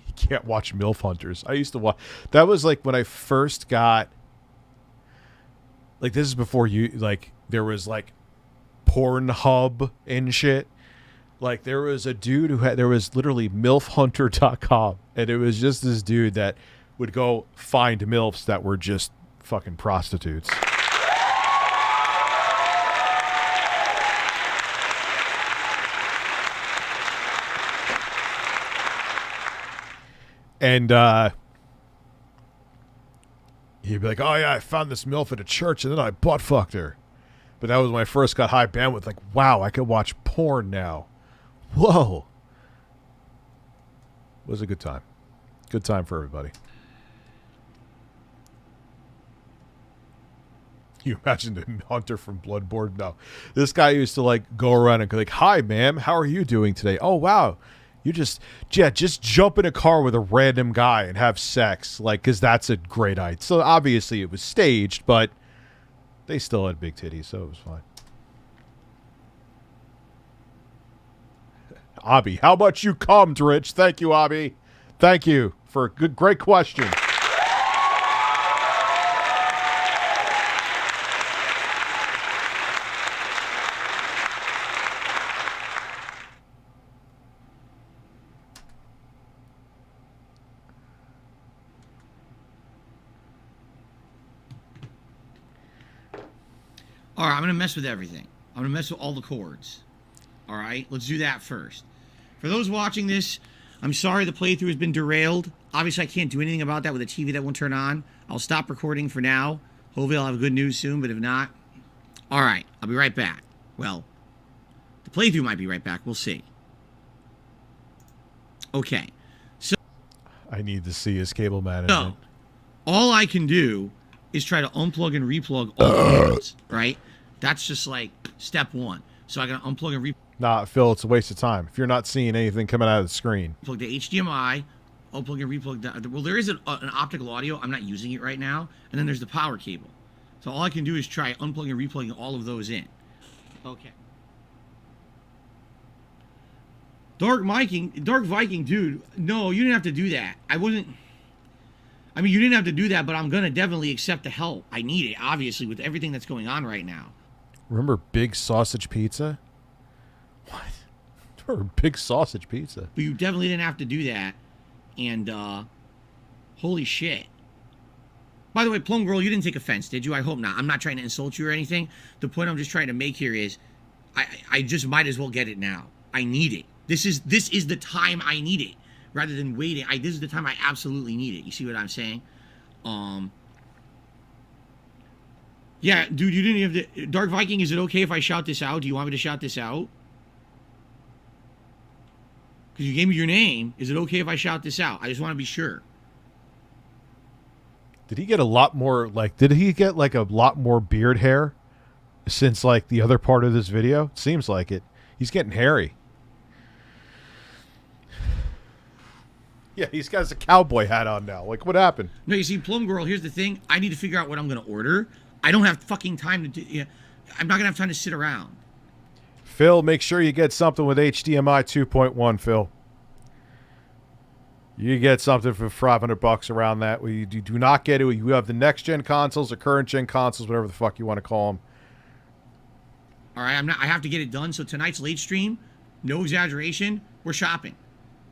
You can't watch MILF Hunters. I used to watch. That was, like, when I first got... Like, this is before you... Like, there was, like, Pornhub and shit. Like, there was a dude who had... There was literally MILFHunter.com. And it was just this dude that... would go find MILFs that were just fucking prostitutes. And he'd be like, oh yeah, I found this MILF at a church and then I butt fucked her. But that was when I first got high bandwidth. Like, wow, I could watch porn now. Whoa. It was a good time. Good time for everybody. You imagine the hunter from Bloodborne? No. This guy used to, like, go around and go like, hi, ma'am, how are you doing today? Oh, wow. You just jump in a car with a random guy and have sex. Like, because that's a great idea. So, obviously, it was staged, but they still had big titties, so it was fine. Abby, how much you cummed, Rich? Thank you, Abby. Thank you for a great question. All right, I'm going to mess with everything. I'm going to mess with all the cords. All right, let's do that first. For those watching this, I'm sorry the playthrough has been derailed. Obviously, I can't do anything about that with a TV that won't turn on. I'll stop recording for now. Hopefully, I'll have good news soon, but if not... All right, I'll be right back. Well, the playthrough might be right back. We'll see. Okay. So... I need to see his cable management. all I can do is try to unplug and replug all the cables, right? That's just like step one. So I gotta unplug and replug. Nah, Phil, it's a waste of time. If you're not seeing anything coming out of the screen. Plug the HDMI, unplug and replug. Well, there is an optical audio. I'm not using it right now. And then there's the power cable. So all I can do is try unplugging and replugging all of those in. Okay. Dark Viking, dude. No, you didn't have to do that. I mean, you didn't have to do that, but I'm gonna definitely accept the help. I need it, obviously, with everything that's going on right now. Remember Big Sausage Pizza? What? Remember Big Sausage Pizza? But you definitely didn't have to do that. And, holy shit. By the way, Plum Girl, you didn't take offense, did you? I hope not. I'm not trying to insult you or anything. The point I'm just trying to make here is I just might as well get it now. I need it. This is the time I need it. Rather than waiting. This is the time I absolutely need it. You see what I'm saying? Yeah, dude, you didn't have to... Dark Viking, is it okay if I shout this out? Do you want me to shout this out? Because you gave me your name. Is it okay if I shout this out? I just want to be sure. Did he get a lot more, like, did he get, like, a lot more beard hair since, like, the other part of this video? Seems like it. He's getting hairy. Yeah, he's got a cowboy hat on now. Like, what happened? No, you see, Plum Girl, here's the thing. I need to figure out what I'm going to order. I don't have fucking time to do... Yeah, I'm not going to have time to sit around. Phil, make sure you get something with HDMI 2.1, Phil. You get something for $500 around that. You do not get it. You have the next-gen consoles or current-gen consoles, whatever the fuck you want to call them. All right, I have to get it done. So tonight's late stream, no exaggeration, we're shopping.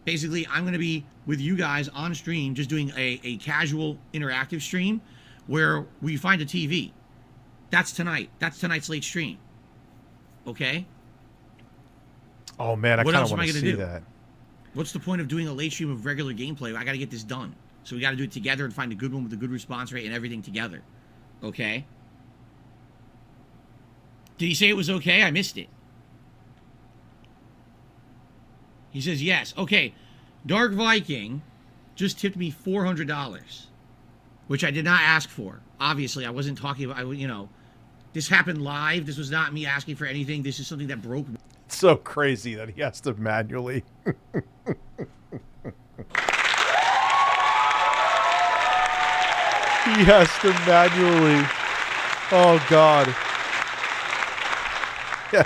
Basically, I'm going to be with you guys on stream, just doing a casual interactive stream where we find a TV. That's tonight. That's tonight's late stream. Okay? Oh, man, I kind of want to see that. What's the point of doing a late stream of regular gameplay? I got to get this done. So we got to do it together and find a good one with a good response rate and everything together. Okay? Did he say it was okay? I missed it. He says yes. Okay. Dark Viking just tipped me $400, which I did not ask for. Obviously, I wasn't talking about, you know, this happened live. This was not me asking for anything. This is something that broke me. It's so crazy that he has to manually. He has to manually. Oh, God. Yeah.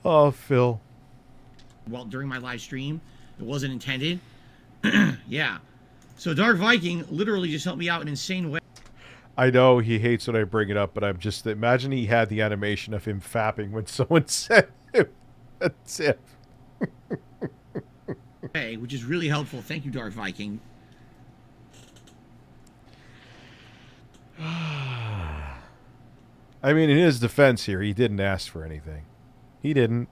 Oh, Phil. Well, during my live stream, it wasn't intended. Yeah. So Dark Viking literally just helped me out in an insane way. I know he hates when I bring it up, but I'm just... Imagine he had the animation of him fapping when someone said him. That's it. Okay, which is really helpful. Thank you, Dark Viking. I mean, in his defense here, he didn't ask for anything. He didn't.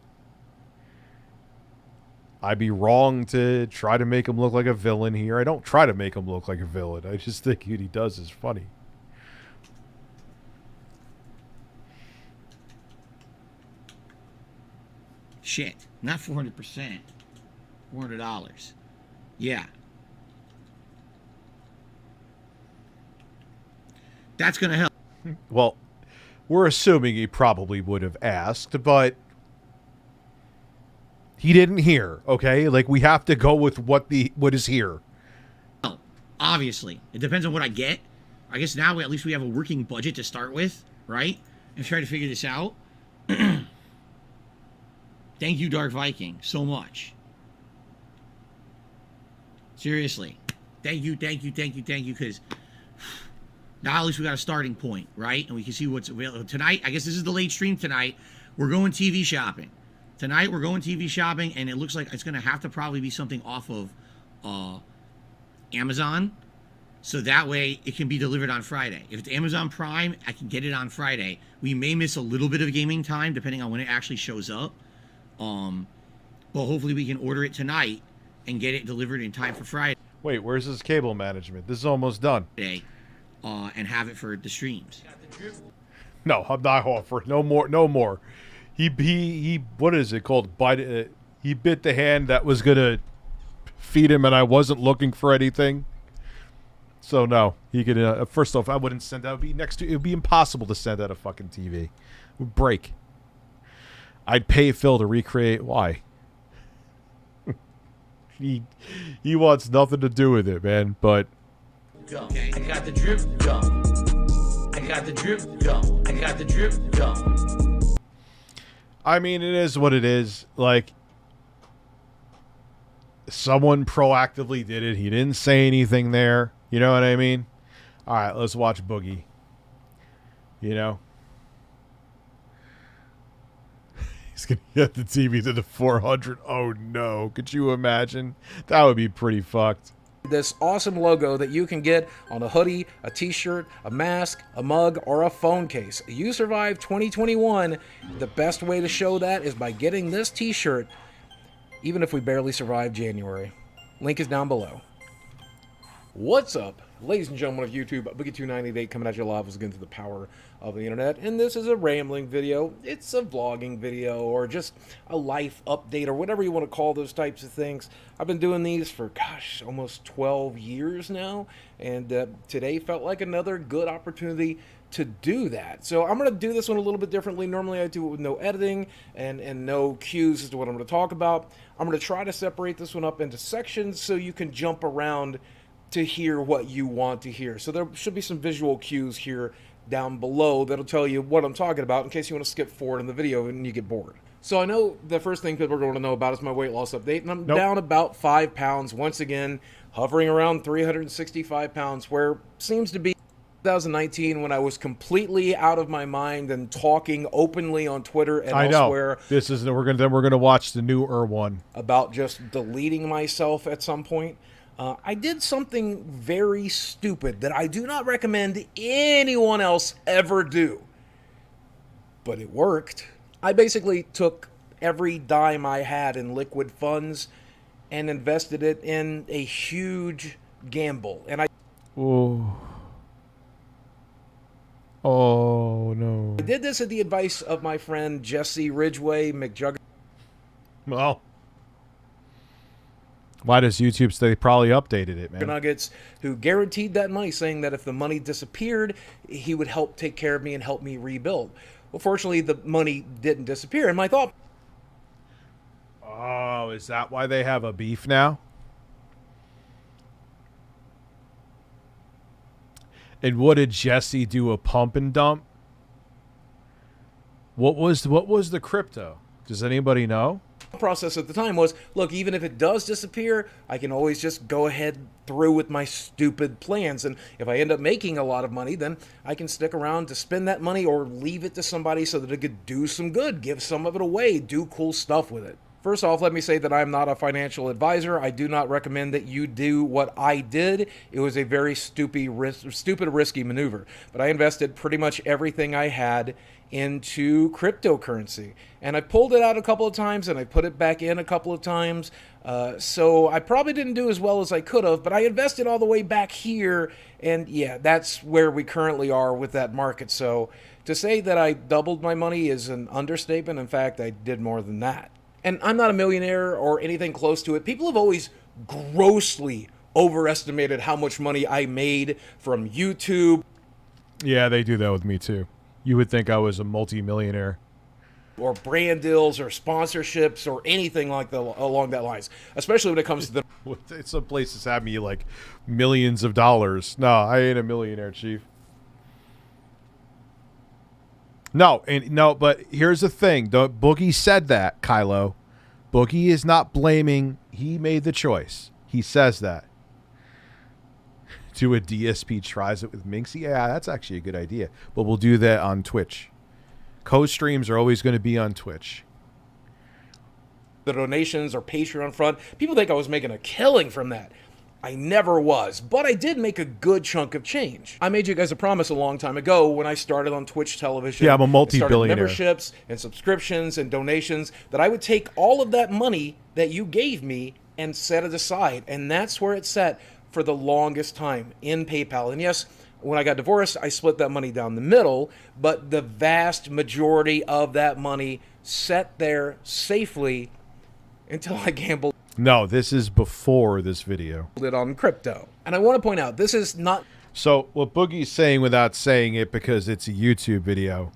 I'd be wrong to try to make him look like a villain here. I don't try to make him look like a villain. I just think what he does is funny. Shit. Not 400%. $400. Yeah. That's going to help. Well, we're assuming he probably would have asked, but he didn't hear, okay? Like, we have to go with what is here. Well, obviously. It depends on what I get. I guess now at least we have a working budget to start with, right? And try to figure this out. Thank you, Dark Viking, so much. Seriously. Thank you, because now at least we got a starting point, right? And we can see what's available. Tonight, I guess this is the late stream tonight. We're going TV shopping. Tonight, we're going TV shopping, and it looks like it's going to have to probably be something off of Amazon. So that way, it can be delivered on Friday. If it's Amazon Prime, I can get it on Friday. We may miss a little bit of gaming time, depending on when it actually shows up. But hopefully we can order it tonight and get it delivered in time for Friday. Wait, where's his cable management? This is almost done. And have it for the streams. No, I'm not offering. No more. He what is it called? He bit the hand that was gonna feed him, and I wasn't looking for anything. So no, he could. First off, I wouldn't send out. It would be impossible to send out a fucking TV. It would break. I'd pay Phil to recreate. Why? he wants nothing to do with it, man. But Okay. I got the drip gum. I got the drip gum. I got the drip gum. I mean, it is what it is. Like, someone proactively did it. He didn't say anything there. You know what I mean? All right, let's watch Boogie. You know? He's going to get the TV to the 400. Oh, no. Could you imagine? That would be pretty fucked. This awesome logo that you can get on a hoodie, a t-shirt, a mask, a mug, or a phone case. You survived 2021. The best way to show that is by getting this t-shirt, even if we barely survived January. Link is down below. What's up, ladies and gentlemen of YouTube? Boogie2988 coming at you live once again to the power of the internet, and this is a rambling video. It's a vlogging video, or just a life update, or whatever you want to call those types of things. I've been doing these for, gosh, almost 12 years now, and today felt like another good opportunity to do that. So I'm going to do this one a little bit differently. Normally I do it with no editing and no cues as to what I'm going to talk about. I'm going to try to separate this one up into sections so you can jump around to hear what you want to hear. So there should be some visual cues here down below that'll tell you what I'm talking about in case you want to skip forward in the video and you get bored. So I know the first thing people are going to know about is my weight loss update, and I'm down about 5 pounds once again, hovering around 365 pounds, where seems to be 2019 when I was completely out of my mind and talking openly on Twitter and elsewhere. This is we're gonna watch the new one about just deleting myself at some point. I did something very stupid that I do not recommend anyone else ever do, but it worked. I basically took every dime I had in liquid funds and invested it in a huge gamble. And I Oh no. I did this at the advice of my friend Jesse Ridgway McJugger. Well, why does YouTube say they probably updated it, man? Nuggets, who guaranteed that money, saying that if the money disappeared, he would help take care of me and help me rebuild. Well, fortunately, the money didn't disappear, and my thought... Oh, is that why they have a beef now? And what did Jesse do, a pump and dump? What was the crypto? Does anybody know? Process at the time was, look, even if it does disappear, I can always just go ahead through with my stupid plans, and if I end up making a lot of money, then I can stick around to spend that money or leave it to somebody so that it could do some good, give some of it away, do cool stuff with it. First off, let me say that I'm not a financial advisor. I do not recommend that you do what I did. It was a very stupid, risky maneuver. But I invested pretty much everything I had into cryptocurrency. And I pulled it out a couple of times, and I put it back in a couple of times. So I probably didn't do as well as I could have, but I invested all the way back here. And yeah, that's where we currently are with that market. So to say that I doubled my money is an understatement. In fact, I did more than that. And I'm not a millionaire or anything close to it. People have always grossly overestimated how much money I made from YouTube. Yeah, they do that with me too. You would think I was a multi-millionaire. Or brand deals or sponsorships or anything like that along that lines. Especially when it comes to the... Some places have me like millions of dollars. No, I ain't a millionaire, Chief. No, but here's the thing. Boogie said that, Kylo. Boogie is not blaming. He made the choice. He says that. Do a DSP tries it with Minxy. Yeah, that's actually a good idea. But we'll do that on Twitch. Co-streams are always going to be on Twitch. The donations or Patreon front. People think I was making a killing from that. I never was, but I did make a good chunk of change. I made you guys a promise a long time ago when I started on Twitch television. Yeah, I'm a multi-billionaire. Memberships and subscriptions and donations, that I would take all of that money that you gave me and set it aside. And that's where it's set for the longest time, in PayPal. And yes, when I got divorced, I split that money down the middle, but the vast majority of that money sat there safely until I gambled. No, this is before this video. It on crypto. And I want to point out, this is not... So what Boogie's saying without saying it, because it's a YouTube video,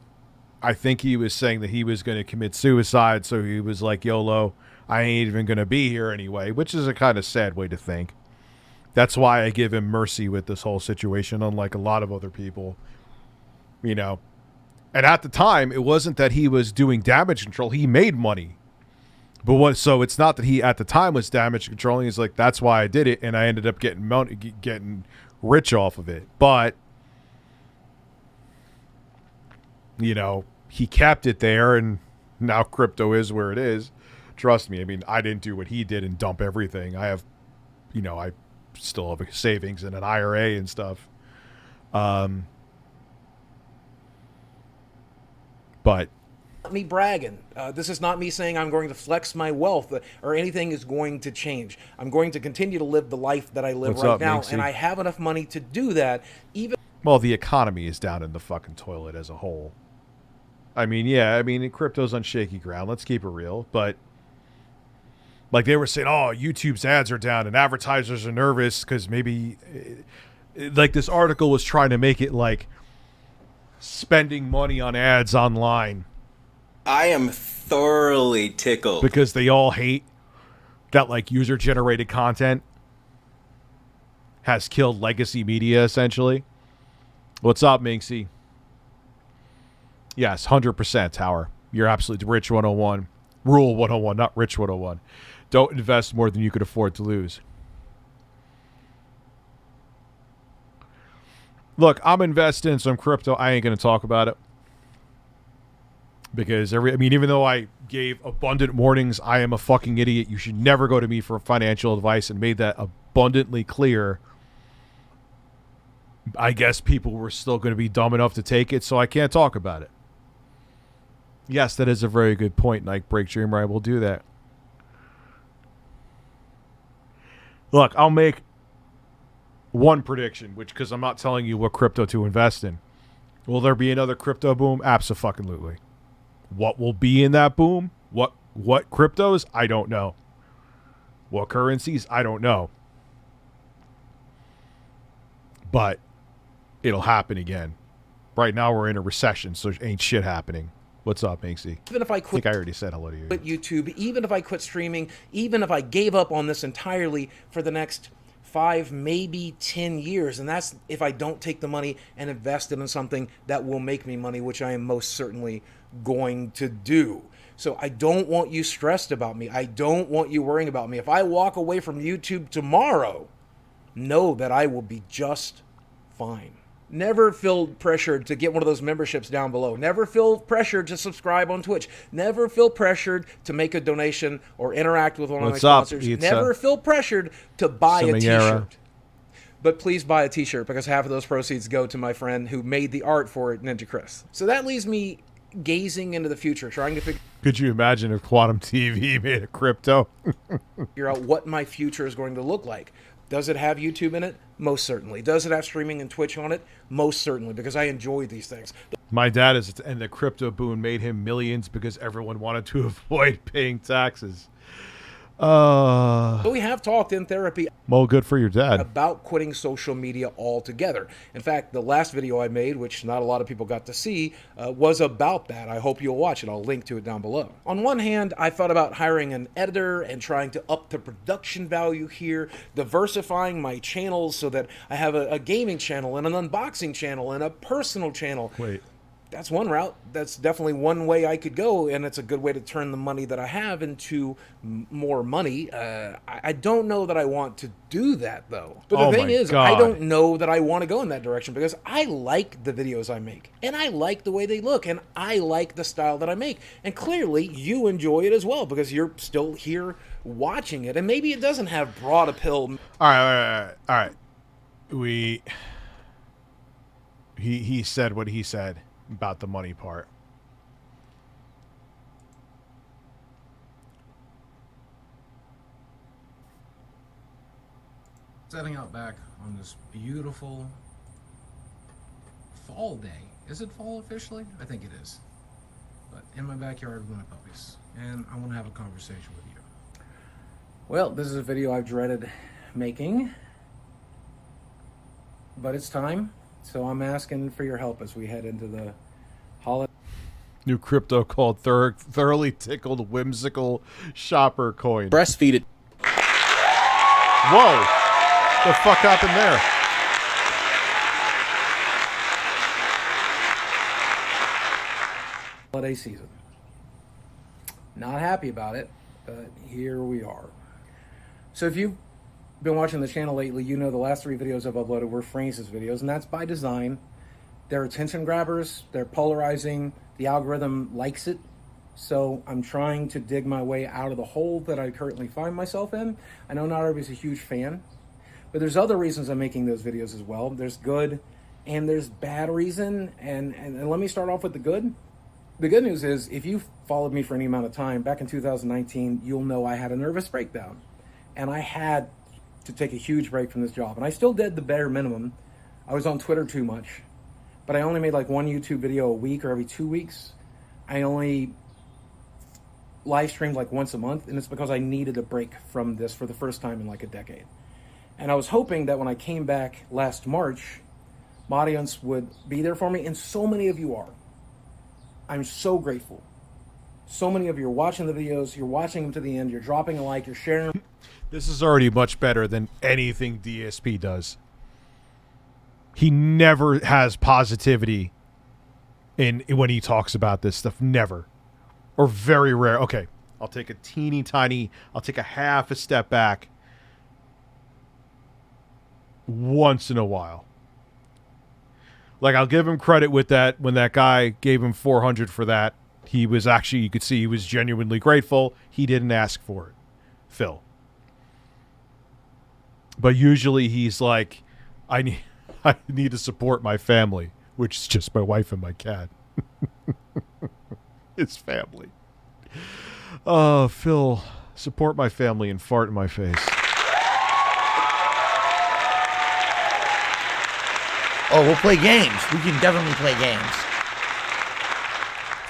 I think he was saying that he was going to commit suicide, so he was like, YOLO, I ain't even going to be here anyway, which is a kind of sad way to think. That's why I give him mercy with this whole situation, unlike a lot of other people, you know. And at the time, it wasn't that he was doing damage control. He made money. But so it's not that he at the time was damage controlling. He's like, that's why I did it, and I ended up getting rich off of it. But, you know, he kept it there, and now crypto is where it is. Trust me. I mean, I didn't do what he did and dump everything. I have, you know, I still have savings and an IRA and stuff. But me bragging. This is not me saying I'm going to flex my wealth or anything is going to change. I'm going to continue to live the life that I live What's right up, now, Minxy? and I have enough money to do that. Well, the economy is down in the fucking toilet as a whole. I mean, yeah, I mean, crypto's on shaky ground. Let's keep it real. But, like, they were saying, oh, YouTube's ads are down and advertisers are nervous because maybe, like, this article was trying to make it like spending money on ads online. I am thoroughly tickled. Because they all hate that, like, user-generated content has killed legacy media, essentially. What's up, Minxy? Yes, 100%, Tower. You're absolutely Rich 101. Rule 101, not Rich 101. Don't invest more than you could afford to lose. Look, I'm investing in some crypto. I ain't going to talk about it. Because, even though I gave abundant warnings, I am a fucking idiot. You should never go to me for financial advice and made that abundantly clear. I guess people were still going to be dumb enough to take it, so I can't talk about it. Yes, that is a very good point, Nike Break Dreamer. I will do that. Look, I'll make one prediction, because I'm not telling you what crypto to invest in. Will there be another crypto boom? Abso-fucking-lutely. What will be in that boom? What cryptos? I don't know. What currencies? I don't know. But it'll happen again. Right now we're in a recession, so ain't shit happening. What's up, Minxy? Even if I quit, I think I already said hello to you. Quit YouTube, even if I quit streaming, even if I gave up on this entirely for the next 5, maybe 10 years, and that's if I don't take the money and invest it in something that will make me money, which I am most certainly going to do. So I don't want you stressed about me. I don't want you worrying about me. If I walk away from YouTube tomorrow, know that I will be just fine. Never feel pressured to get one of those memberships down below. Never feel pressured to subscribe on Twitch. Never feel pressured to make a donation or interact with one of my sponsors. Never feel pressured to buy a t-shirt. But please buy a t-shirt, because half of those proceeds go to my friend who made the art for it, Ninja Chris. So that leaves me gazing into the future, trying to figure... Could you imagine if Quantum TV made a crypto? figure out what my future is going to look like. Does it have YouTube in it? Most certainly. Does it have streaming and Twitch on it? Most certainly, because I enjoy these things. My dad is, and the crypto boom made him millions because everyone wanted to avoid paying taxes. But we have talked in therapy. Well, good for your dad. About quitting social media altogether. In fact, the last video I made, which not a lot of people got to see, was about that. I hope you'll watch it. I'll link to it down below. On one hand, I thought about hiring an editor and trying to up the production value here, diversifying my channels so that I have a gaming channel and an unboxing channel and a personal channel. Wait. That's one route. That's definitely one way I could go, and it's a good way to turn the money that I have into more money. I don't know that I want to do that, though. But the thing is, I don't know that I want to go in that direction, because I like the videos I make, and I like the way they look, and I like the style that I make. And clearly, you enjoy it as well, because you're still here watching it, and maybe it doesn't have broad appeal. All right. He said what he said about the money part. Setting out back on this beautiful fall day. Is it fall officially? I think it is. But in my backyard with my puppies. And I want to have a conversation with you. Well, this is a video I've dreaded making, but it's time, so I'm asking for your help as we head into the holiday. New crypto called Thoroughly Tickled Whimsical Shopper Coin. Breastfeed it. Whoa! The fuck happened there? Holiday season. Not happy about it, but here we are. So if you've been watching the channel lately, you know the last 3 videos I've uploaded were Francis videos, and that's by design. They're attention grabbers, they're polarizing, the algorithm likes it, so I'm trying to dig my way out of the hole that I currently find myself in. I know not everybody's a huge fan, but there's other reasons I'm making those videos as well. There's good and there's bad reason, and let me start off with the good. The good news is, if you've followed me for any amount of time, back in 2019, you'll know I had a nervous breakdown. And I had to take a huge break from this job. And I still did the bare minimum. I was on Twitter too much. But I only made like 1 YouTube video a week or every 2 weeks. I only live streamed like once a month. And it's because I needed a break from this for the first time in like a decade. And I was hoping that when I came back last March, my audience would be there for me. And so many of you are. I'm so grateful. So many of you are watching the videos, you're watching them to the end, you're dropping a like, you're sharing them. This is already much better than anything DSP does. He never has positivity in when he talks about this stuff. Never. Or very rare. Okay, I'll take a I'll take a half a step back once in a while. Like, I'll give him credit with that. When that guy gave him 400 for that, he was actually, you could see he was genuinely grateful. He didn't ask for it. Phil. But usually he's like, I need to support my family, which is just my wife and my cat. His family. Oh, Phil, support my family and fart in my face. Oh, we'll play games. We can definitely play games.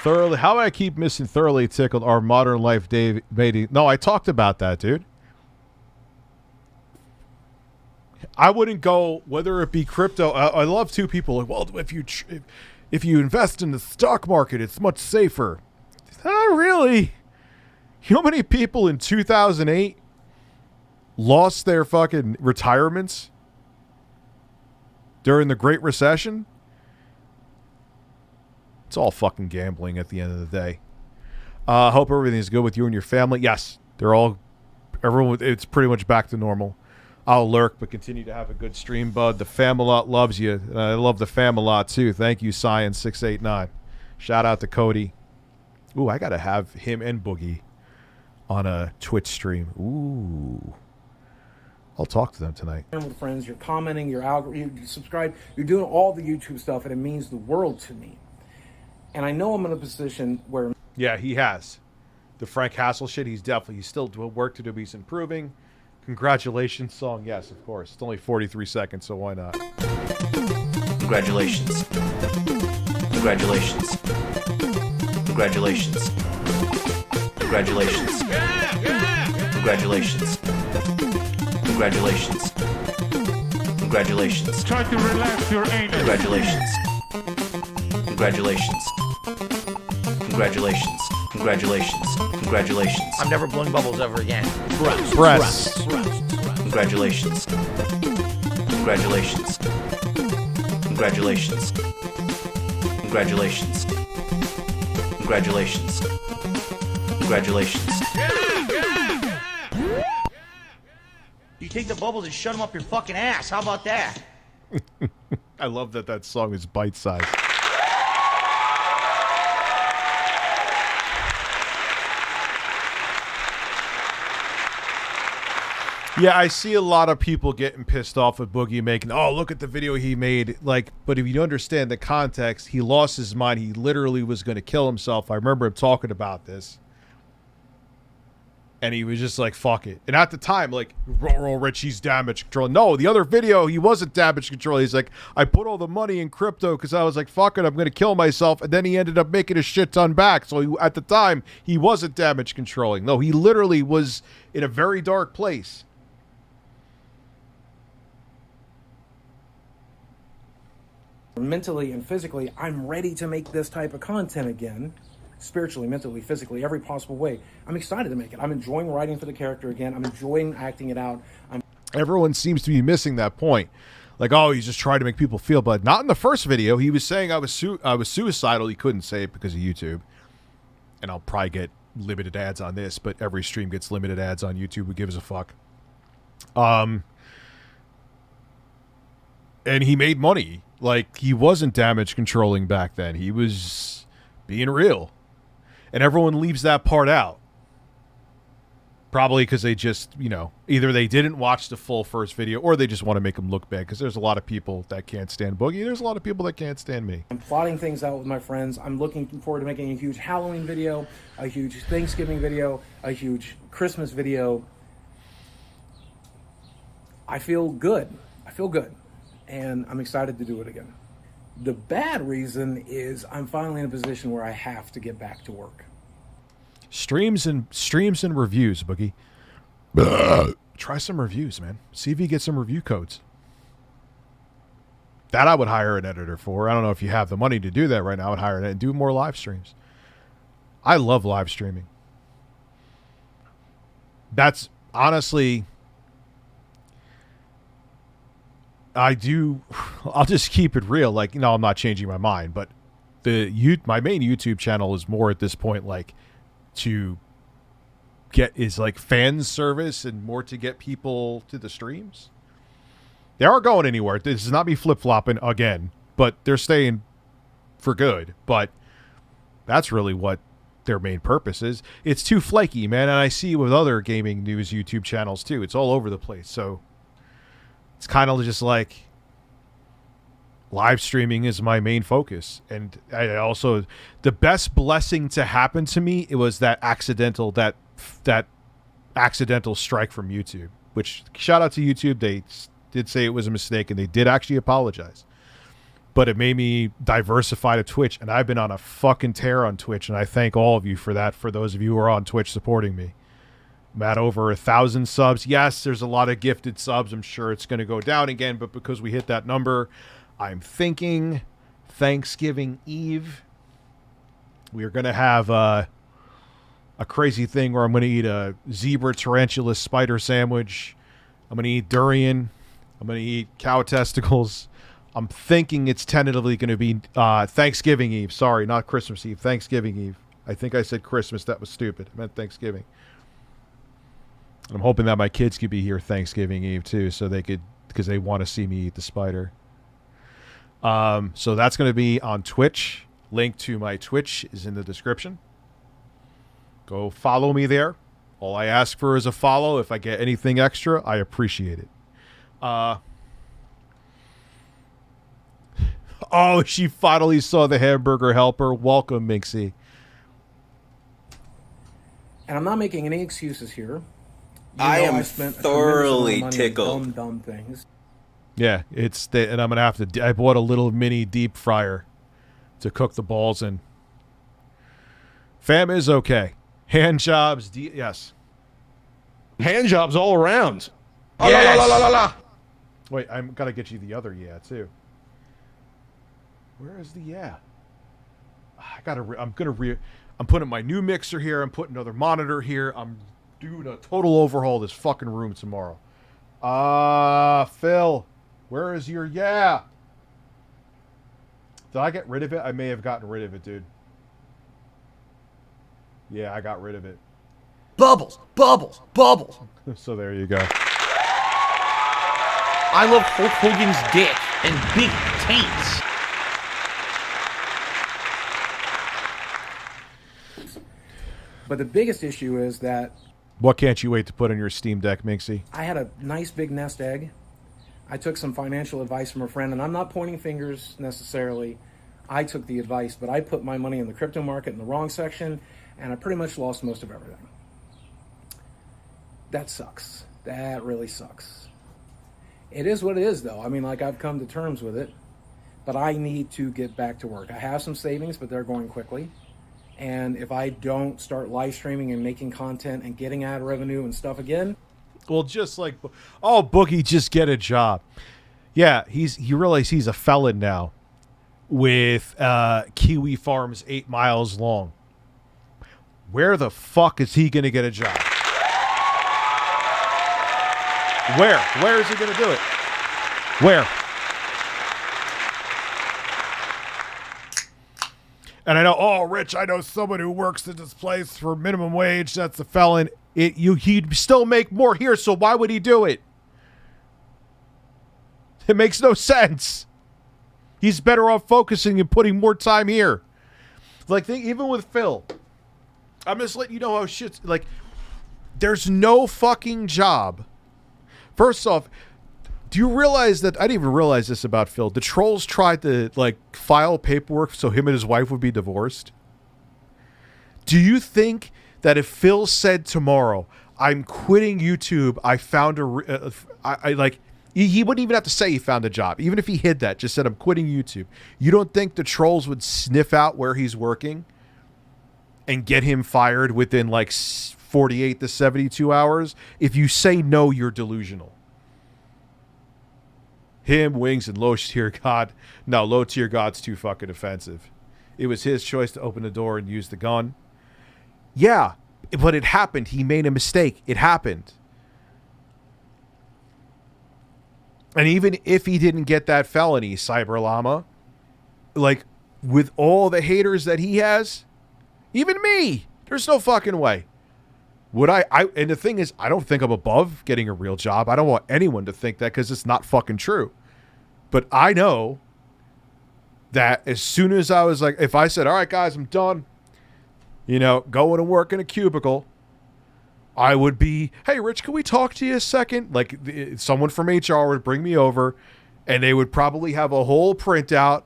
Thoroughly, how do I keep missing Thoroughly Tickled, our modern life dating? No, I talked about that, dude. I wouldn't go, whether it be crypto. I love two people. Like, well, if you invest in the stock market, it's much safer. Not really. You know how many people in 2008 lost their fucking retirements during the Great Recession? It's all fucking gambling at the end of the day. Hope everything's good with you and your family. Yes, everyone. It's pretty much back to normal. I'll lurk, but continue to have a good stream, bud. The Famalot loves you. I love the Famalot too. Thank you, Science689. Shout out to Cody. Ooh, I gotta have him and Boogie on a Twitch stream. Ooh, I'll talk to them tonight. With friends, you're commenting, you subscribe, you're doing all the YouTube stuff, and it means the world to me. And I know I'm in a position where... Yeah, he has. The Frank Hassel shit, he's still doing work to do. He's improving. Congratulations song, yes, of course. It's only 43 seconds, so why not? Congratulations. Congratulations. Congratulations. Congratulations. Congratulations. Congratulations. Congratulations. Try to relax your anus. Congratulations. Congratulations. Congratulations. Congratulations. Congratulations. I'm never blowing bubbles ever again. Breasts. Congratulations. Congratulations. Congratulations. Congratulations. Congratulations. Congratulations. You take the bubbles and shut them up your fucking ass. How about that? I love that song is bite-sized. Yeah, I see a lot of people getting pissed off with Boogie making, oh, look at the video he made. Like, but if you understand the context, he lost his mind. He literally was going to kill himself. I remember him talking about this. And he was just like, fuck it. And at the time, like, Rich, he's damage control. No, the other video, he wasn't damage control. He's like, I put all the money in crypto because I was like, fuck it, I'm going to kill myself. And then he ended up making a shit ton back. So at the time, he wasn't damage controlling. No, he literally was in a very dark place. Mentally and physically, I'm ready to make this type of content again. Spiritually, mentally, physically, every possible way. I'm excited to make it. I'm enjoying writing for the character again. I'm enjoying acting it out. Everyone seems to be missing that point. Like, oh, he's just trying to make people feel bad. Not in the first video. He was saying I was suicidal. He couldn't say it because of YouTube. And I'll probably get limited ads on this, but every stream gets limited ads on YouTube. Who gives a fuck? And he made money. Like, he wasn't damage controlling back then. He was being real. And everyone leaves that part out. Probably because they just, you know, either they didn't watch the full first video or they just want to make him look bad, because there's a lot of people that can't stand Boogie. There's a lot of people that can't stand me. I'm plotting things out with my friends. I'm looking forward to making a huge Halloween video, a huge Thanksgiving video, a huge Christmas video. I feel good. I feel good. And I'm excited to do it again. The bad reason is I'm finally in a position where I have to get back to work. Streams and reviews, Boogie. Try some reviews, man. See if you get some review codes. That I would hire an editor for. I don't know if you have the money to do that right now. I would hire an editor and do more live streams. I love live streaming. That's honestly... I'll just keep it real. Like, you know, I'm not changing my mind, but my main YouTube channel is more at this point like like fan service and more to get people to the streams. They aren't going anywhere. This is not me flip-flopping again, but they're staying for good. But that's really what their main purpose is. It's too flaky, man, and I see with other gaming news YouTube channels too. It's all over the place. So it's kind of just like live streaming is my main focus. And I also, the best blessing to happen to me, it was that accidental strike from YouTube, which shout out to YouTube. They did say it was a mistake and they did actually apologize, but it made me diversify to Twitch. And I've been on a fucking tear on Twitch. And I thank all of you for that. For those of you who are on Twitch supporting me. I'm at over 1,000 subs. Yes, there's a lot of gifted subs. I'm sure it's going to go down again, but because we hit that number, I'm thinking Thanksgiving Eve, we are going to have a crazy thing where I'm going to eat a zebra tarantula spider sandwich. I'm going to eat durian. I'm going to eat cow testicles. I'm thinking it's tentatively going to be Thanksgiving Eve. Sorry, not Christmas Eve. Thanksgiving Eve. I think I said Christmas. That was stupid. I meant Thanksgiving. I'm hoping that my kids could be here Thanksgiving Eve too, so they could, because they want to see me eat the spider. So that's going to be on Twitch. Link to my Twitch is in the description. Go follow me there. All I ask for is a follow. If I get anything extra, I appreciate it. Oh, she finally saw the hamburger helper. Welcome, Minxy. And I'm not making any excuses here. I am thoroughly tickled. Dumb things. Yeah, and I'm gonna have to. I bought a little mini deep fryer to cook the balls in. Fam is okay. Hand jobs, yes. Hand jobs all around. Yes. La, la, la, la, la. Wait, I'm gonna get you the other too. Where is the I'm putting my new mixer here. I'm putting another monitor here. I'm doing a total overhaul of this fucking room tomorrow. Phil, where is your Did I get rid of it? I may have gotten rid of it, dude. Yeah, I got rid of it. Bubbles, bubbles, bubbles. So there you go. I love Hulk Hogan's dick and big taints. But the biggest issue is that... What can't you wait to put on your Steam Deck, Minxy? I had a nice big nest egg. I took some financial advice from a friend, and I'm not pointing fingers necessarily. I took the advice, but I put my money in the crypto market in the wrong section, and I pretty much lost most of everything. That sucks. That really sucks. It is what it is, though. I mean, like, I've come to terms with it, but I need to get back to work. I have some savings, but they're going quickly. And if I don't start live streaming and making content and getting ad revenue and stuff again... Well, just like, oh, Boogie, just get a job. Yeah, he realized he's a felon now with kiwi farms 8 miles long. Where the fuck is he going to get a job? Where is he going to do it? Where? And I know, oh, Rich, I know someone who works at this place for minimum wage. That's a felon. He'd still make more here, so why would he do it? It makes no sense. He's better off focusing and putting more time here. Like, even with Phil, I'm just letting you know how shit's... Like, there's no fucking job. First off, do you realize that... I didn't even realize this about Phil. The trolls tried to, like, file paperwork so him and his wife would be divorced. Do you think that if Phil said tomorrow, I'm quitting YouTube, I found he wouldn't even have to say he found a job. Even if he hid that, just said, I'm quitting YouTube. You don't think the trolls would sniff out where he's working and get him fired within like 48 to 72 hours? If you say no, you're delusional. Him, Wings, and Low Tier God. No, Low Tier God's too fucking offensive. It was his choice to open the door and use the gun. Yeah, but it happened. He made a mistake. It happened. And even if he didn't get that felony, Cyber Llama, like, with all the haters that he has, even me, there's no fucking way. Would I and the thing is, I don't think I'm above getting a real job. I don't want anyone to think that because it's not fucking true. But I know that as soon as I was like, if I said, all right, guys, I'm done, going to work in a cubicle, I would be, hey, Rich, can we talk to you a second? Like, someone from HR would bring me over, and they would probably have a whole printout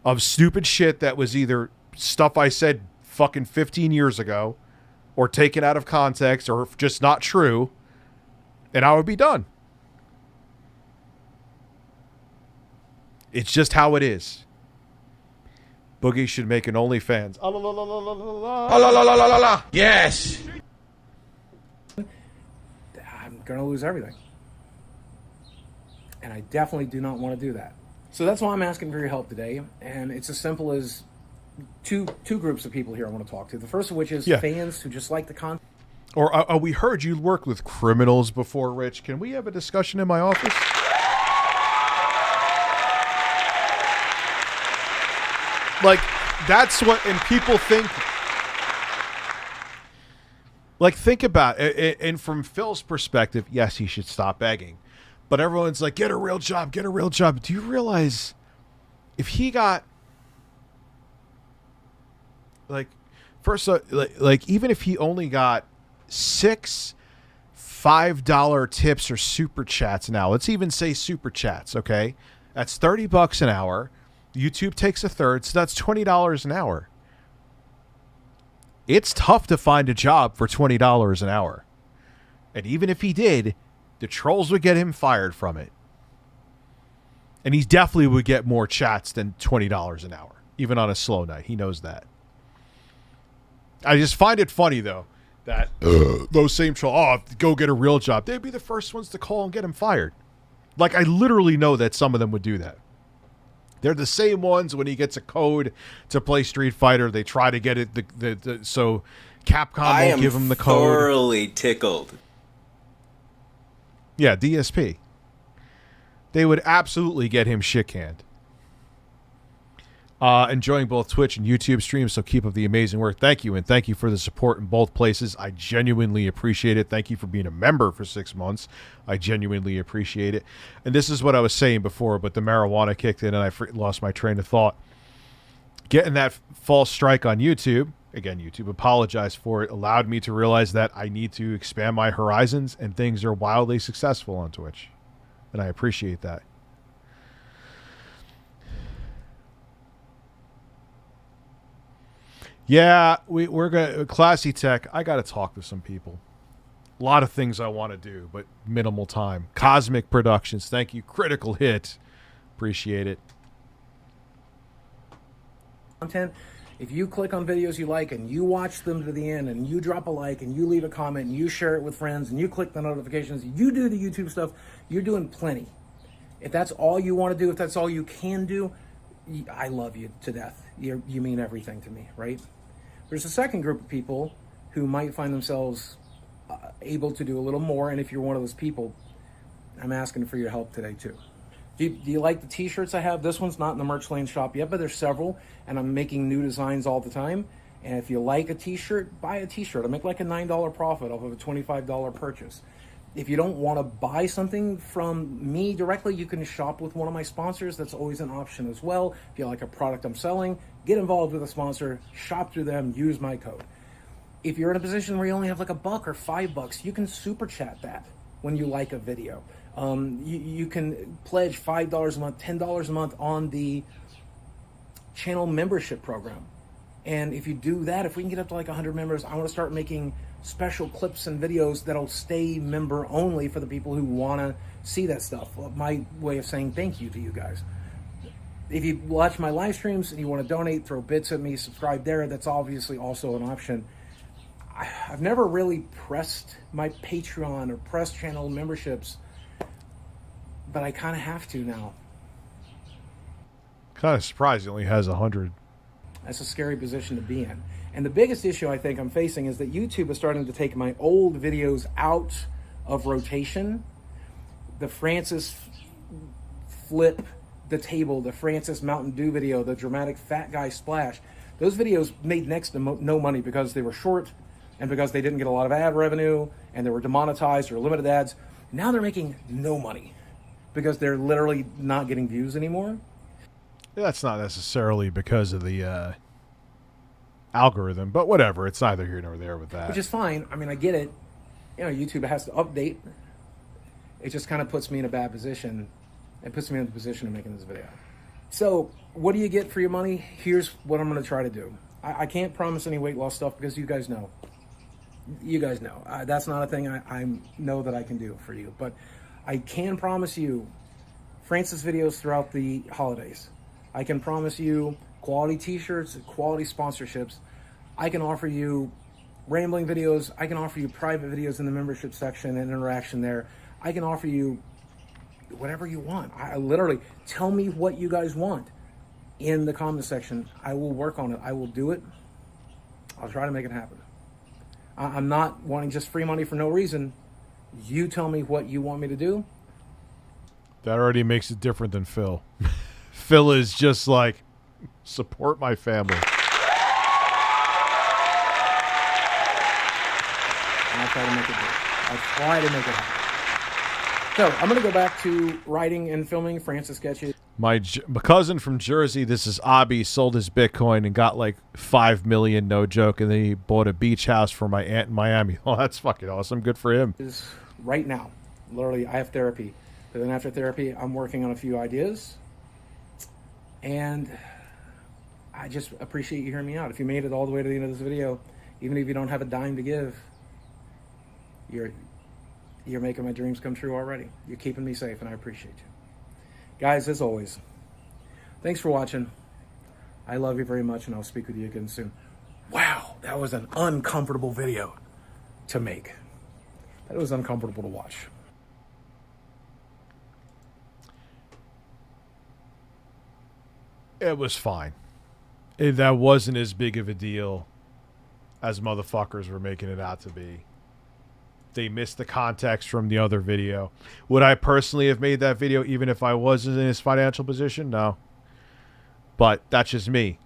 of stupid shit that was either stuff I said fucking 15 years ago or taken out of context or just not true, and I would be done. It's just how it is. Boogie should make an OnlyFans. Yes. I'm going to lose everything. And I definitely do not want to do that. So that's why I'm asking for your help today. And it's as simple as two groups of people here I want to talk to. The first of which is fans who just like the content. Or we heard you worked with criminals before, Rich. Can we have a discussion in my office? Like, that's what, and people think, like, think about it. And from Phil's perspective, yes, he should stop begging. But everyone's like, get a real job, get a real job. Do you realize if he got, like, first, like even if he only got 6 $5 tips or super chats now, let's even say super chats, okay? That's $30 an hour. YouTube takes a third, so that's $20 an hour. It's tough to find a job for $20 an hour. And even if he did, the trolls would get him fired from it. And he definitely would get more chats than $20 an hour, even on a slow night. He knows that. I just find it funny, though, that those same trolls, go get a real job. They'd be the first ones to call and get him fired. Like, I literally know that some of them would do that. They're the same ones when he gets a code to play Street Fighter. They try to get it so Capcom won't give him the code. I am thoroughly tickled. Yeah, DSP. They would absolutely get him shit-canned. Enjoying both Twitch and YouTube streams, so keep up the amazing work. Thank you, and thank you for the support in both places. I genuinely appreciate it. Thank you for being a member for 6 months. I genuinely appreciate it. And this is what I was saying before, but the marijuana kicked in and I lost my train of thought. Getting that false strike on YouTube, again, YouTube apologized for it, allowed me to realize that I need to expand my horizons, and things are wildly successful on Twitch. And I appreciate that. Yeah, we're gonna Classy Tech. I gotta talk to some people. A lot of things I want to do, but minimal time. Cosmic Productions, thank you. Critical Hit, appreciate it. Content. If you click on videos you like and you watch them to the end and you drop a like and you leave a comment and you share it with friends and you click the notifications, you do the YouTube stuff, you're doing plenty. If that's all you want to do, if that's all you can do, I love you to death. You mean everything to me, right? There's a second group of people who might find themselves able to do a little more, and if you're one of those people, I'm asking for your help today too. Do you like the t-shirts I have? This one's not in the merch lane shop yet, but there's several, and I'm making new designs all the time. And if you like a t-shirt, buy a t-shirt. I make like a $9 profit off of a $25 purchase. If you don't want to buy something from me directly, you can shop with one of my sponsors. That's always an option as well. If you like a product I'm selling, get involved with a sponsor, shop through them, use my code. If you're in a position where you only have like $1 or $5, you can super chat that when you like a video. You can pledge $5 a month, $10 a month on the channel membership program. And if you do that, if we can get up to like 100 members, I want to start making special clips and videos that'll stay member only for the people who want to see that stuff. My way of saying thank you to you guys. If you watch my live streams and you want to donate, throw bits at me, subscribe there. That's obviously also an option. I've never really pressed my Patreon or pressed channel memberships, but I kind of have to now. Kind of surprised he only has 100. That's a scary position to be in. And the biggest issue I think I'm facing is that YouTube is starting to take my old videos out of rotation. The Francis flip the table, the Francis Mountain Dew video, the dramatic fat guy splash. Those videos made next to no money because they were short and because they didn't get a lot of ad revenue and they were demonetized or limited ads. Now they're making no money because they're literally not getting views anymore. That's not necessarily because of the algorithm, but whatever. It's neither here nor there with that. Which is fine. I mean, I get it. You know, YouTube has to update. It just kind of puts me in a bad position. It puts me in the position of making this video. So, what do you get for your money? Here's what I'm going to try to do. I can't promise any weight loss stuff because you guys know. You guys know. That's not a thing I know that I can do for you. But I can promise you Francis videos throughout the holidays. I can promise you quality t-shirts, quality sponsorships. I can offer you rambling videos. I can offer you private videos in the membership section and interaction there. I can offer you whatever you want. I literally, tell me what you guys want in the comment section. I will work on it. I will do it. I'll try to make it happen. I'm not wanting just free money for no reason. You tell me what you want me to do. That already makes it different than Phil. Phil is just like, support my family. I'll try to make it work. I'll try to make it happen. So, I'm going to go back to writing and filming Francis sketches. My cousin from Jersey, this is Abby, sold his Bitcoin and got like $5 million, no joke, and then he bought a beach house for my aunt in Miami. Oh, that's fucking awesome. Good for him. Right now, literally, I have therapy. But then after therapy, I'm working on a few ideas. And I just appreciate you hearing me out. If you made it all the way to the end of this video, even if you don't have a dime to give, you're making my dreams come true already. You're keeping me safe, and I appreciate you. Guys, as always, thanks for watching. I love you very much, and I'll speak with you again soon. Wow, that was an uncomfortable video to make. That was uncomfortable to watch. It was fine. That wasn't as big of a deal as motherfuckers were making it out to be. They missed the context from the other video. Would I personally have made that video even if I wasn't in his financial position? No. But that's just me.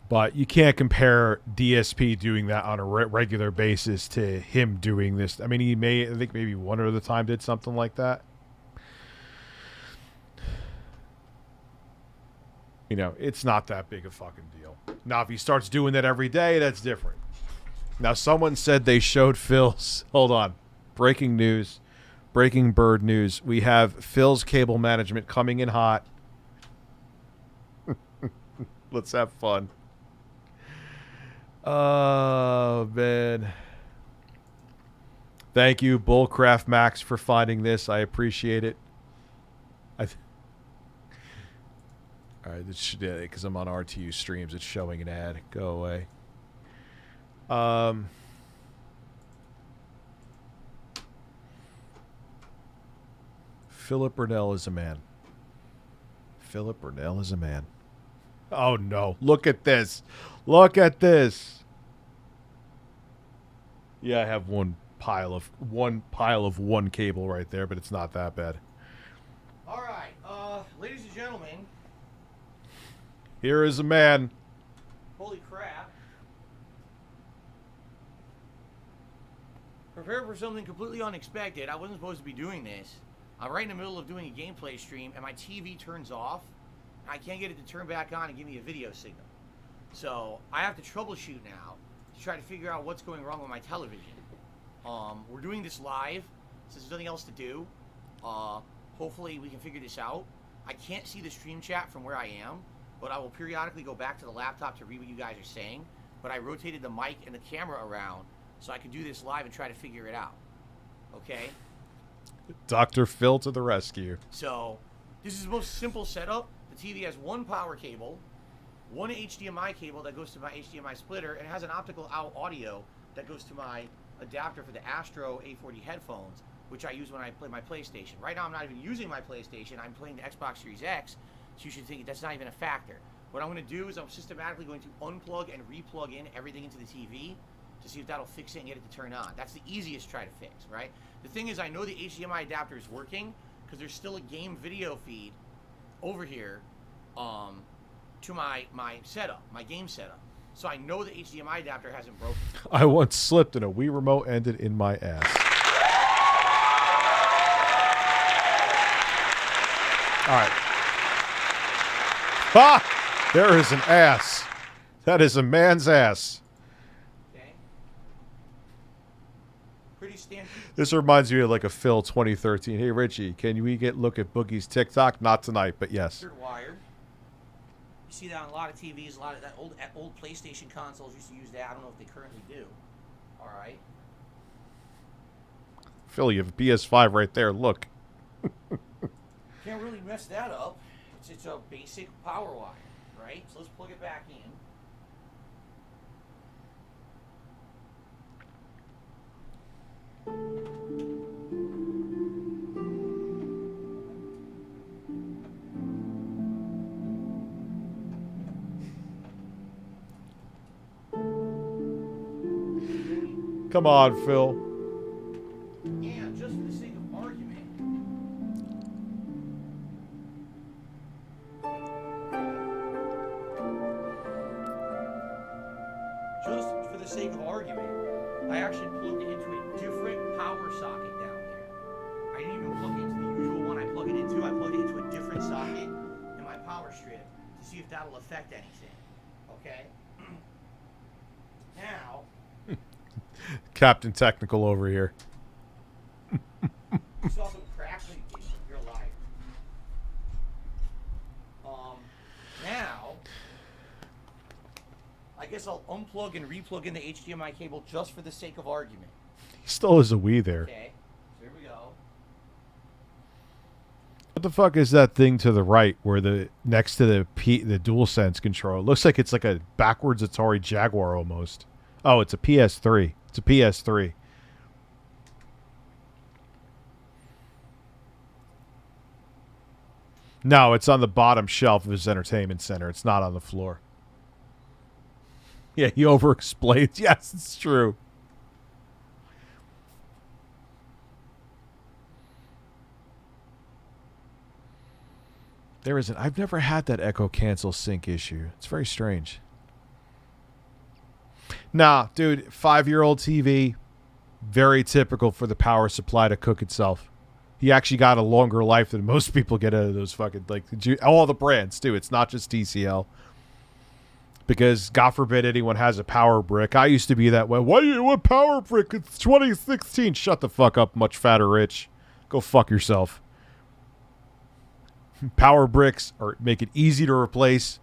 But you can't compare DSP doing that on a regular basis to him doing this. I mean, I think maybe one other time did something like that. You know, it's not that big a fucking deal. Now, if he starts doing that every day, that's different. Now, someone said they showed Phil's... Hold on. Breaking news. Breaking bird news. We have Phil's cable management coming in hot. Let's have fun. Oh, man. Thank you, Bullcraft Max, for finding this. I appreciate it. All right, because I'm on RTU streams, it's showing an ad. Go away. Philip Burnell is a man. Philip Burnell is a man. Oh no! Look at this. Look at this. Yeah, I have one pile of one cable right there, but it's not that bad. All right, ladies and gentlemen. Here is a man. Holy crap. Prepare for something completely unexpected. I wasn't supposed to be doing this. I'm right in the middle of doing a gameplay stream, and my TV turns off. I can't get it to turn back on and give me a video signal. So I have to troubleshoot now to try to figure out what's going wrong with my television. We're doing this live, since there's nothing else to do. Hopefully we can figure this out. I can't see the stream chat from where I am, but I will periodically go back to the laptop to read what you guys are saying. But I rotated the mic and the camera around so I could do this live and try to figure it out. Okay? Dr. Phil to the rescue. So, this is the most simple setup. The TV has one power cable, one HDMI cable that goes to my HDMI splitter, and it has an optical out audio that goes to my adapter for the Astro A40 headphones, which I use when I play my PlayStation. Right now, I'm not even using my PlayStation. I'm playing the Xbox Series X, so you should think that's not even a factor. What I'm going to do is I'm systematically going to unplug and replug in everything into the TV to see if that'll fix it and get it to turn on. That's the easiest try to fix, right? The thing is, I know the HDMI adapter is working because there's still a game video feed over here to my setup, my game setup. So I know the HDMI adapter hasn't broken. I once slipped and a Wii remote ended in my ass. All right. Ah! There is an ass. That is a man's ass. Okay. Pretty standard. This reminds me of like a Phil 2013. Hey Richie, can we look at Boogie's TikTok? Not tonight, but yes. Wired. You see that on a lot of TVs, a lot of that old PlayStation consoles used to use that. I don't know if they currently do. All right. Phil, you have a PS5 right there. Look. Can't really mess that up. It's a basic power wire, right? So let's plug it back in. Come on, Phil. And just for the sake of argument, I actually plugged it into a different power socket down there. I didn't even plug it into the usual one I plug it into. I plugged it into a different socket in my power strip to see if that'll affect anything. Okay? Now... Captain Technical over here. You saw some cracks in it. You're a liar. Now, I guess I'll unplug and replug in the HDMI cable just for the sake of argument. He still has a Wii there. Okay, so here we go. What the fuck is that thing to the right where the next to the DualSense control? It looks like it's like a backwards Atari Jaguar almost. Oh, it's a PS3. It's a PS3. No, it's on the bottom shelf of his entertainment center. It's not on the floor. Yeah, he over-explains. Yes, it's true. There isn't. I've never had that echo cancel sync issue. It's very strange. Nah, dude, 5-year-old TV, very typical for the power supply to cook itself. He actually got a longer life than most people get out of those fucking, like, all the brands, too. It's not just TCL. Because, God forbid, anyone has a power brick. I used to be that way. Why do you want power brick? It's 2016. Shut the fuck up, much fatter rich. Go fuck yourself. Power bricks make it easy to replace.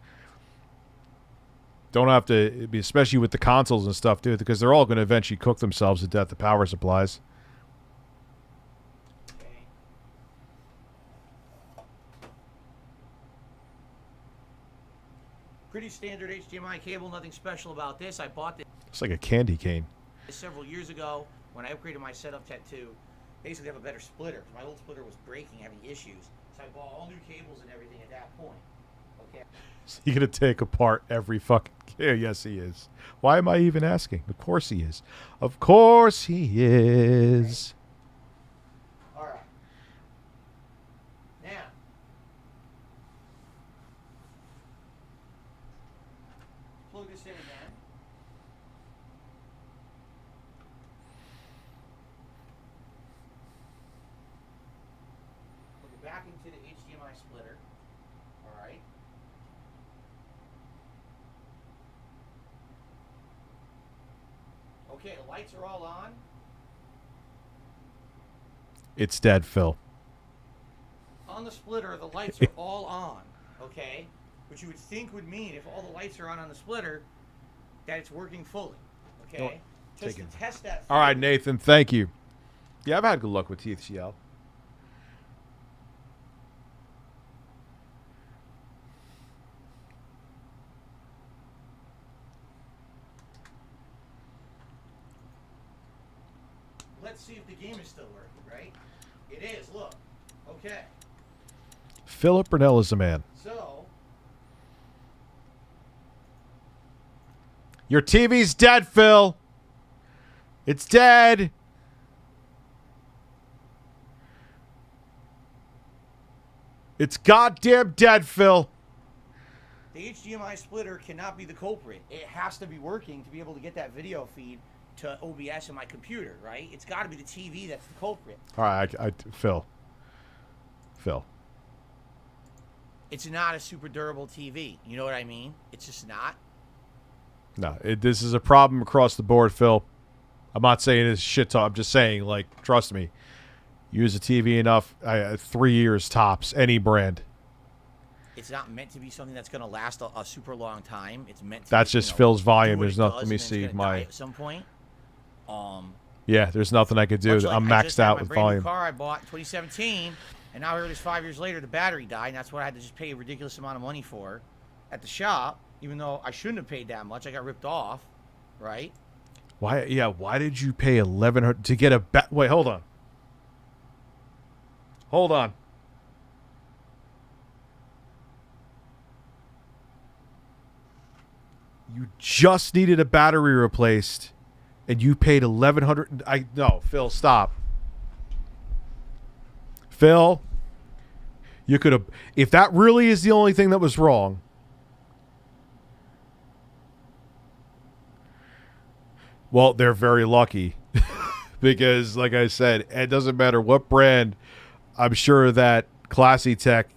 Don't have to be, especially with the consoles and stuff, too, because they're all going to eventually cook themselves to death, the power supplies. Pretty standard HDMI cable, nothing special about this. I bought this It's like a candy cane. several years ago when I upgraded my setup Tet2. Basically have a better splitter. My old splitter was breaking, having issues. So I bought all new cables and everything at that point. Okay. Is he gonna take apart every fucking? Yeah, yes, he is. Why am I even asking? Of course he is. Of course he is. All right. Now, plug this in again. Plug it back into the HDMI splitter. All right. Okay, the lights are all on. It's dead, Phil. On the splitter, the lights are all on, okay? Which you would think would mean if all the lights are on the splitter, that it's working fully, okay? Just to test that. All right, Nathan, thank you. Yeah, I've had good luck with TCL. Let's see if the game is still working, right? It is, look. Okay. Philip Burnell is the man. So, Your TV's dead, Phil. It's dead. It's goddamn dead, Phil. the HDMI splitter cannot be the culprit. It has to be working to be able to get that video feed to OBS in my computer, right? It's got to be the TV that's the culprit. All right, Phil. It's not a super durable TV. You know what I mean? It's just not. No, this is a problem across the board, Phil. I'm not saying it's shit talk. I'm just saying, like, trust me. Use a TV enough, 3 years tops, any brand. It's not meant to be something that's going to last a super long time. It's meant to. That's be, just Phil's volume. There's There's nothing. Let me see my. At some point. Yeah, there's nothing I could do. Like I'm maxed out with volume. Car I bought in 2017, and now here it is 5 years later. The battery died, and that's what I had to just pay a ridiculous amount of money for at the shop. Even though I shouldn't have paid that much, I got ripped off, right? Why? Yeah. Why did you pay $1,100 to get a? Wait, hold on. Hold on. You just needed a battery replaced, and you paid $1,100. No, Phil, stop. Phil, you could have. If that really is the only thing that was wrong. Well, they're very lucky because, like I said, it doesn't matter what brand. I'm sure that Classy Tech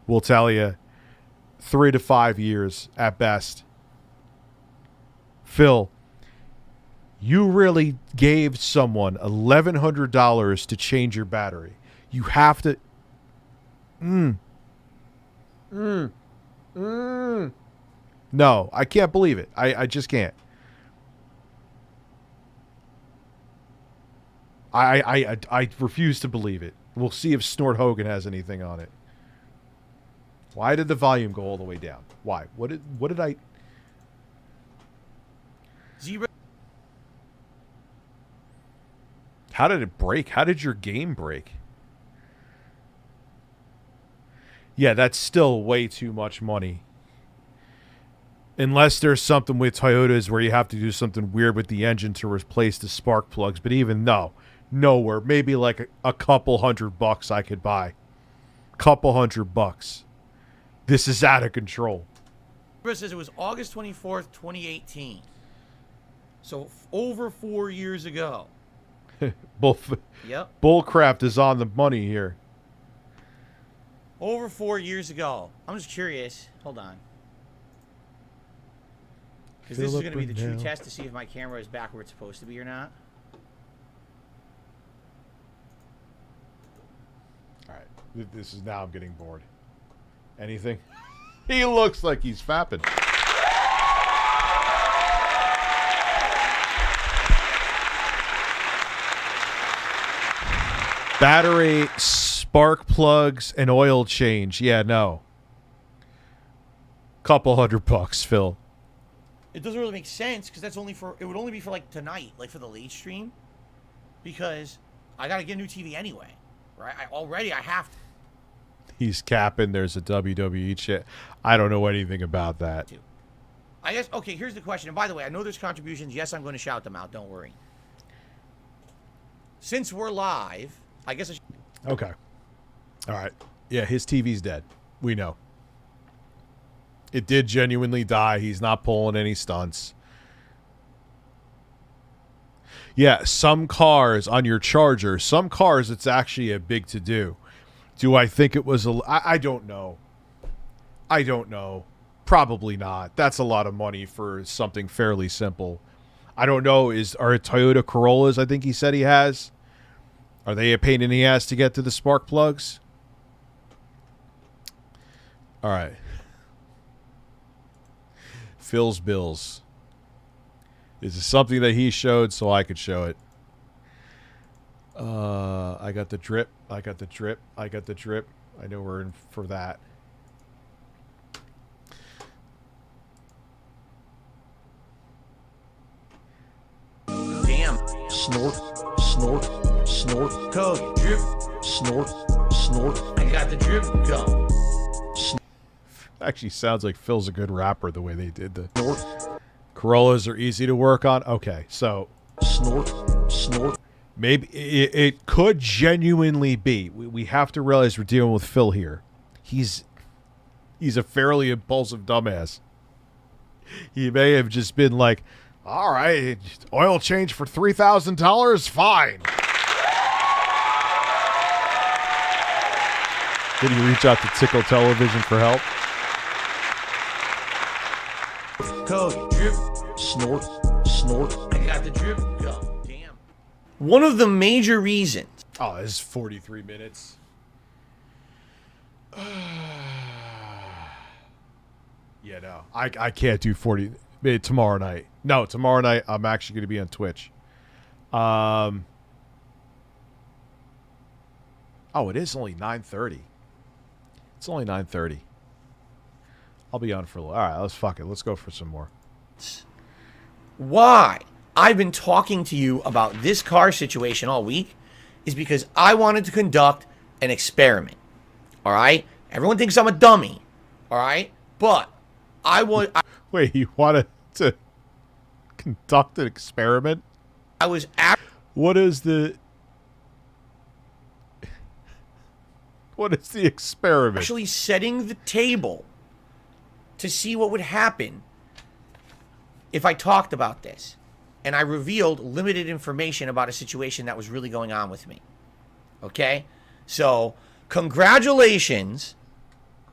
will tell you 3 to 5 years at best. Phil, you really gave someone $1,100 to change your battery. You have to. No, I can't believe it. I just can't. I refuse to believe it. We'll see if Snort Hogan has anything on it. Why did the volume go all the way down? Why? What did I? Zero. How did it break? How did your game break? Yeah, that's still way too much money. Unless there's something with Toyotas where you have to do something weird with the engine to replace the spark plugs. But even nowhere. Maybe like a couple $100 I could buy. Couple $100. This is out of control. It says it was August 24th, 2018. So over 4 years ago. Yep. Bullcraft is on the money here. Over 4 years ago. I'm just curious. Hold on. Because this is going to be the true test to see if my camera is back where it's supposed to be or not. All right. This is now I'm getting bored. Anything? He looks like he's fapping. Battery, spark plugs, and oil change. Yeah, no. Couple $100, Phil. It doesn't really make sense because it would only be for like tonight, like for the late stream, because I gotta get a new TV anyway, right? I have to. He's capping. There's a WWE shit. I don't know anything about that. I guess, okay, here's the question. And by the way, I know there's contributions. Yes, I'm going to shout them out. Don't worry. Since we're live, I guess I should... Okay. All right. Yeah, his TV's dead. We know. It did genuinely die. He's not pulling any stunts. Yeah, some cars on your charger, some cars it's actually a big to-do. Do I think it was I don't know. I don't know. Probably not. That's a lot of money for something fairly simple. I don't know. Are it Toyota Corollas I think he said he has? Are they a pain in the ass to get to the spark plugs? All right. Phil's Bills. This is something that he showed so I could show it. I got the drip. I got the drip. I got the drip. I know we're in for that. Damn. Snort, snort, snort. Code. Drip. Snort, snort. I got the drip. Go. Actually sounds like Phil's a good rapper the way they did the snort. Corollas are easy to work on. Okay, so snort, snort. Maybe it could genuinely be. We have to realize we're dealing with Phil here. He's a fairly impulsive dumbass. He may have just been like, all right, oil change for $3,000? Fine. Did he reach out to Tickle Television for help? Code. Drip. Snort, snort. I got the drip. Go. Damn. One of the major reasons. Oh, this is 43 minutes. Yeah, no. I can't do 40 tomorrow night. No, tomorrow night I'm actually going to be on Twitch. Oh, it is only 9:30. It's only 9:30. I'll be on for a little. All right, let's fuck it. Let's go for some more. Why I've been talking to you about this car situation all week is because I wanted to conduct an experiment. All right? Everyone thinks I'm a dummy. All right? But I want... Wait, you wanted to conduct an experiment? I was... What is the... What is the experiment? Actually setting the table to see what would happen if I talked about this and I revealed limited information about a situation that was really going on with me. Okay? So, congratulations.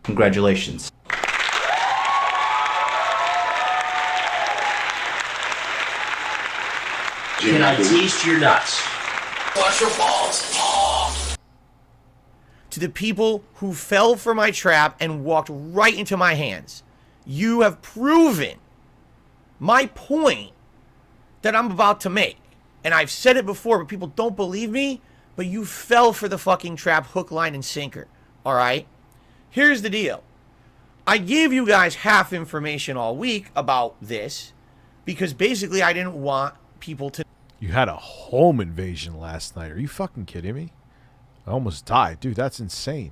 Congratulations. Can I taste your nuts? Wash your balls. To the people who fell for my trap and walked right into my hands, you have proven my point that I'm about to make. And I've said it before, but people don't believe me. But you fell for the fucking trap, hook, line, and sinker. All right? Here's the deal. I gave you guys half information all week about this because basically I didn't want people to... You had a home invasion last night. Are you fucking kidding me? I almost died. Dude, that's insane.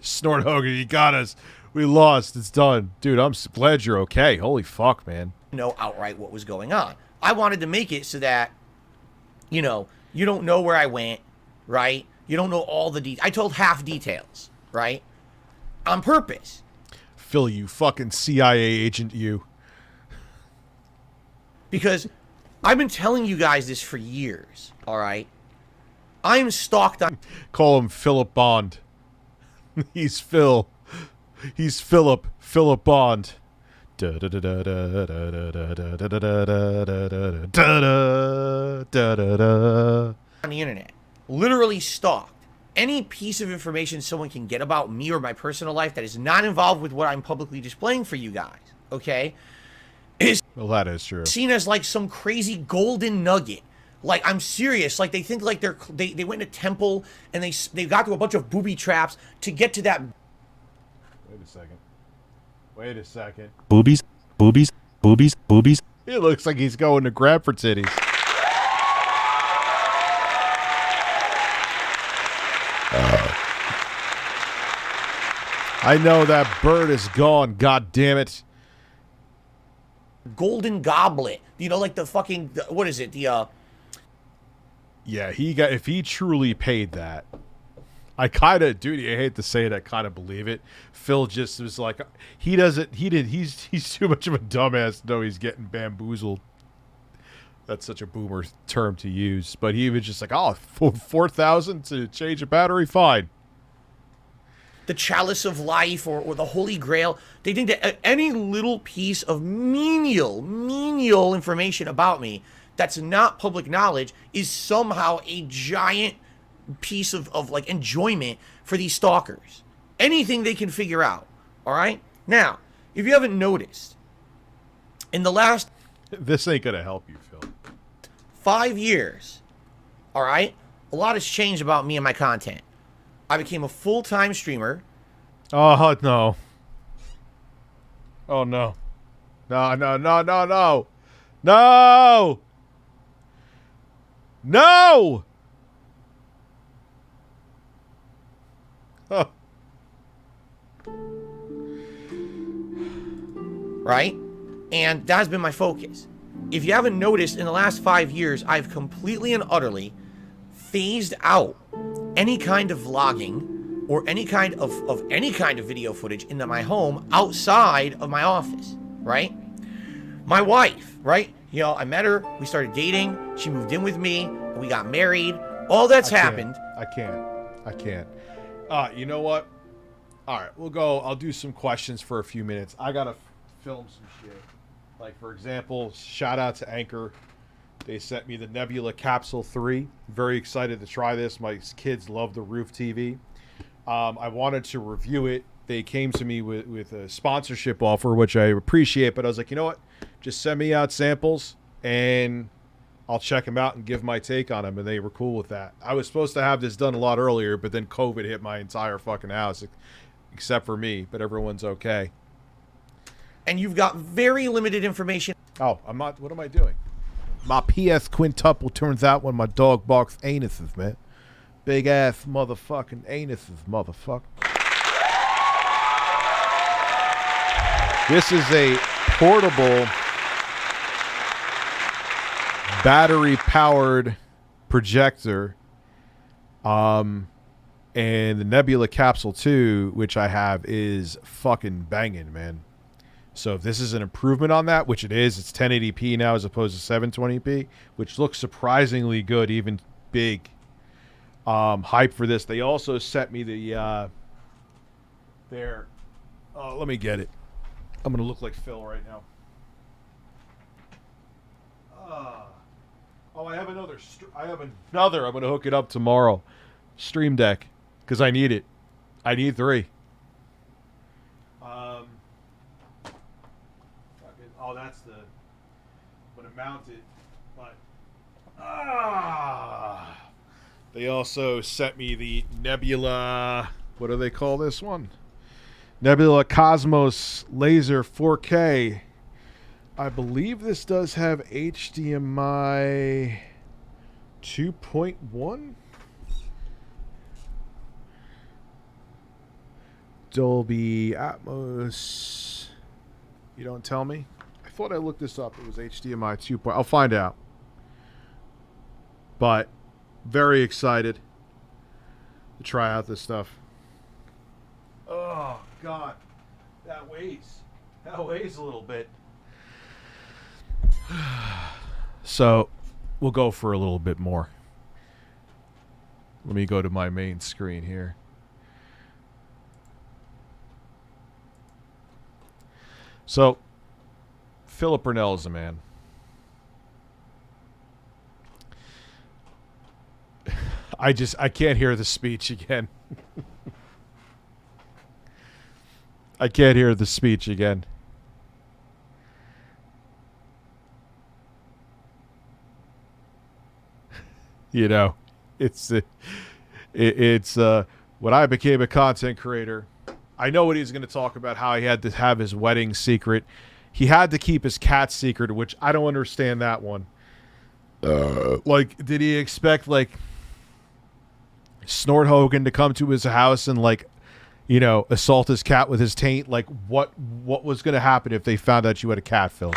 Snort Hogan, you got us. We lost. It's done. Dude, I'm glad you're okay. Holy fuck, man. Know outright what was going on. I wanted to make it so that, you know, you don't know where I went, right? You don't know all the details. I told half details, right? On purpose. Phil, you fucking CIA agent, you. Because I've been telling you guys this for years, all right? I'm stalked on... Call him Philip Bond. He's Phil. He's Philip. Philip Bond. On the internet. Literally stalked. Any piece of information someone can get about me or my personal life that is not involved with what I'm publicly displaying for you guys, okay, is... Well, that is true. Seen as like some crazy golden nugget. Like, I'm serious. Like, they think like they went in a temple and they got to a bunch of booby traps to get to that... Wait a second. Wait a second. Boobies, boobies, boobies, boobies. It looks like he's going to grab for titties. I know that bird is gone. God damn it. Golden goblet. You know, like the fucking, what is it? The, Yeah, if he truly paid that, I kind of, dude, I hate to say it, I kind of believe it. Phil just was like, he's too much of a dumbass to know he's getting bamboozled. That's such a boomer term to use. But he was just like, oh, 4,000 to change a battery? Fine. the chalice of life or the Holy Grail. They think that any little piece of menial information about me that's not public knowledge is somehow a giant piece of like enjoyment for these stalkers. Anything they can figure out. All right? Now, if you haven't noticed, in the last... This ain't going to help you, Phil. 5 years, all right, a lot has changed about me and my content. I became a full-time streamer. Oh, no. Oh, no. No. No! Oh. Right? And that has been my focus. If you haven't noticed, in the last 5 years, I've completely and utterly phased out any kind of vlogging or any kind of video footage into my home outside of my office, right? My wife, right? You know, I met her, we started dating, she moved in with me, and we got married. All that's happened. I can't. You know what? All right, we'll go. I'll do some questions for a few minutes. I gotta film some shit. Like, for example, shout out to Anchor. They sent me the Nebula Capsule 3. Very excited to try this. My kids love the Roof TV. I wanted to review it. They came to me with a sponsorship offer, which I appreciate, but I was like, you know what? Just send me out samples, and I'll check them out and give my take on them, and they were cool with that. I was supposed to have this done a lot earlier, but then COVID hit my entire fucking house, except for me, but everyone's okay. And you've got very limited information. Oh, I'm not. What am I doing? My PS quintuple turns out when my dog barks anuses, man. Big ass motherfucking anuses, motherfucker. This is a portable battery-powered projector. And the Nebula Capsule 2, which I have, is fucking banging, man. So if this is an improvement on that, which it is, it's 1080p now as opposed to 720p, which looks surprisingly good, even big. Hype for this. They also sent me the let me get it. I'm gonna look like Phil right now. I have another. I'm gonna hook it up tomorrow. Stream Deck, because I need it. I need 3. That's the. I'm gonna mount it, but. They also sent me the Nebula. What do they call this one? Nebula Cosmos Laser 4K. I believe this does have HDMI 2.1. Dolby Atmos. You don't tell me? I thought I looked this up. It was HDMI 2.0. I'll find out. But very excited to try out this stuff. Oh, God. That weighs a little bit. So, we'll go for a little bit more. Let me go to my main screen here. So, Philip Burnell is a man. I can't hear the speech again. I can't hear the speech again. You know, it's when I became a content creator, I know what he's going to talk about, how he had to have his wedding secret. He had to keep his cat secret, which I don't understand that one. Like, did he expect, like, Snort Hogan to come to his house and, like, you know, assault his cat with his taint? Like, what was going to happen if they found out you had a cat, Phil?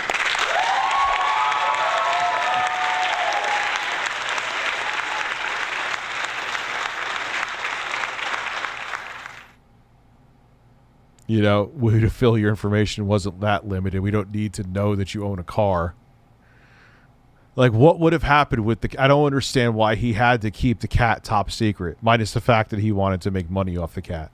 You know, Phil, your information wasn't that limited. We don't need to know that you own a car. Like, what would have happened with the... I don't understand why he had to keep the cat top secret, minus the fact that he wanted to make money off the cat.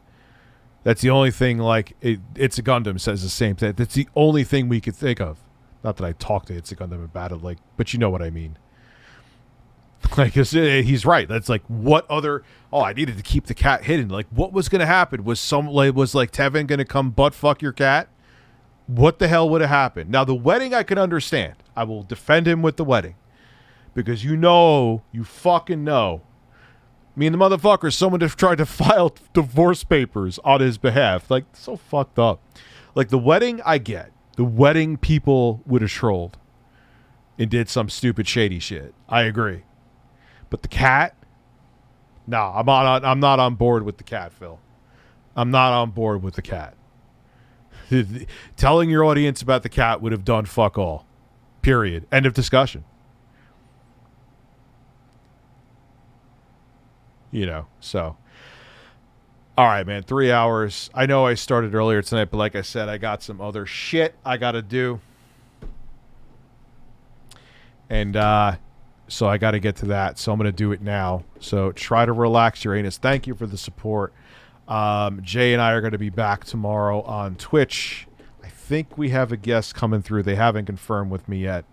That's the only thing, like, It's a Gundam says the same thing. That's the only thing we could think of. Not that I talked to It's a Gundam about it, like, but you know what I mean. Like, he's right. That's like, what other... Oh, I needed to keep the cat hidden. Like, what was going to happen? Was Tevin going to come butt fuck your cat? What the hell would have happened? Now, the wedding I can understand. I will defend him with the wedding. Because you fucking know. Me and the motherfucker, someone have tried to file divorce papers on his behalf. Like, so fucked up. Like, the wedding, I get. The wedding people would have trolled. And did some stupid shady shit. I agree. But the cat? No, I'm not on board with the cat, Phil. I'm not on board with the cat. Telling your audience about the cat would have done fuck all. Period. End of discussion. You know, so. All right, man. 3 hours. I know I started earlier tonight, but like I said, I got some other shit I got to do. And, so I got to get to that. So I'm going to do it now. So try to relax your anus. Thank you for the support. Jay and I are going to be back tomorrow on Twitch. I think we have a guest coming through. They haven't confirmed with me yet.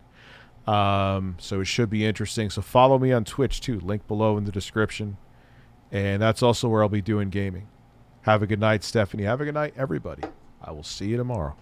So it should be interesting. So follow me on Twitch too. Link below in the description. And that's also where I'll be doing gaming. Have a good night, Stephanie. Have a good night, everybody. I will see you tomorrow.